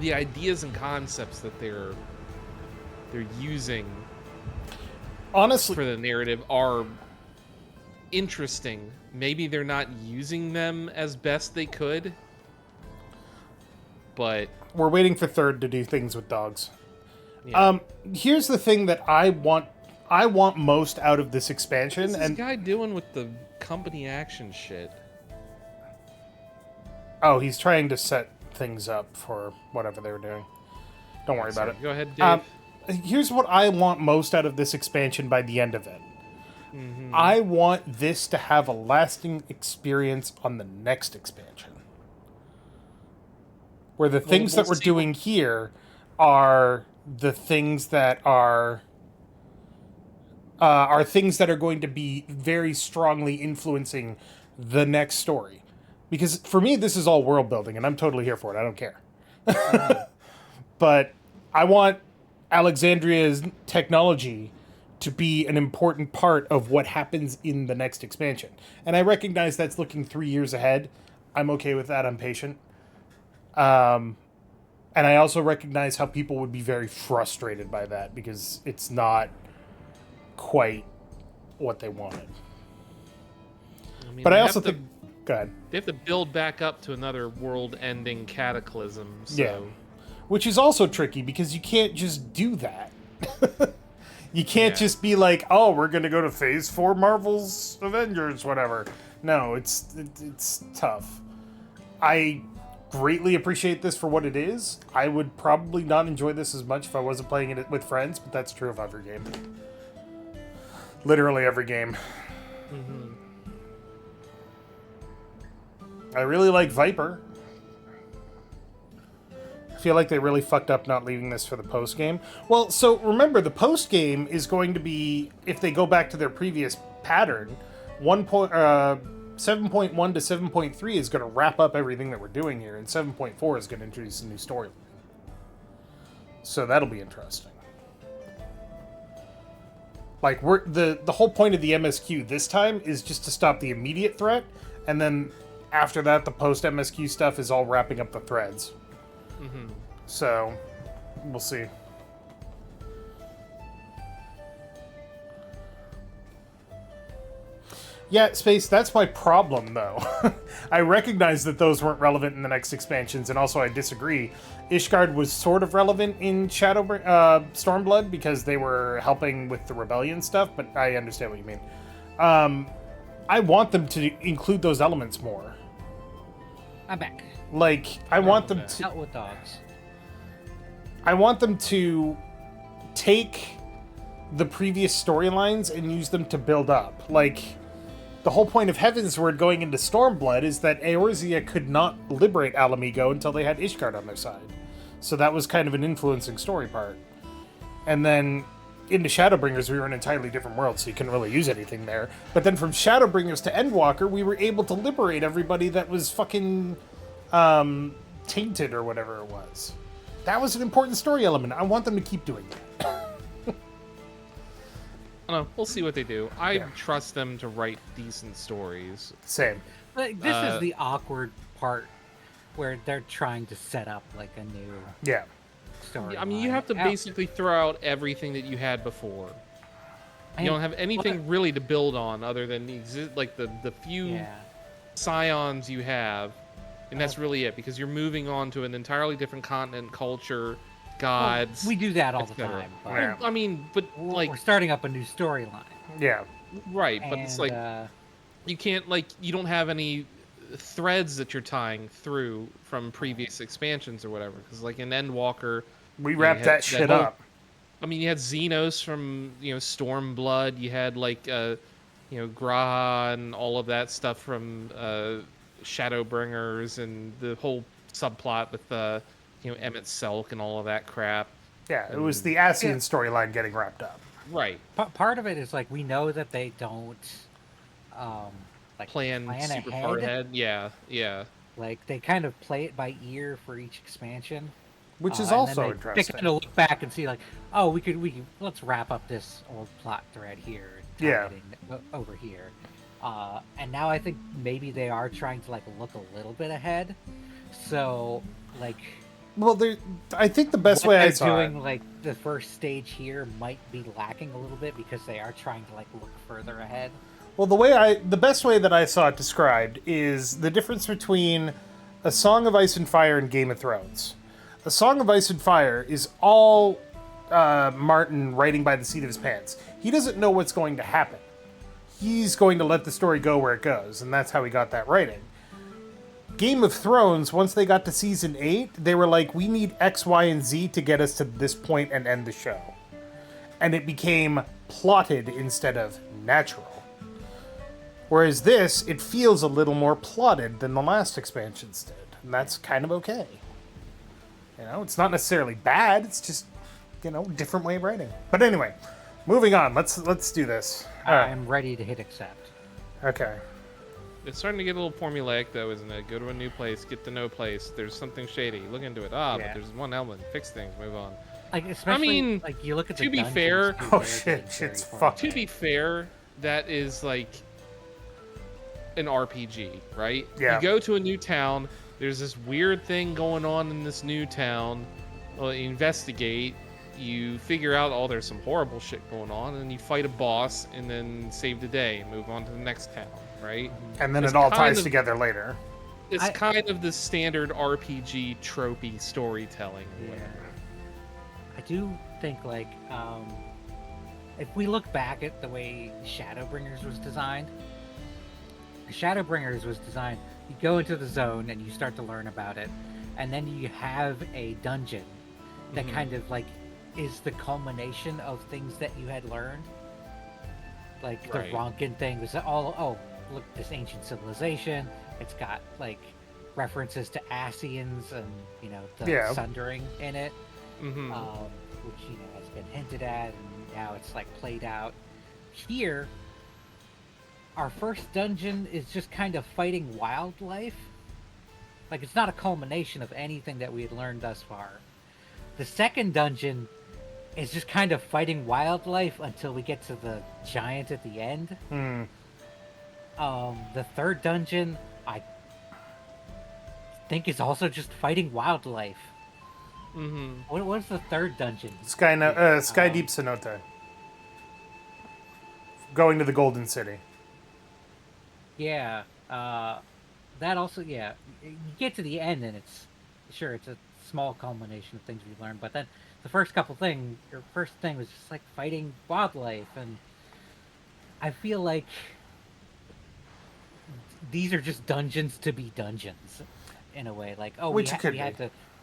the ideas and concepts that they're using, honestly, for the narrative are interesting. Maybe they're not using them as best they could, but we're waiting for Third to do things with dogs. Yeah. Here's the thing that I want most out of this expansion. What's this guy doing with the company action shit? Oh, he's trying to set things up for whatever they were doing. Don't worry about it. Go ahead, Dave. Here's what I want most out of this expansion by the end of it. Mm-hmm. I want this to have a lasting experience on the next expansion. Where the things that we're doing here are the things that are things that are going to be very strongly influencing the next story. Because for me, this is all world building, and I'm totally here for it. I don't care. But I want Alexandria's technology to be an important part of what happens in the next expansion. And I recognize that's looking 3 years ahead. I'm okay with that. I'm patient. And I also recognize how people would be very frustrated by that because it's not quite what they wanted. But I also think... Go ahead. They have to build back up to another world-ending cataclysm. So. Yeah. Which is also tricky because you can't just do that. You can't just be like, oh, we're going to go to Phase 4 Marvel's Avengers, whatever. No, it's tough. I greatly appreciate this for what it is. I would probably not enjoy this as much if I wasn't playing it with friends, but that's true of every game. Literally every game. Mm-hmm. I really like Viper. I feel like they really fucked up not leaving this for the post game. Well, so remember, the post game is going to be, if they go back to their previous pattern, 7.1 to 7.3 is going to wrap up everything that we're doing here, and 7.4 is going to introduce a new storyline. So that'll be interesting. Like, the whole point of the MSQ this time is just to stop the immediate threat, and then after that, the post-MSQ stuff is all wrapping up the threads. Mm-hmm. So, we'll see. Yeah, Space, that's my problem, though. I recognize that those weren't relevant in the next expansions, and also I disagree. Ishgard was sort of relevant in Stormblood because they were helping with the rebellion stuff, but I understand what you mean. I want them to include those elements more. I'm back. Like, I want them to... Out with dogs. I want them to take the previous storylines and use them to build up. Like, the whole point of Heavensward going into Stormblood is that Eorzea could not liberate Alamigo until they had Ishgard on their side. So that was kind of an influencing story part. And then into Shadowbringers, we were in an entirely different world, so you couldn't really use anything there. But then from Shadowbringers to Endwalker, we were able to liberate everybody that was fucking tainted or whatever it was. That was an important story element. I want them to keep doing that. I don't know. We'll see what they do. I trust them to write decent stories. Same. Like, this is the awkward part where they're trying to set up like a new story. I mean, you have to basically throw out everything that you had before. You don't have anything really to build on other than the few scions you have, and that's really it. Because you're moving on to an entirely different continent, culture, gods. Well, we do that all the time. But I mean, but like we're starting up a new storyline. Yeah. Right, but it's like you can't you don't have any threads that you're tying through from previous expansions or whatever. Because like in Endwalker, we wrapped that shit up. I mean, you had Xenos from Stormblood. You had Graha and all of that stuff from Shadowbringers and the whole subplot with Emmett Selk and all of that crap. Yeah, it was the Ascian storyline getting wrapped up. Right. Part of it is like we know that they don't plan super far ahead. Yeah. Like they kind of play it by ear for each expansion, which is also interesting. They kind of look back and see like, oh, we could let's wrap up this old plot thread here. Over here. And now I think maybe they are trying to look a little bit ahead. So well, I think the best way I saw doing the first stage here might be lacking a little bit because they are trying to look further ahead. Well, the best way that I saw it described is the difference between A Song of Ice and Fire and Game of Thrones. A Song of Ice and Fire is all Martin writing by the seat of his pants. He doesn't know what's going to happen. He's going to let the story go where it goes, and that's how he got that writing. Game of Thrones, once they got to season 8, they were like, we need X, Y, and Z to get us to this point and end the show. And it became plotted instead of natural. Whereas this, it feels a little more plotted than the last expansions did. And that's kind of okay. It's not necessarily bad, it's just, different way of writing. But anyway, moving on, let's do this. I'm ready to hit accept. Okay. It's starting to get a little formulaic, though, isn't it? Go to a new place, get to no place. There's something shady. Look into it. But there's one element. Fix things. Move on. Especially, you look at the to be fair, shit's fucked. To be fair, that is an RPG, right? Yeah. You go to a new town. There's this weird thing going on in this new town. Well, you investigate. You figure out, there's some horrible shit going on, and you fight a boss, and then save the day and move on to the next town. Right? And then it all ties together later. It's kind of the standard RPG tropey storytelling. Yeah. I do think if we look back at the way Shadowbringers was designed, you go into the zone and you start to learn about it, and then you have a dungeon that kind of is the culmination of things that you had learned. The Ronkin thing was all, look, this ancient civilization, it's got references to Ascians and the Sundering in it, which has been hinted at, and now it's played out. Here our first dungeon is just kind of fighting wildlife. Like, it's not a culmination of anything that we had learned thus far. The second dungeon is just kind of fighting wildlife until we get to the giant at the end. The third dungeon, I think, is also just fighting wildlife. What's the third dungeon? Sky Deep Cenote. Going to the Golden City. Yeah, that also, yeah. You get to the end and it's a small culmination of things we learned, but then the first thing was just like fighting wildlife, and I feel like these are just dungeons to be dungeons, in a way. Like,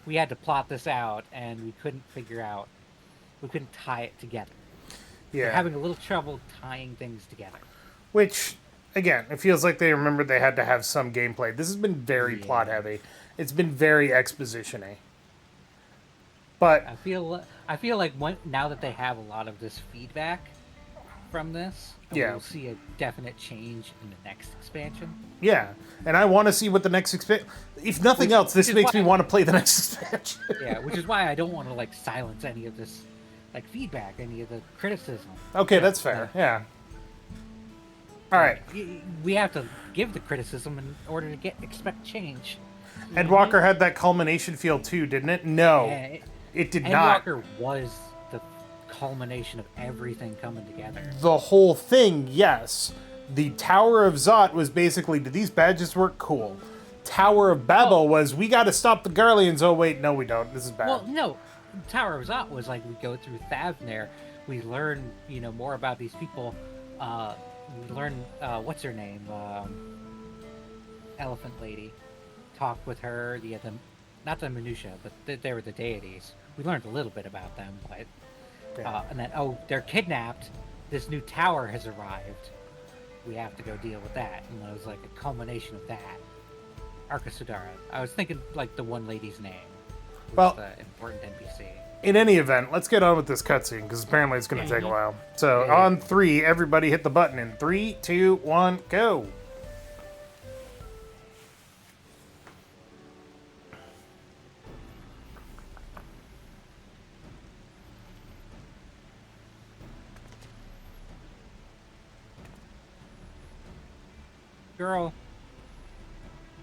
we had to plot this out, and we couldn't tie it together. Yeah. We're having a little trouble tying things together. Which, again, it feels like they remembered they had to have some gameplay. This has been very plot heavy. It's been very exposition-y. But I feel like now that they have a lot of this feedback from this, we'll see a definite change in the next expansion. Yeah, and I want to see what the next expansion... If nothing else, this makes me want to play the next expansion. Yeah, which is why I don't want to, like, silence any of this, like, feedback, any of the criticism. Okay, that's fair, yeah. Alright. We have to give the criticism in order to expect change. Endwalker had that culmination feel too, didn't it? No, it did not. Endwalker was the culmination of everything coming together. The whole thing, yes. The Tower of Zot was basically, do these badges work? Cool. Tower of Babel was, we gotta stop the Garleans. Oh wait, no we don't. This is bad. Well, no. Tower of Zot was like, we go through Thavner, we learn, more about these people. We learn, what's her name? Elephant Lady. Talked with her, not the minutia, but they were the deities. We learned a little bit about them, but and then they're kidnapped. This new tower has arrived. We have to go deal with that, and it was like a culmination of that. Arkasudara. I was thinking like the one lady's name. Well, the important NPC. In any event, let's get on with this cutscene because apparently it's going to take a while. So on 3, everybody hit the button in 3, 2, 1, go.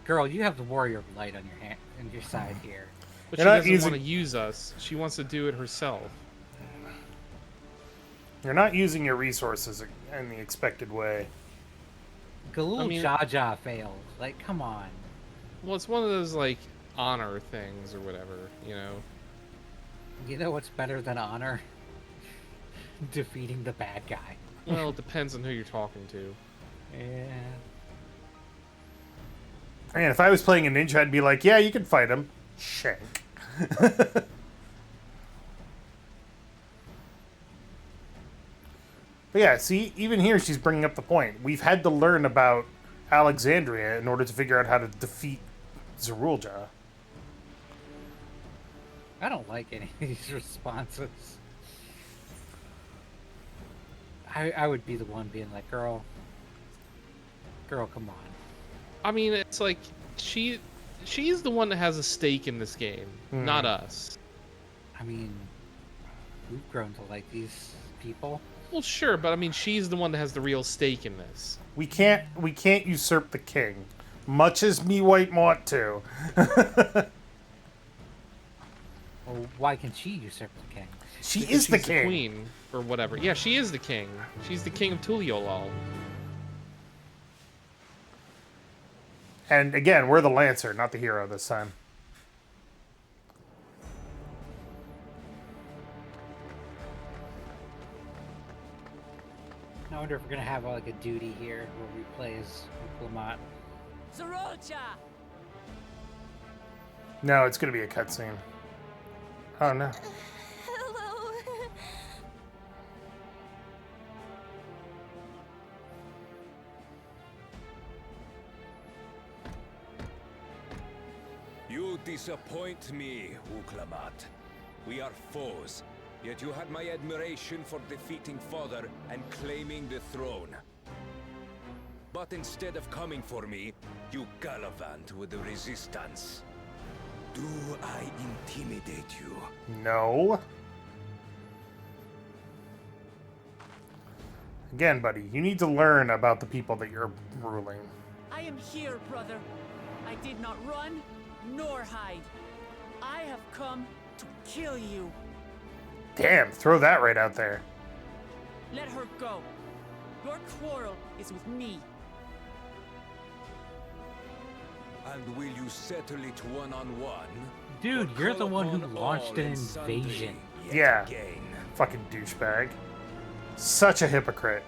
Girl, you have the warrior of light on your hand, on your side here. But she doesn't want to use us. She wants to do it herself. You're not using your resources in the expected way. Galul Jaja failed. Like, come on. Well, it's one of those, like, honor things or whatever, You know what's better than honor? Defeating the bad guy. Well, it depends on who you're talking to. Yeah. And if I was playing a ninja, I'd be like, yeah, you can fight him. Shank. But yeah, see, even here she's bringing up the point. We've had to learn about Alexandria in order to figure out how to defeat Zerulja. I don't like any of these responses. I would be the one being like, girl, come on. I mean, it's like, she's the one that has a stake in this game, not us. I mean, we've grown to like these people. Well, sure, but I mean, she's the one that has the real stake in this. We can't usurp the king, much as me white want to. Well, why can she usurp the king? She Because is the she's king. Queen, or whatever. Yeah, she is the king. She's the king of Tuliolal. And again, we're the Lancer, not the hero this time. I wonder if we're gonna have like a duty here where we play as Lamont. Zerulja! No, it's gonna be a cutscene. Oh no. Hello. You disappoint me, Uklamat. We are foes, yet you had my admiration for defeating Father and claiming the throne. But instead of coming for me, you gallivant with the resistance. Do I intimidate you? No. Again, buddy, you need to learn about the people that you're ruling. I am here, brother. I did not run nor hide. I have come to kill you. Damn, throw that right out there. Let her go. Your quarrel is with me. And will you settle it one-on-one? Dude, you're the one who launched an invasion. Yeah. Fucking douchebag. Such a hypocrite.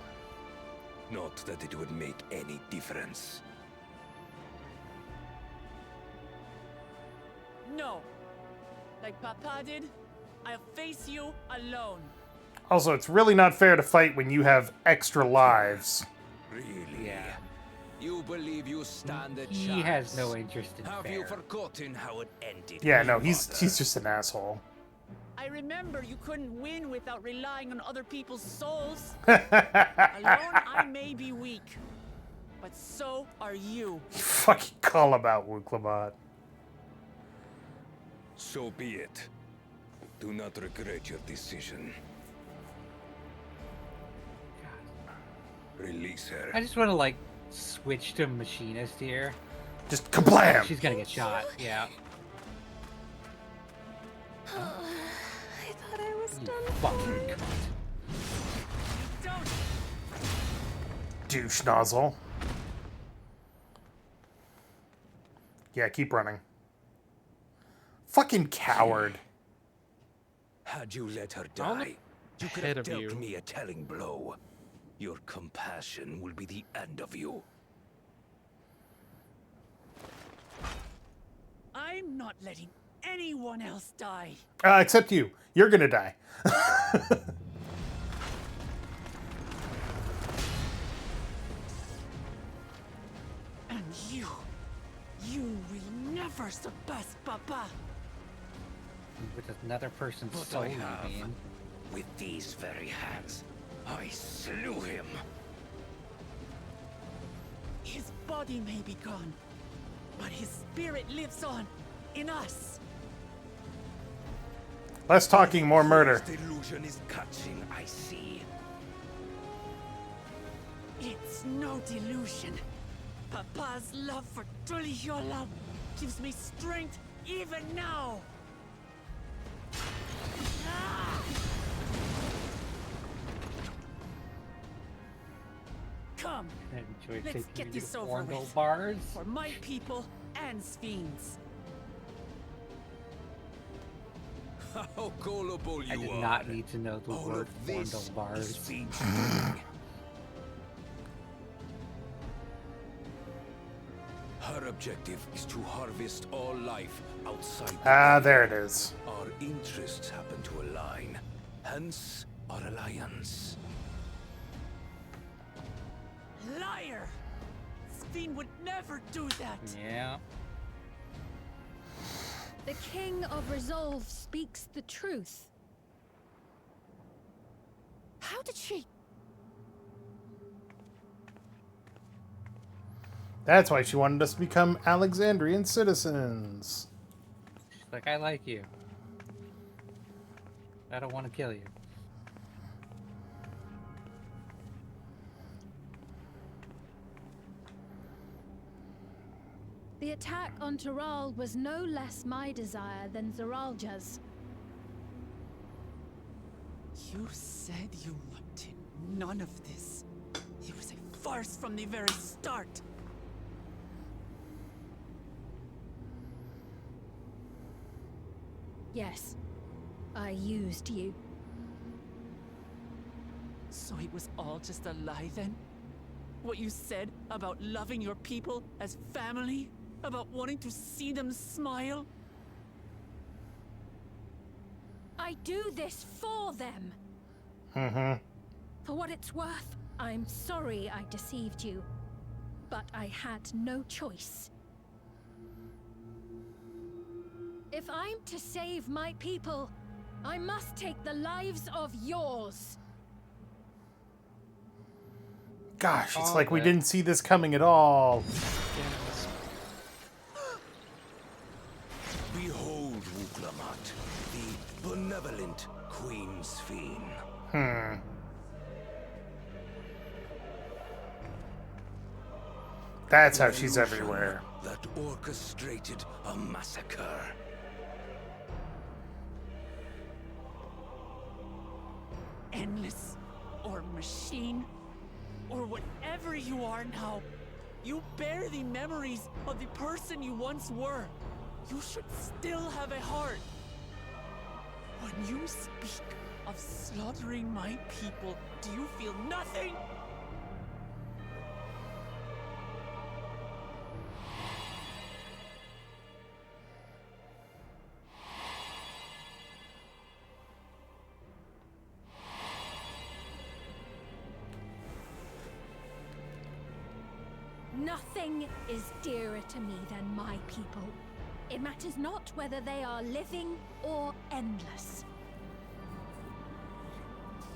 Not that it would make any difference. No. Like Papa did, I'll face you alone. Also, it's really not fair to fight when you have extra lives. Really? Yeah. You believe you stand a chance? He has no interest in Have fair. you forgotten how it ended? Yeah, with no, your he's mother? just an asshole. I remember you couldn't win without relying on other people's souls. Alone, I may be weak, but so are you. Fucking call him out, Wuklabat. So be it. Do not regret your decision. Release her. I just want to, like, switch to machinist here. Just kablam! She's gonna get shot, yeah. I thought I was You done. fucking cunt. Douche nozzle. Yeah, keep running. Fucking coward. Had you let her die, you could Ahead have of dealt you. me a telling blow. Your compassion will be the end of you. I'm not letting anyone else die. Except you. You're gonna die. And you will never surpass Papa. With another person's But soul, I you have. mean? With these very hands, I slew him. His body may be gone, but his spirit lives on in us. Less talking, more murder. This delusion is catching, I see. It's no delusion. Papa's love for Tuliola gives me strength even now. Ah! Come, I enjoy let's taking get you this to over Orndal with. bars. For my people and Sfiends. How gullible you I did are. not need to know the All word of this Orndal bars. is Fiend's doing. Her objective is to harvest all life outside the Ah, there it is. Our interests happen to align, hence our alliance. Liar! Sfiend would never do that. Yeah. The King of Resolve speaks the truth. How did she? That's why she wanted us to become Alexandrian citizens. She's like, I like you. I don't want to kill you. The attack on Taral was no less my desire than Zeralja's. You said you wanted none of this. It was a farce from the very start. Yes, I used you. So it was all just a lie then? What you said about loving your people as family? About wanting to see them smile? I do this for them. Mm-hmm. For what it's worth, I'm sorry I deceived you. But I had no choice. If I'm to save my people, I must take the lives of yours. Gosh, it's All like we that. didn't see this coming at all. Behold, Wuklamat, the benevolent Queen's Fiend. That's how she's everywhere. That orchestrated a massacre. Endless, or machine, or whatever you are now, you bear the memories of the person you once were. You should still have a heart. When you speak of slaughtering my people, do you feel nothing? Nothing is dearer to me than my people. It matters not whether they are living or endless.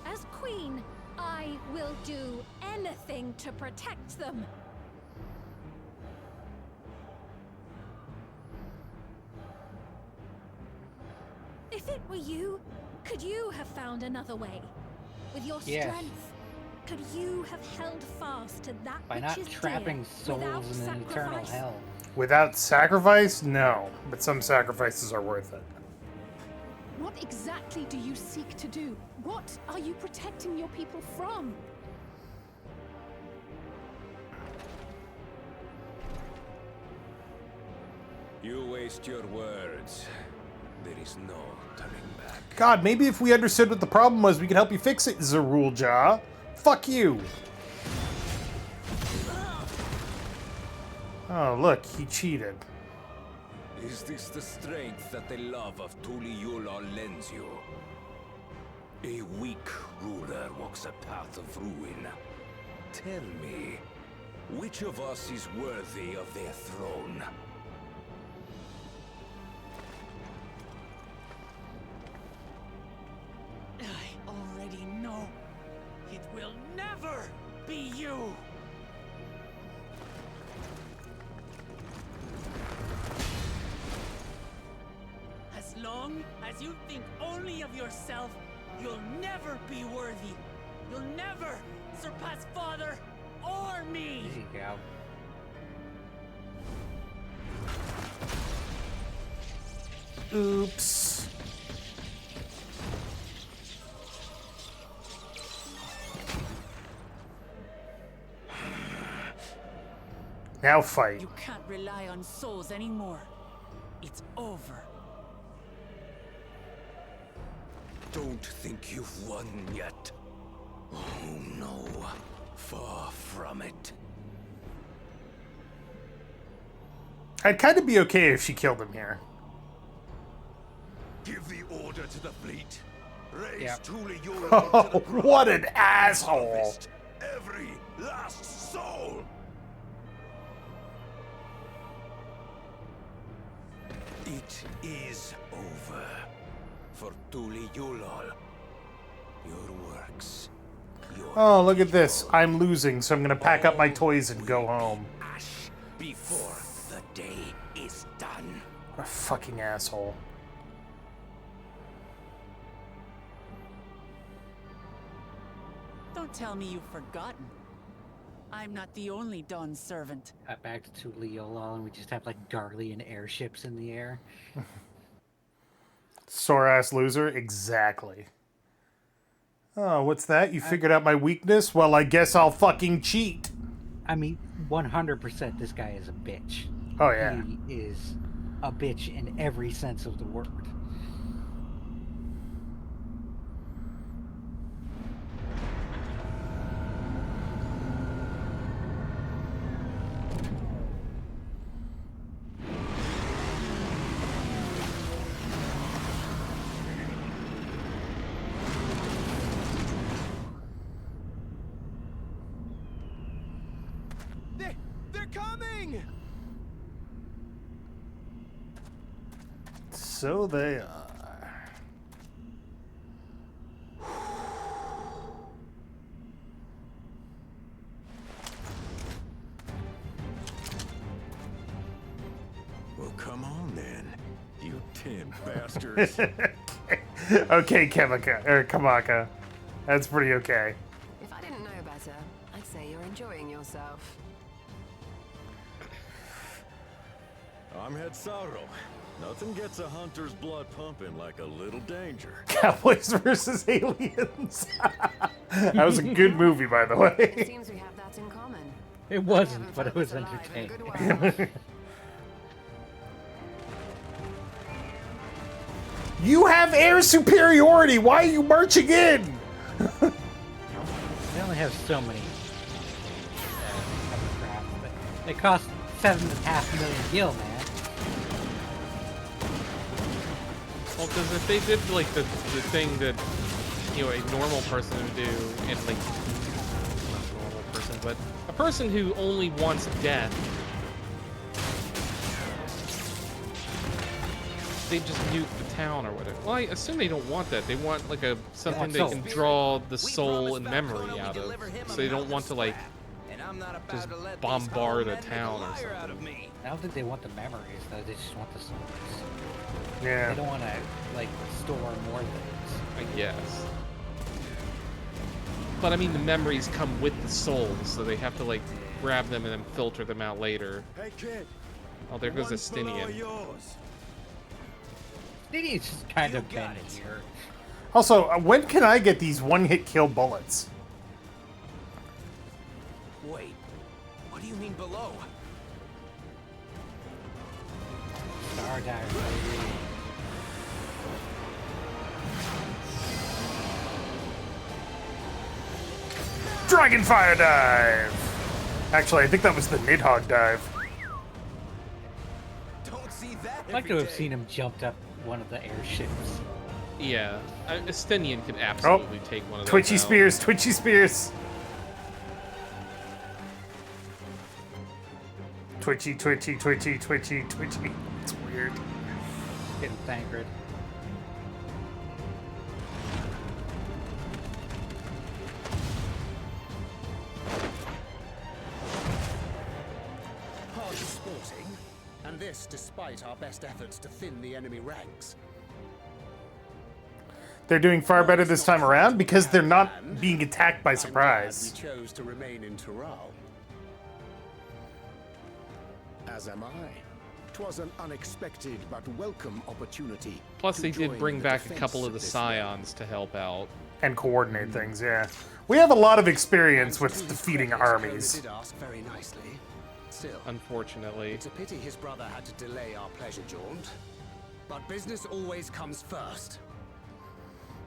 As queen, I will do anything to protect them. If it were you, could you have found another way? With your Yes. strength, could you have held fast to that By which not is trapping dear without souls in an eternal sacrifice? hell. Without sacrifice? No. But some sacrifices are worth it. What exactly do you seek to do? What are you protecting your people from? You waste your words. There is no turning back. God, maybe if we understood what the problem was, we could help you fix it, Zerulja. Fuck you. Oh, look, he cheated. Is this the strength that the love of Tuliyola lends you? A weak ruler walks a path of ruin. Tell me, which of us is worthy of their throne? I already know. It will never be you! As long as you think only of yourself, you'll never be worthy. You'll never surpass Father or me! There you go. Oops. Now fight. You can't rely on souls anymore. It's over. Don't think you've won yet. Oh no, far from it. I'd kind of be okay if she killed him here. Give the order to the fleet. Raise Yeah. Tuliyola Oh, to the ground. what an asshole. Harvest every last soul. It is over for Tuliyola. Your works. Your Oh, look at this. I'm losing, so I'm gonna pack up my toys and go home. ash before the day is done. What a fucking asshole. Don't tell me you've forgotten. I'm not the only Dawn's servant. Got back to Tuliyola and we just have like Darlian airships in the air. Sore ass loser? Exactly. Oh, what's that? You figured out my weakness? Well, I guess I'll fucking cheat. I mean, 100% this guy is a bitch. Oh, yeah. He is a bitch in every sense of the word. They're coming! So they are. tin, bastards. Okay, Kamaka. That's pretty okay. If I didn't know better, I'd say you're enjoying yourself. I'm Head Sorrow. Nothing gets a hunter's blood pumping like a little danger. Cowboys versus aliens. That was a good movie, by the way. It seems we have that in common. It wasn't, but it was entertaining. You have air superiority. Why are you marching in? They only have so many hovercraft, but they cost $7.5 million gil, man. Well, because if they did like the thing that a normal person would do, and like not a normal person, but a person who only wants death, they just nuke the town or whatever. Well, I assume they don't want that. They want like something they can draw the soul and memory out of. So they don't want to like just bombard a town or something. I don't think they want the memories though. They just want the souls. Yeah. They don't want to like store more things. I guess. But I mean, the memories come with the souls, so they have to like grab them and then filter them out later. Hey kid. Oh, there goes Estinian. It's just kind of been here. Also, when can I get these one-hit kill bullets? Wait, what do you mean below? Star dive. Dragonfire dive! Actually, I think that was the Nidhogg dive. Don't see that. I'd like to have seen him jumped up one of the airships. Yeah, Estinian could absolutely take one of those. Twitchy out. spears, twitchy spears. Twitchy, twitchy, twitchy, twitchy, twitchy. It's weird. Getting Thancred. Hard sporting, and this despite our best efforts to thin the enemy ranks. They're doing far better this time around because they're not being attacked by surprise. We chose to remain in Tural. As am I. 'Twas an unexpected but welcome opportunity. Plus, to they did join bring the back a defense couple of the this realm. scions to help out. And coordinate things, yeah. We have a lot of experience with defeating armies. Did ask very nicely. Still, Unfortunately. it's a pity his brother had to delay our pleasure jaunt. But business always comes first.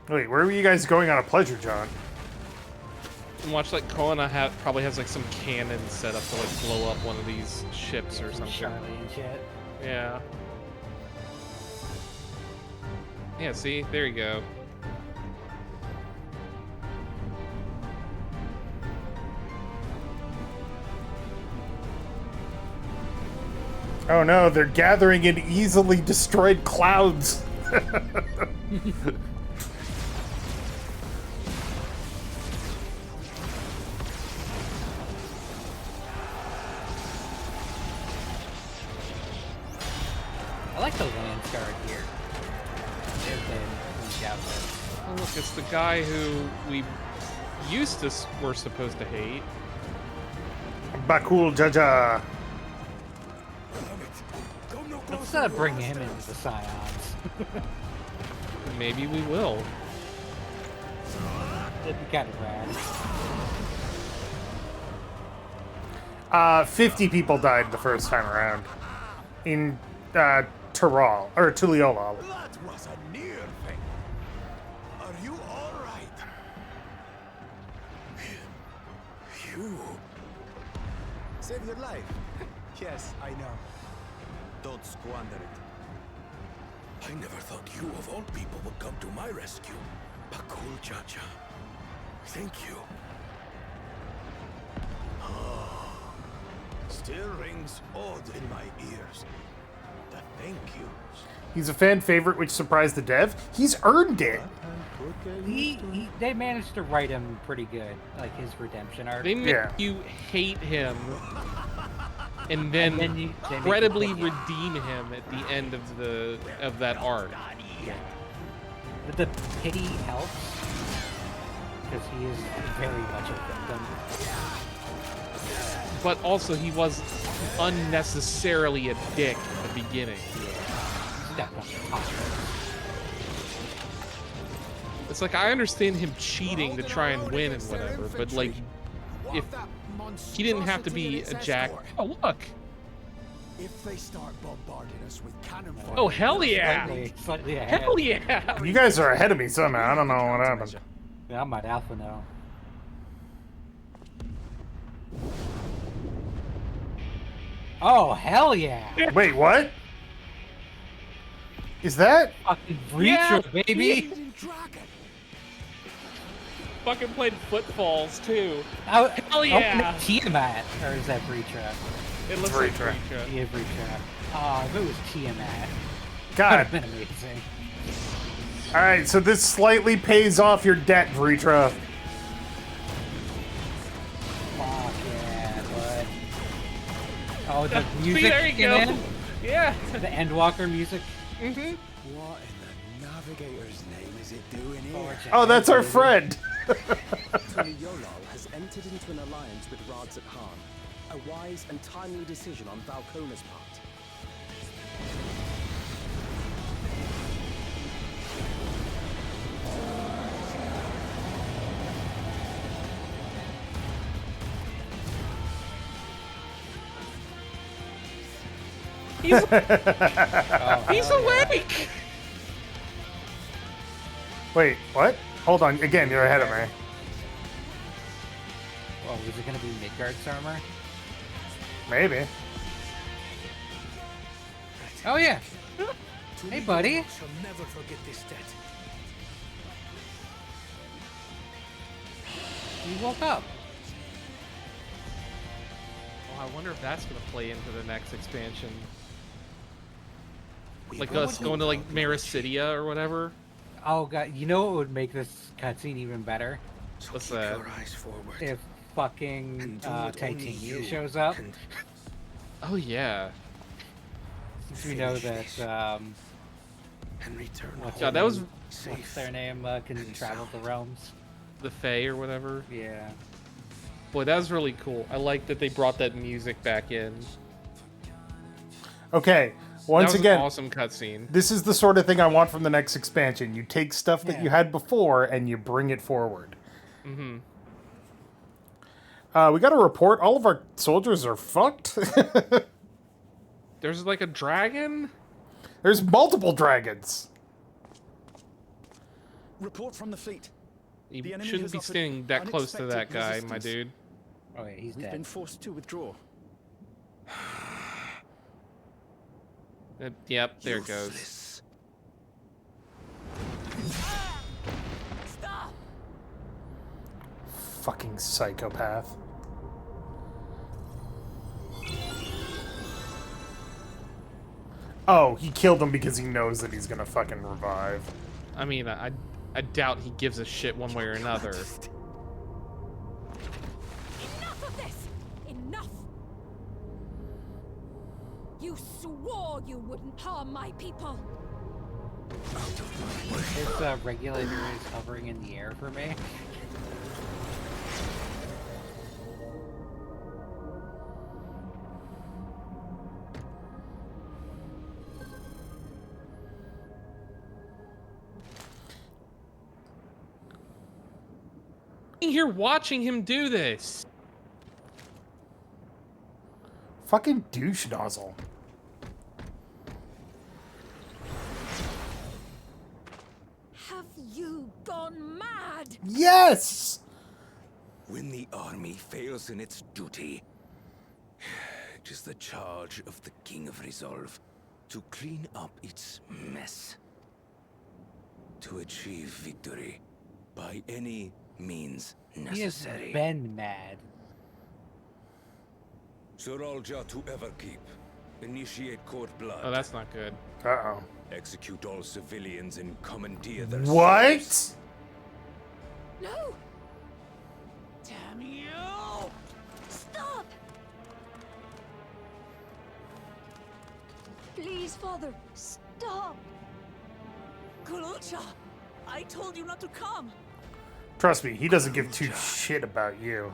Wait, where were you guys going on a pleasure, John? And watch, like, Koana probably has, like, some cannons set up to, like, blow up one of these ships or something. Charlie and shit. Yeah. Yeah, see? There you go. Oh no, they're gathering in easily destroyed clouds. I like the Lance Guard here. There's the out there. Oh, look, it's the guy who we were supposed to hate. Bakul Jaja. Let's bring him into the Scions. Maybe we will. It'd be kind of rad. 50 people died the first time around. In Tural, or Tuliolal. That was a near thing. Are you all right? You saved your life. Yes, I know. Don't squander it. I never thought you of all people would come to my rescue. Bakul Chacha. Thank you. Still rings odd in my ears. The thank yous. He's a fan favorite, which surprised the dev. He's earned it. They managed to write him pretty good, like his redemption arc. They make you hate him. and then, then they make incredibly him- redeem him at the end of that arc. But the pity helps because he is very much a victim. But also, he was unnecessarily a dick at the beginning. It's like, I understand him cheating to try and win and whatever, but like, if he didn't have to be a jack. Oh, look! If they start bombarding us with cannon fire, Oh, hell yeah! Slightly ahead. Hell yeah! You guys are ahead of me somehow. I don't know what happened. Yeah, I'm at alpha now. Oh, hell yeah! Wait, what? Is that? Fucking Breacher, baby! Fucking played Footfalls, too. Oh, Hell yeah! Tiamat, or is that Breacher? It looks like Breacher. Yeah, Breacher. Oh, if it was Tiamat. God. That would have been amazing. Alright, so this slightly pays off your debt, Vritra. Fuck yeah, bud. Oh, the See, music there you go. in? Yeah. The Endwalker music. Mm-hmm. What in the navigator's name is it doing here? Oh, that's our friend. Tuliolal has entered into an alliance with Rads at Han. A wise and timely decision on Valkona's part. He's awake! Wait, what? Hold on. Again, you're ahead of me. Well, was it going to be Midgard's armor? Maybe. Oh, yeah. Hey, buddy. Shall never forget this debt. You woke up. Oh, I wonder if that's going to play into the next expansion. Like us going to like Maricidia or whatever. Oh god, you know what would make this cutscene even better? What's that? If fucking Titania shows up. Oh yeah. Since we know that God, that was what's their name can travel the realms. The Fae or whatever. Yeah. Boy, that was really cool. I like that they brought that music back in. Okay. Once that was again, an awesome cutscene. This is the sort of thing I want from the next expansion. You take stuff that you had before and you bring it forward. Mm-hmm. We got a report. All of our soldiers are fucked. There's like a dragon? There's multiple dragons. Report from the fleet. You The enemy shouldn't has be offered standing that close to that unexpected guy, my resistance. dude. Oh yeah, he's We've dead. been forced to withdraw. Yep, there it goes. Stop! Fucking psychopath. Oh, he killed him because he knows that he's gonna fucking revive. I mean, I doubt he gives a shit one way or another. Enough of this! Enough! You swore you wouldn't harm my people! This regulator is hovering in the air for me. Here watching him do this. Fucking douche nozzle. Have you gone mad? Yes! When the army fails in its duty, it is the charge of the King of Resolve to clean up its mess. To achieve victory by any means He has necessary. been mad. Suralja to Everkeep. Initiate court blood. Oh, that's not good. Uh-oh. Execute all civilians and commandeer their What? slaves. No! Damn you! Stop! Please, Father, stop. Kulucha! I told you not to come! Trust me, he doesn't give two shit about you.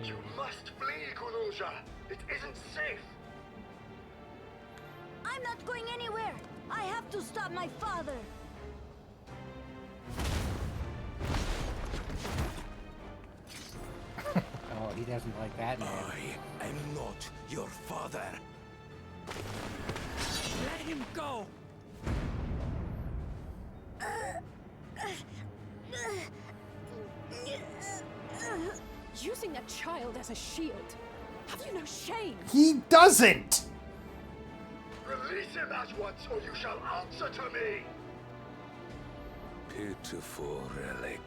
You must flee, Kulusha. It isn't safe. I'm not going anywhere. I have to stop my father. Oh, he doesn't like that name. I am not your father. Let him go! Using a child as a shield. Have you no shame? He doesn't! Release him at once, or you shall answer to me. Pitiful relic.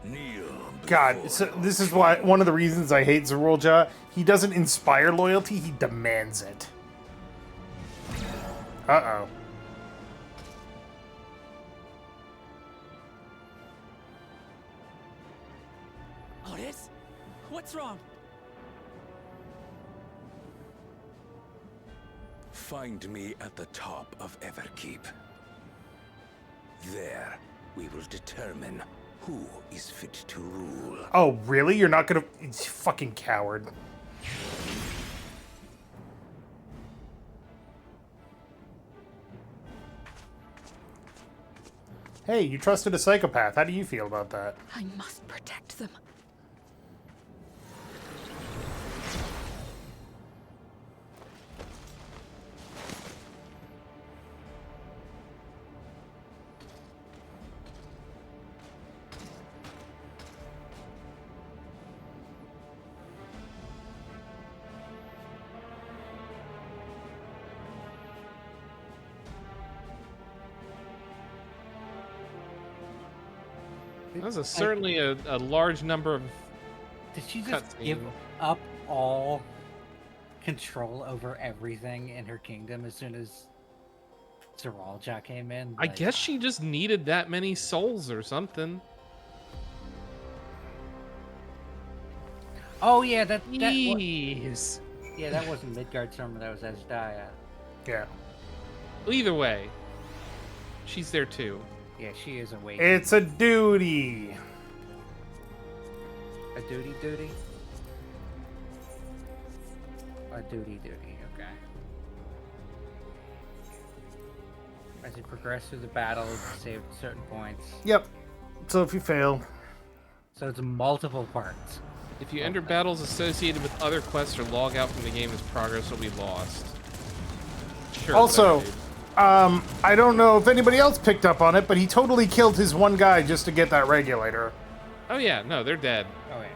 Kneel. God, so this is why one of the reasons I hate Zerulja. He doesn't inspire loyalty, he demands it. Uh-oh. Otis? What's wrong? Find me at the top of Everkeep. There, we will determine who is fit to rule. Oh, really? You're not gonna... You fucking coward. Hey, you trusted a psychopath. How do you feel about that? I must protect them. That's certainly a large number of. Did she just give up all control over everything in her kingdom as soon as Zerulja came in? I guess she just needed that many souls or something. Oh yeah, that Jeez. Yeah, that wasn't Midgard Summer. That was Azdiah. Yeah. Either way, she's there too. Yeah, she is awake. It's a duty. A duty? A duty, okay. As you progress through the battle, you save certain points. Yep. So if you fail... So it's multiple parts. If you enter battles associated with other quests or log out from the game, its progress will be lost. Sure, also, whatever, dude. I don't know if anybody else picked up on it, but he totally killed his one guy just to get that regulator. Oh yeah, no, they're dead. Oh yeah.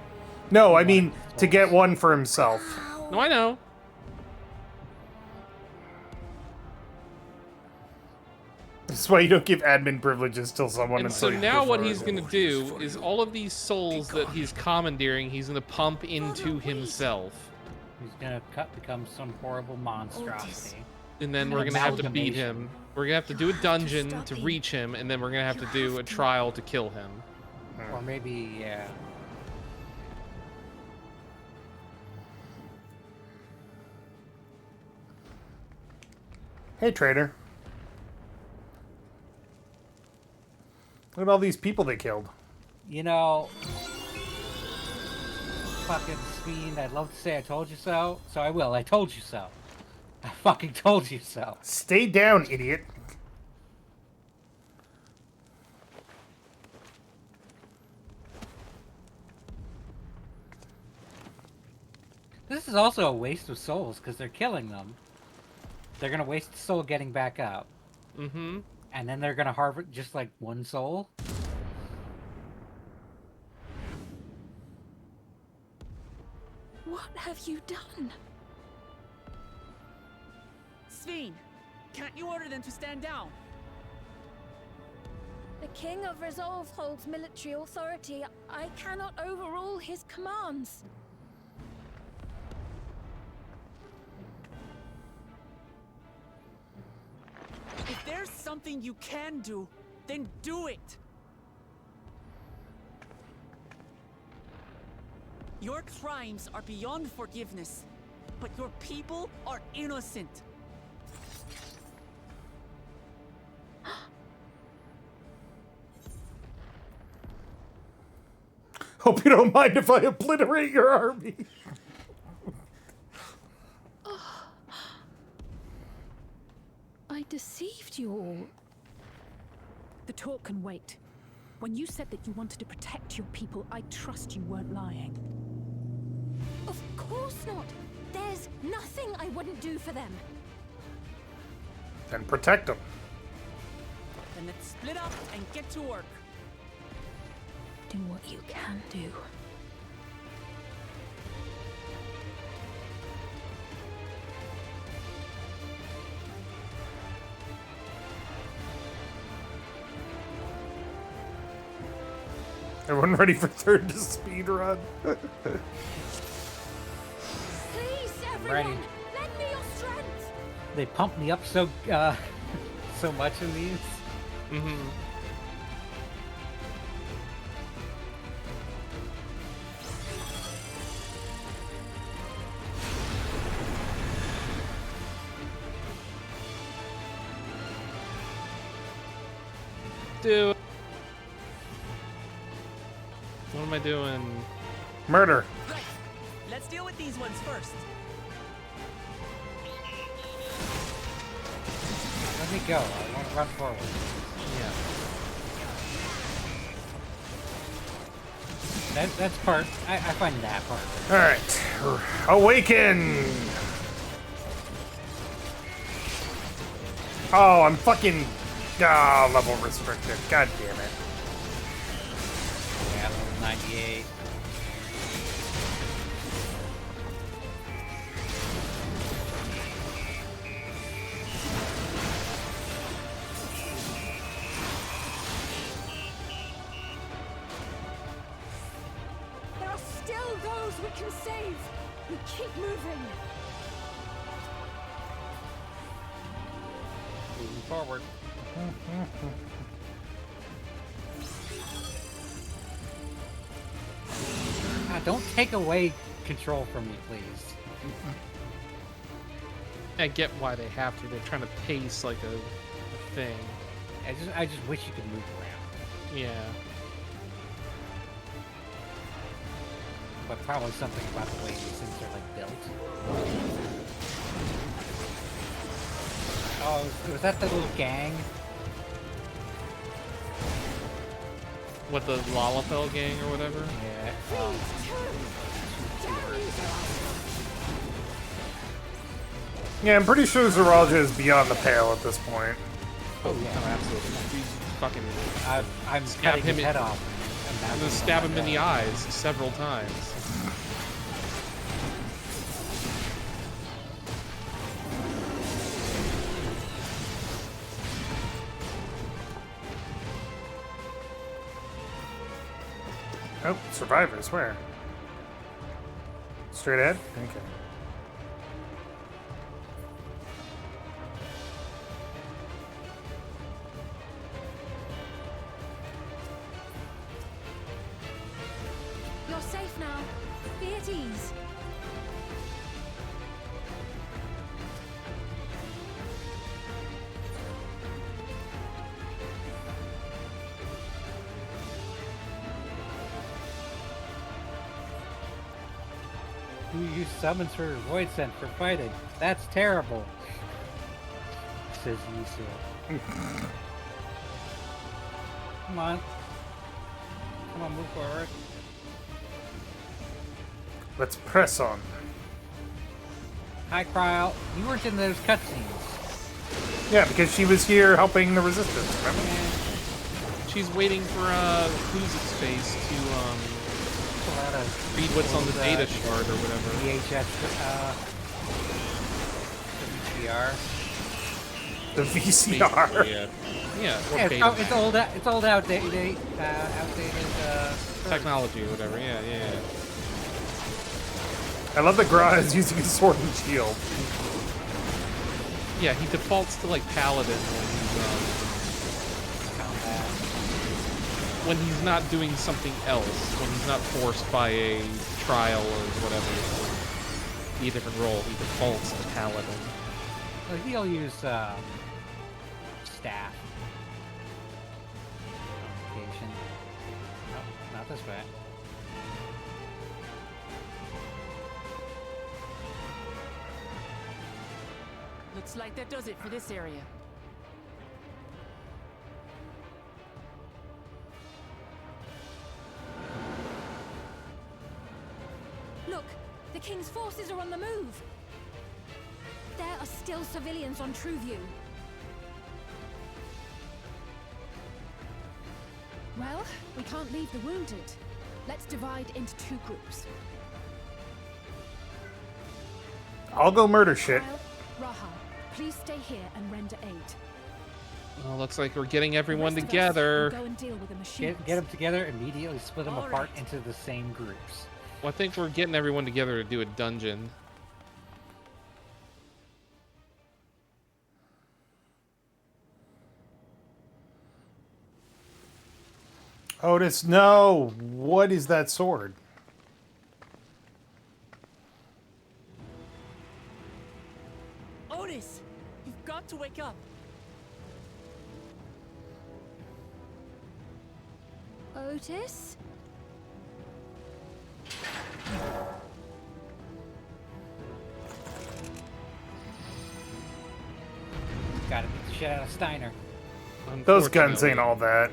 No, I mean to get one for himself. No, I know. That's why you don't give admin privileges till someone. And so now what he's going to do is all of these souls that he's commandeering, he's going to pump into himself. He's going to become some horrible monstrosity. And then we're going to have to beat him. We're going to have to do a dungeon to reach him, and then we're going to have to do a trial to kill him. Or maybe, yeah. Hey, trader. Look at all these people they killed. You know, fucking Fiend, I'd love to say I told you so, so I will. I told you so. I fucking told you so. Stay down, idiot. This is also a waste of souls, because they're killing them. They're going to waste a soul getting back up. Mm-hmm. And then they're going to harvest just like one soul. What have you done? Sveen, can't you order them to stand down? The King of Resolve holds military authority. I cannot overrule his commands. If there's something you can do, then do it! Your crimes are beyond forgiveness, but your people are innocent. Hope you don't mind if I obliterate your army. I deceived you all. The talk can wait. When you said that you wanted to protect your people, I trust you weren't lying. Of course not. There's nothing I wouldn't do for them. Then protect them. Then let's split up and get to work. Do what you can do. Everyone ready for third to speed run? Please, everyone, ready. lend me your strength. They pump me up so so much in these. Mm-hmm. Do. What am I doing? Murder. Right. Let's deal with these ones first. Let me go. I want to run forward. Yeah. That's part. I find that part. Alright. Awaken! Oh, I'm fucking... Ah, level restricted. God damn it. Yeah, level 98. There are still those we can save. We keep moving. Moving forward. Don't take away control from me, please. I get why they have to. They're trying to pace like a thing. I just wish you could move around. Yeah. But probably something about the way these things are like built. Oh, was that the little gang? What, the Lalafell gang or whatever? Yeah. Yeah, I'm pretty sure Zoraja is beyond the pale at this point. Oh, yeah. No, absolutely. He's fucking... I'm stab cutting him his head off. I'm gonna stab him in the eyes several times. Oh, survivors, where? Straight ahead? Okay. You're safe now. Be at ease. Who used summons for void sent for fighting? That's terrible. Says Yusuf. Come on. Come on, move forward. Let's press on. Hi, Cryle. You weren't in those cutscenes. Yeah, because she was here helping the resistance, remember? She's waiting for who's its face to read what's on the data shard or whatever. VHS, The VCR. Yeah, it's old. It's old, outdated, technology or whatever. Yeah. I love that Gra is using his sword and shield. Yeah, he defaults to like paladin when he's not doing something else. When he's not forced by a trial or whatever, be a different role. He defaults to paladin. Well, he'll use staff. Location. No, not this way. Looks like that does it for this area. Look, the King's forces are on the move. There are still civilians on Trueview. Well, we can't leave the wounded. Let's divide into 2 groups. I'll go murder shit. Raha, please stay here and render aid. Well, looks like we're getting everyone The rest of us together. will go and deal with the machines. Get them together, immediately split them All apart right. into the same groups. Well, I think we're getting everyone together to do a dungeon. Otis, no! What is that sword? Otis, you've got to wake up. Otis? Gotta beat the shit out of Steiner. Those guns ain't all that.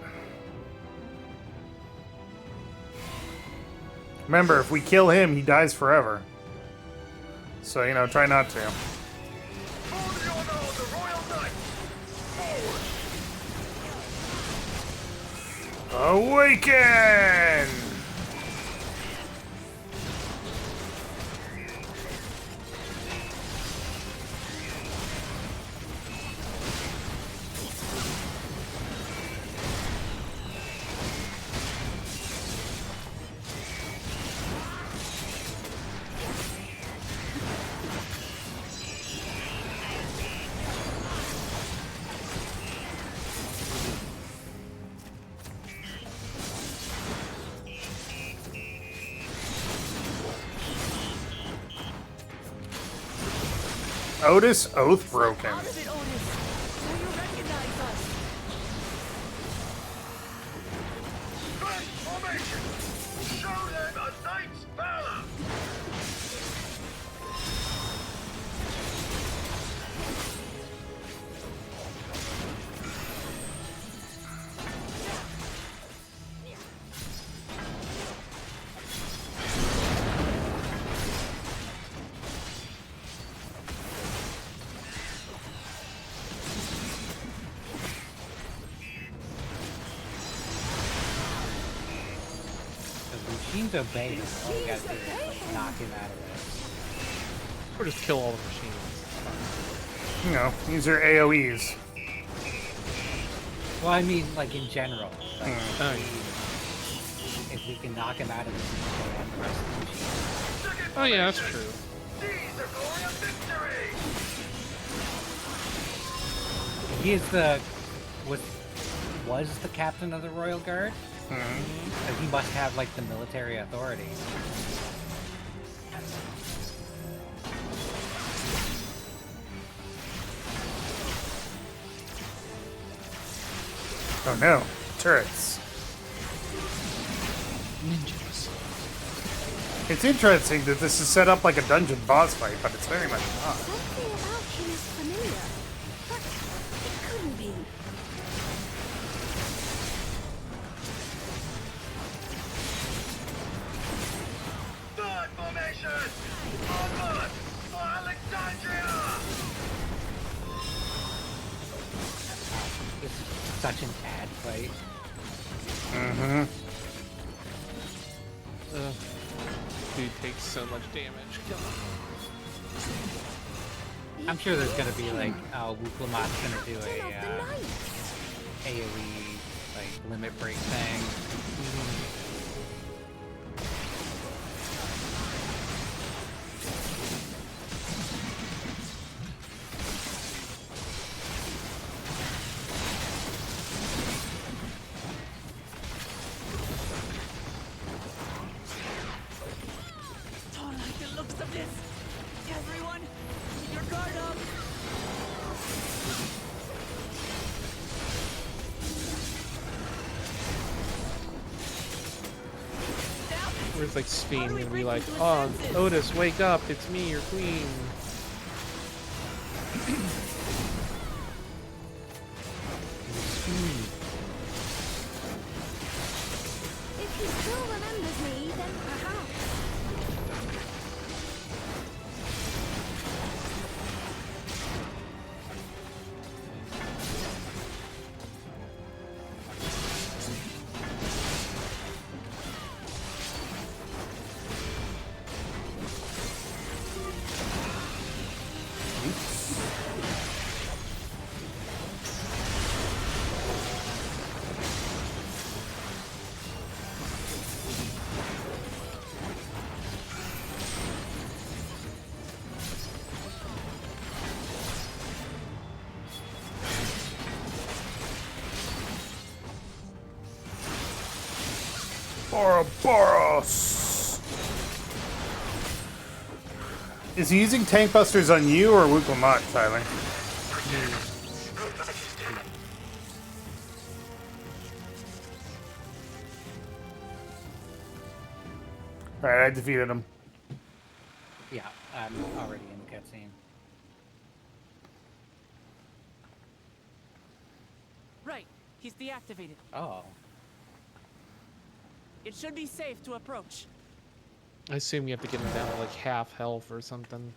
Remember, if we kill him, he dies forever. So, you know, try not to. Awaken! Otis, oath broken. Out of it, Otis. So you recognize us. Formation! Show them a knight's valor! Machines obey us. All we gotta do is knock him out of this. Or just kill all the machines. You know, these are AoEs. Well, I mean, like in general. Like, Oh, if we can knock him out of this, we can take out the rest of the machines. oh yeah, that's true. He is the was the captain of the Royal Guard. Like, he must have like the military authority. Oh no, turrets. Ninjas. It's interesting that this is set up like a dungeon boss fight, but it's very much not. Something about him is familiar, but it couldn't be. Third formation! Onward! For Alexandria! This is such an ad fight. Dude takes so much damage. Kill him. I'm sure there's gonna be like, Wuklamat's gonna do a AoE like limit break thing. Don't like the looks of this. Everyone, keep your guard up. Where's like Sphene gonna be like, oh, Otis, wake up, it's me, your queen. If he still remembers me, then perhaps. Ouroboros! Is he using tank busters on you or Wukelmot, Tyler? Alright, I defeated him. Yeah, I'm already in the cutscene. Right. He's deactivated. Oh. It should be safe to approach. I assume you have to get him down to like half health or something.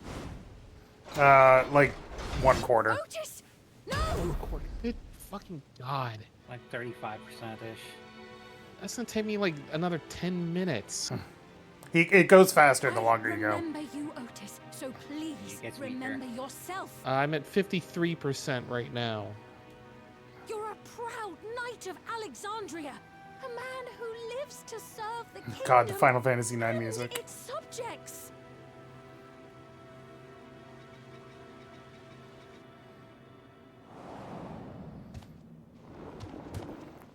Like 1/4. Otis! No! 1/4. Good fucking god. Like 35%-ish. That's gonna take me like another 10 minutes. It goes faster the longer you go. Remember you, Otis. So please remember yourself. I'm at 53% right now. You're a proud knight of Alexandria. A man who lives to serve the kingdom. God, the Final Fantasy IX music. Its subjects.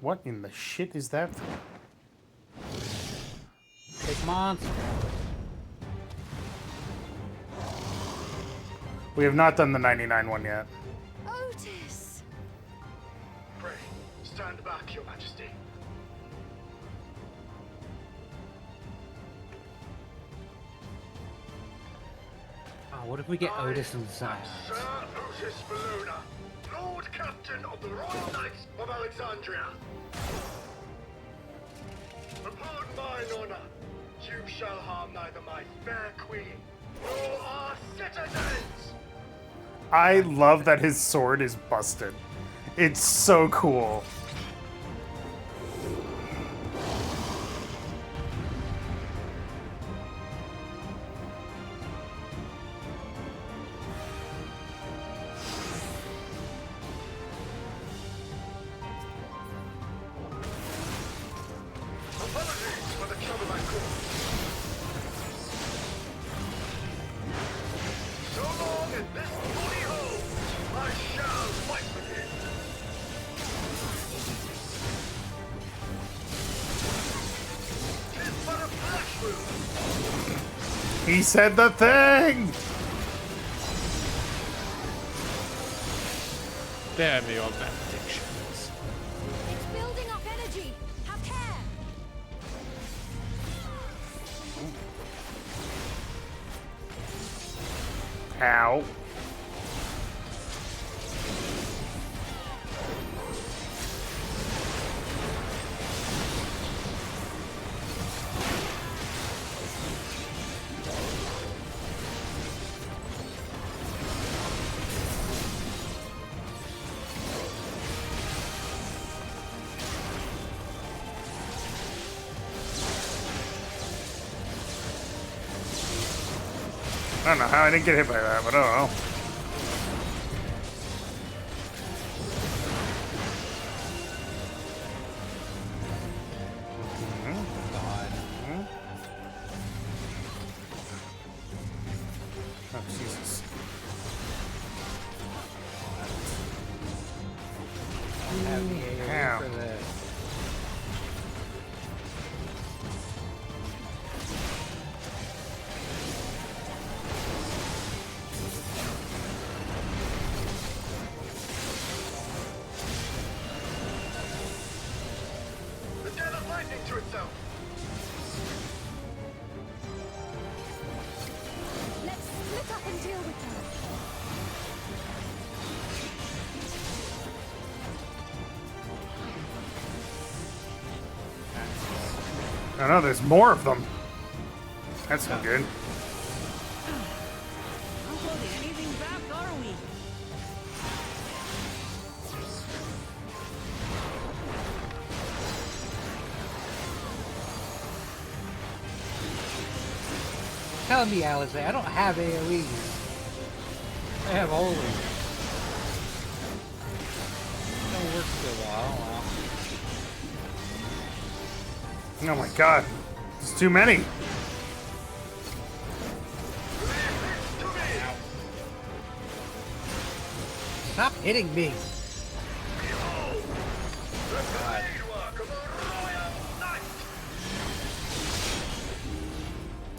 What in the shit is that? Big monster. We have not done the 99 one yet. Otis. Pray, stand back, Your Majesty. Oh, what if we get Otis inside? Sir Otis Bologna, Lord Captain of the Royal Knights of Alexandria. Upon mine honor, you shall harm neither my fair queen nor our citizens. I love that his sword is busted. It's so cool. Apologies for the trouble I caused. So long as this body holds, I shall fight with you. Tis but a flesh wound. He said the thing! Damn your maledictions. It's building up energy. Have care. Ow. I don't know how I didn't get hit by that, but oh well. Oh, Jesus. Have the AoE for this. The dead are lightning to itself. Oh no, there's more of them. That's not good. Not holding anything back, are we? Tell me, Alice, I don't have AoE. I have holy. Don't work so well. Oh my god. There's too many. Stop hitting me.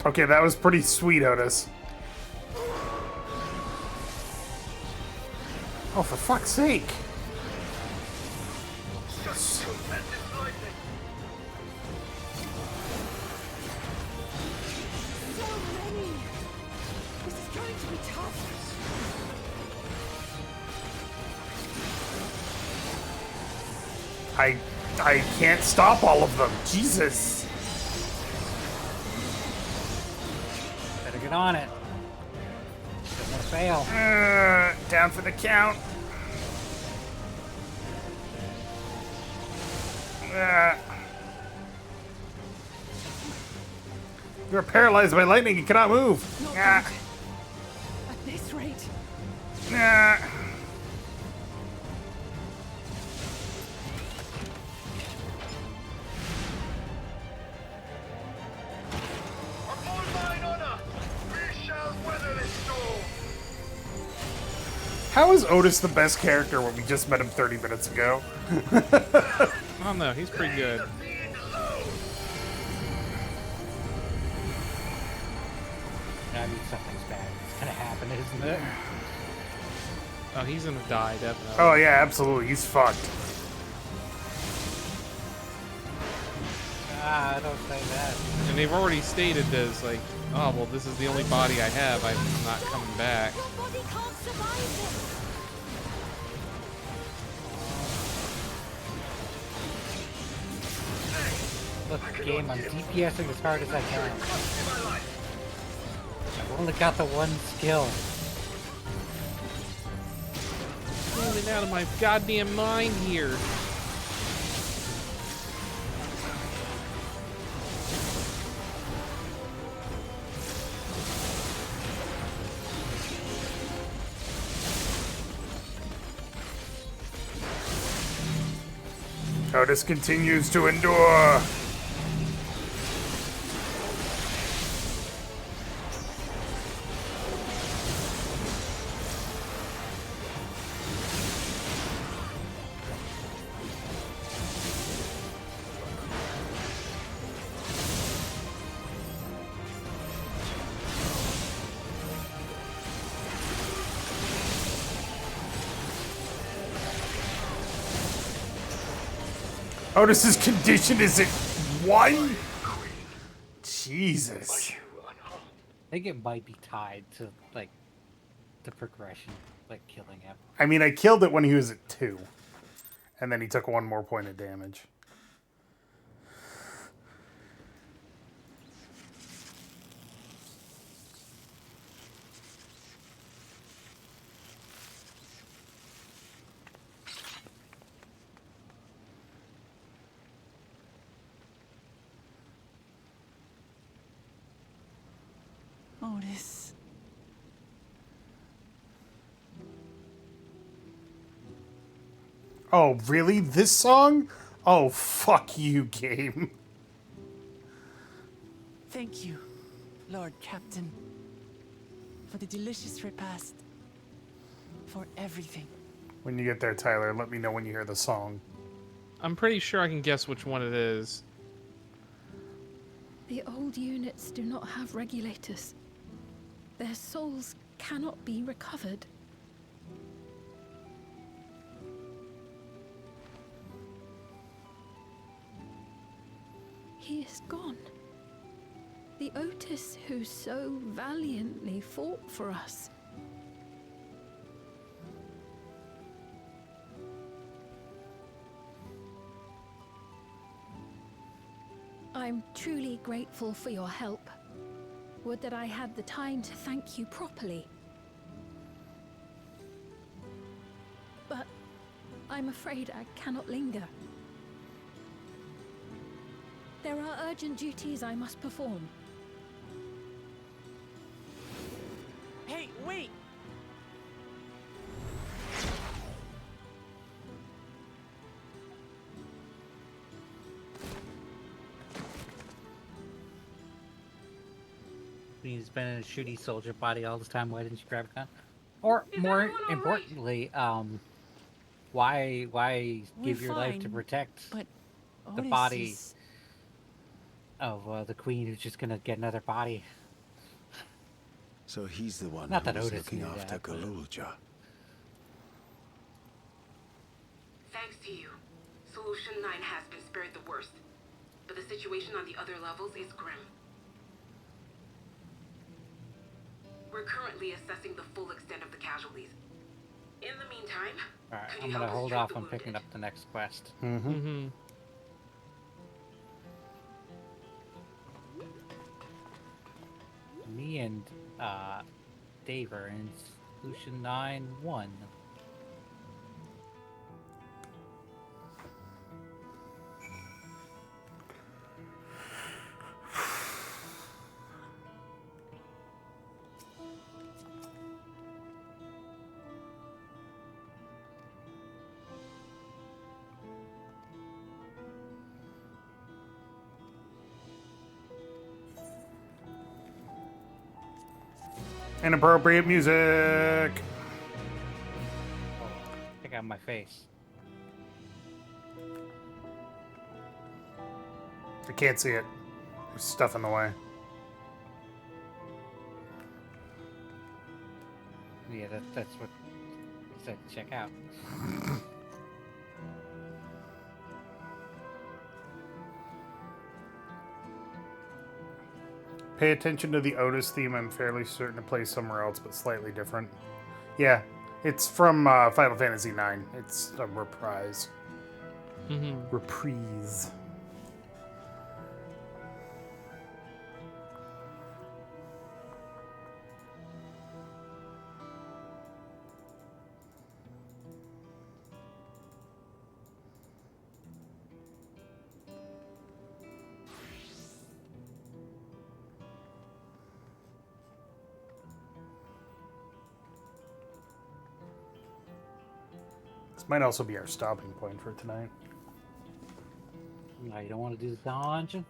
Okay, that was pretty sweet, Otis. Oh, for fuck's sake. I can't stop all of them. Jesus. Better get on it. Don't want to fail. Down for the count. You're paralyzed by lightning. You cannot move. At this rate. How is Otis the best character when we just met him 30 minutes ago? I don't know. He's pretty good. I mean, something's bad. It's gonna happen, isn't it? Oh, he's gonna die, definitely. Oh yeah, absolutely. He's fucked. Ah, don't say that. And they've already stated this, like, oh, well, this is the only body I have. I'm not coming back. Look, game, I'm DPSing as hard as I can. I've only got the one skill. Rolling out of my goddamn mind here. Otis continues to endure. Otis's condition is at 1? Jesus. I think it might be tied to, like, the progression, like killing him. I mean, I killed it when he was at 2. And then he took 1 more point of damage. Otis. Oh, really? This song? Oh, fuck you, game. Thank you, Lord Captain, for the delicious repast, for everything. When you get there, Tyler, let me know when you hear the song. I'm pretty sure I can guess which one it is. The old units do not have regulators. Their souls cannot be recovered. He is gone. The Otis who so valiantly fought for us. I'm truly grateful for your help. Would that I had the time to thank you properly. But I'm afraid I cannot linger. There are urgent duties I must perform. Hey, wait! He's been in a shooty soldier body all this time. Why didn't you grab a gun? Or more importantly, why give your life to protect but the Otis body is... of the queen who's just gonna get another body? So he's the one Not who that was Otis looking knew after that, but- Galulja. Thanks to you, Solution 9 has been spared the worst. But the situation on the other levels is grim. We're currently assessing the full extent of the casualties. In the meantime, Alright, could I'm you gonna help us hold treat off the on wounded? picking up the next quest. Mm-hmm. Me and Dave are in Solution 9-1. Inappropriate music. Pick out my face. I can't see it. There's stuff in the way. Yeah, that's what he said. Check out. Pay attention to the Otis theme. I'm fairly certain to play somewhere else, but slightly different. Yeah, it's from Final Fantasy IX. It's a reprise. Reprise. This might also be our stopping point for tonight. No, you don't want to do the dungeon?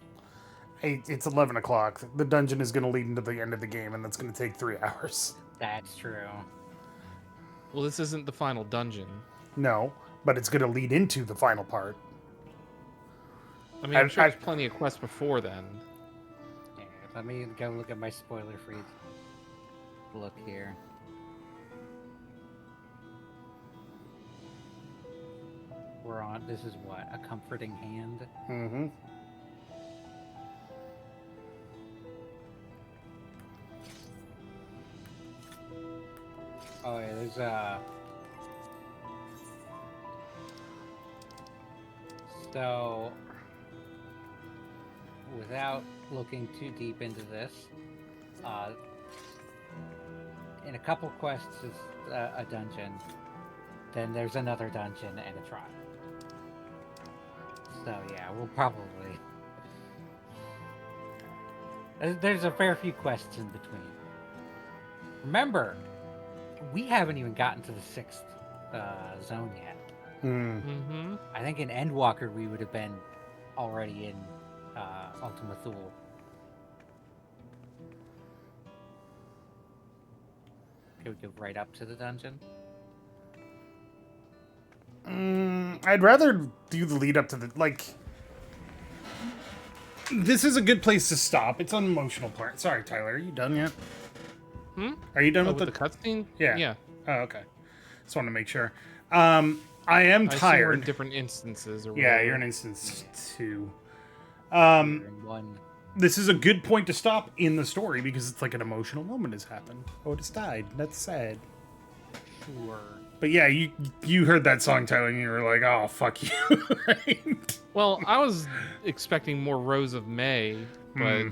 Hey, it's 11 o'clock. The dungeon is going to lead into the end of the game, and that's going to take 3 hours. That's true. Well, this isn't the final dungeon. No, but it's going to lead into the final part. I mean, I'm sure there's plenty of quests before then. Yeah, let me go look at my spoiler-free look here. We're on. This is what? A comforting hand? Mm-hmm. Oh, yeah, there's a... So, without looking too deep into this, in a couple quests is a dungeon, then there's another dungeon and a trial. So yeah, we'll probably... There's a fair few quests in between. Remember, we haven't even gotten to the 6th zone yet. I think in Endwalker we would have been already in Ultima Thule. Can we go right up to the dungeon? I'd rather do the lead up to the, like... This is a good place to stop. It's an emotional part. Sorry, Tyler, are you done yet? Are you done with the cutscene? Yeah. Yeah. Oh, okay. Just want to make sure. I am I assume tired. we're in different instances or Yeah, whatever. you're in instance 2. You're in 1. This is a good point to stop in the story because it's like an emotional moment has happened. Otis died. That's sad. Sure. But yeah, you heard that song, Tyler, and you were like, "Oh, fuck you!" Right? Well, I was expecting more Rose of May, but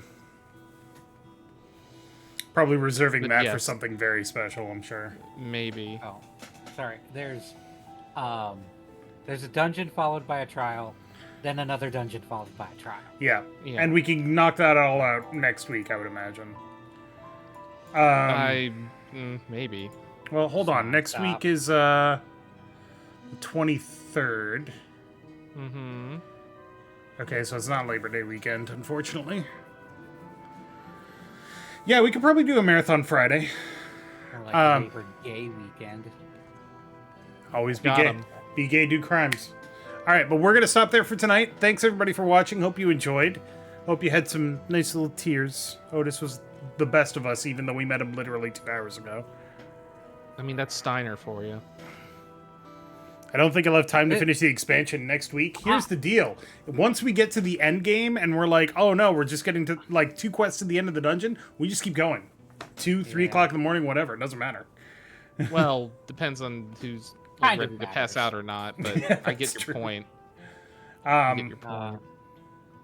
probably reserving but that yes. for something very special. I'm sure. Maybe. Oh, sorry. There's a dungeon followed by a trial, then another dungeon followed by a trial. Yeah. And we can knock that all out next week, I would imagine. Maybe. Well, hold on. Next week is the 23rd. Mm-hmm. Okay, so it's not Labor Day weekend, unfortunately. Yeah, we could probably do a marathon Friday. Or like Labor Day weekend. Always be Got gay. 'em. Be gay, do crimes. All right, but we're going to stop there for tonight. Thanks, everybody, for watching. Hope you enjoyed. Hope you had some nice little tears. Otis was the best of us, even though we met him literally 2 hours ago. I mean, that's Steiner for you. I don't think I'll have time to finish the expansion next week. Here's the deal. Once we get to the end game and we're like, oh no, we're just getting to like 2 quests to the end of the dungeon, we just keep going. 2, 3 o'clock in the morning, whatever. It doesn't matter. Well, depends on who's like, ready to pass out or not, but Yeah, I get that's your true. point. I get your point.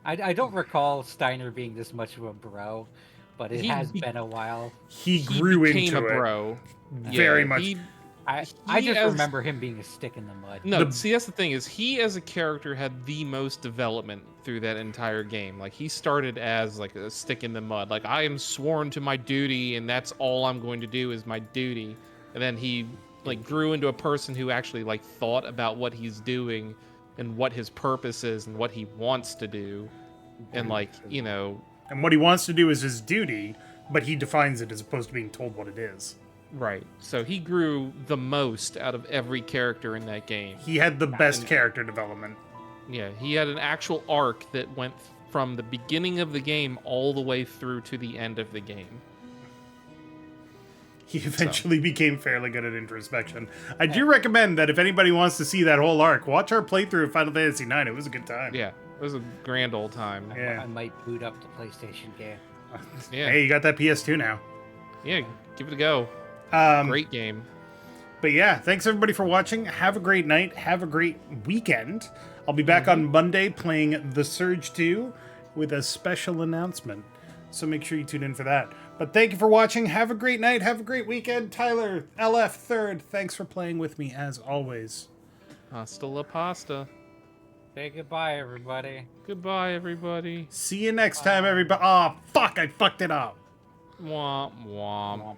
I don't recall Steiner being this much of a bro, but it has been a while. He grew became into a bro. Very much. I just remember him being a stick in the mud. No, see, that's the thing is he as a character had the most development through that entire game. Like he started as like a stick in the mud. Like I am sworn to my duty, and that's all I'm going to do is my duty. And then he like grew into a person who actually like thought about what he's doing and what his purpose is and what he wants to do, and like And what he wants to do is his duty, but he defines it as opposed to being told what it is. Right. So he grew the most out of every character in that game. He had the best character development. Yeah, he had an actual arc that went from the beginning of the game all the way through to the end of the game. He eventually became fairly good at introspection. I do recommend that if anybody wants to see that whole arc, watch our playthrough of Final Fantasy IX. It was a good time. Yeah, it was a grand old time. Yeah. I might boot up the PlayStation game. Yeah. Hey, you got that PS2 now. Yeah, give it a go. Great game. But yeah, thanks everybody for watching. Have a great night. Have a great weekend. I'll be back on Monday playing The Surge 2 with a special announcement. So make sure you tune in for that. But thank you for watching. Have a great night. Have a great weekend. Tyler, LF Third, thanks for playing with me as always. Hasta la pasta. Say goodbye, everybody. Goodbye, everybody. See you next time, everybody. Aw, fuck, I fucked it up. Womp womp.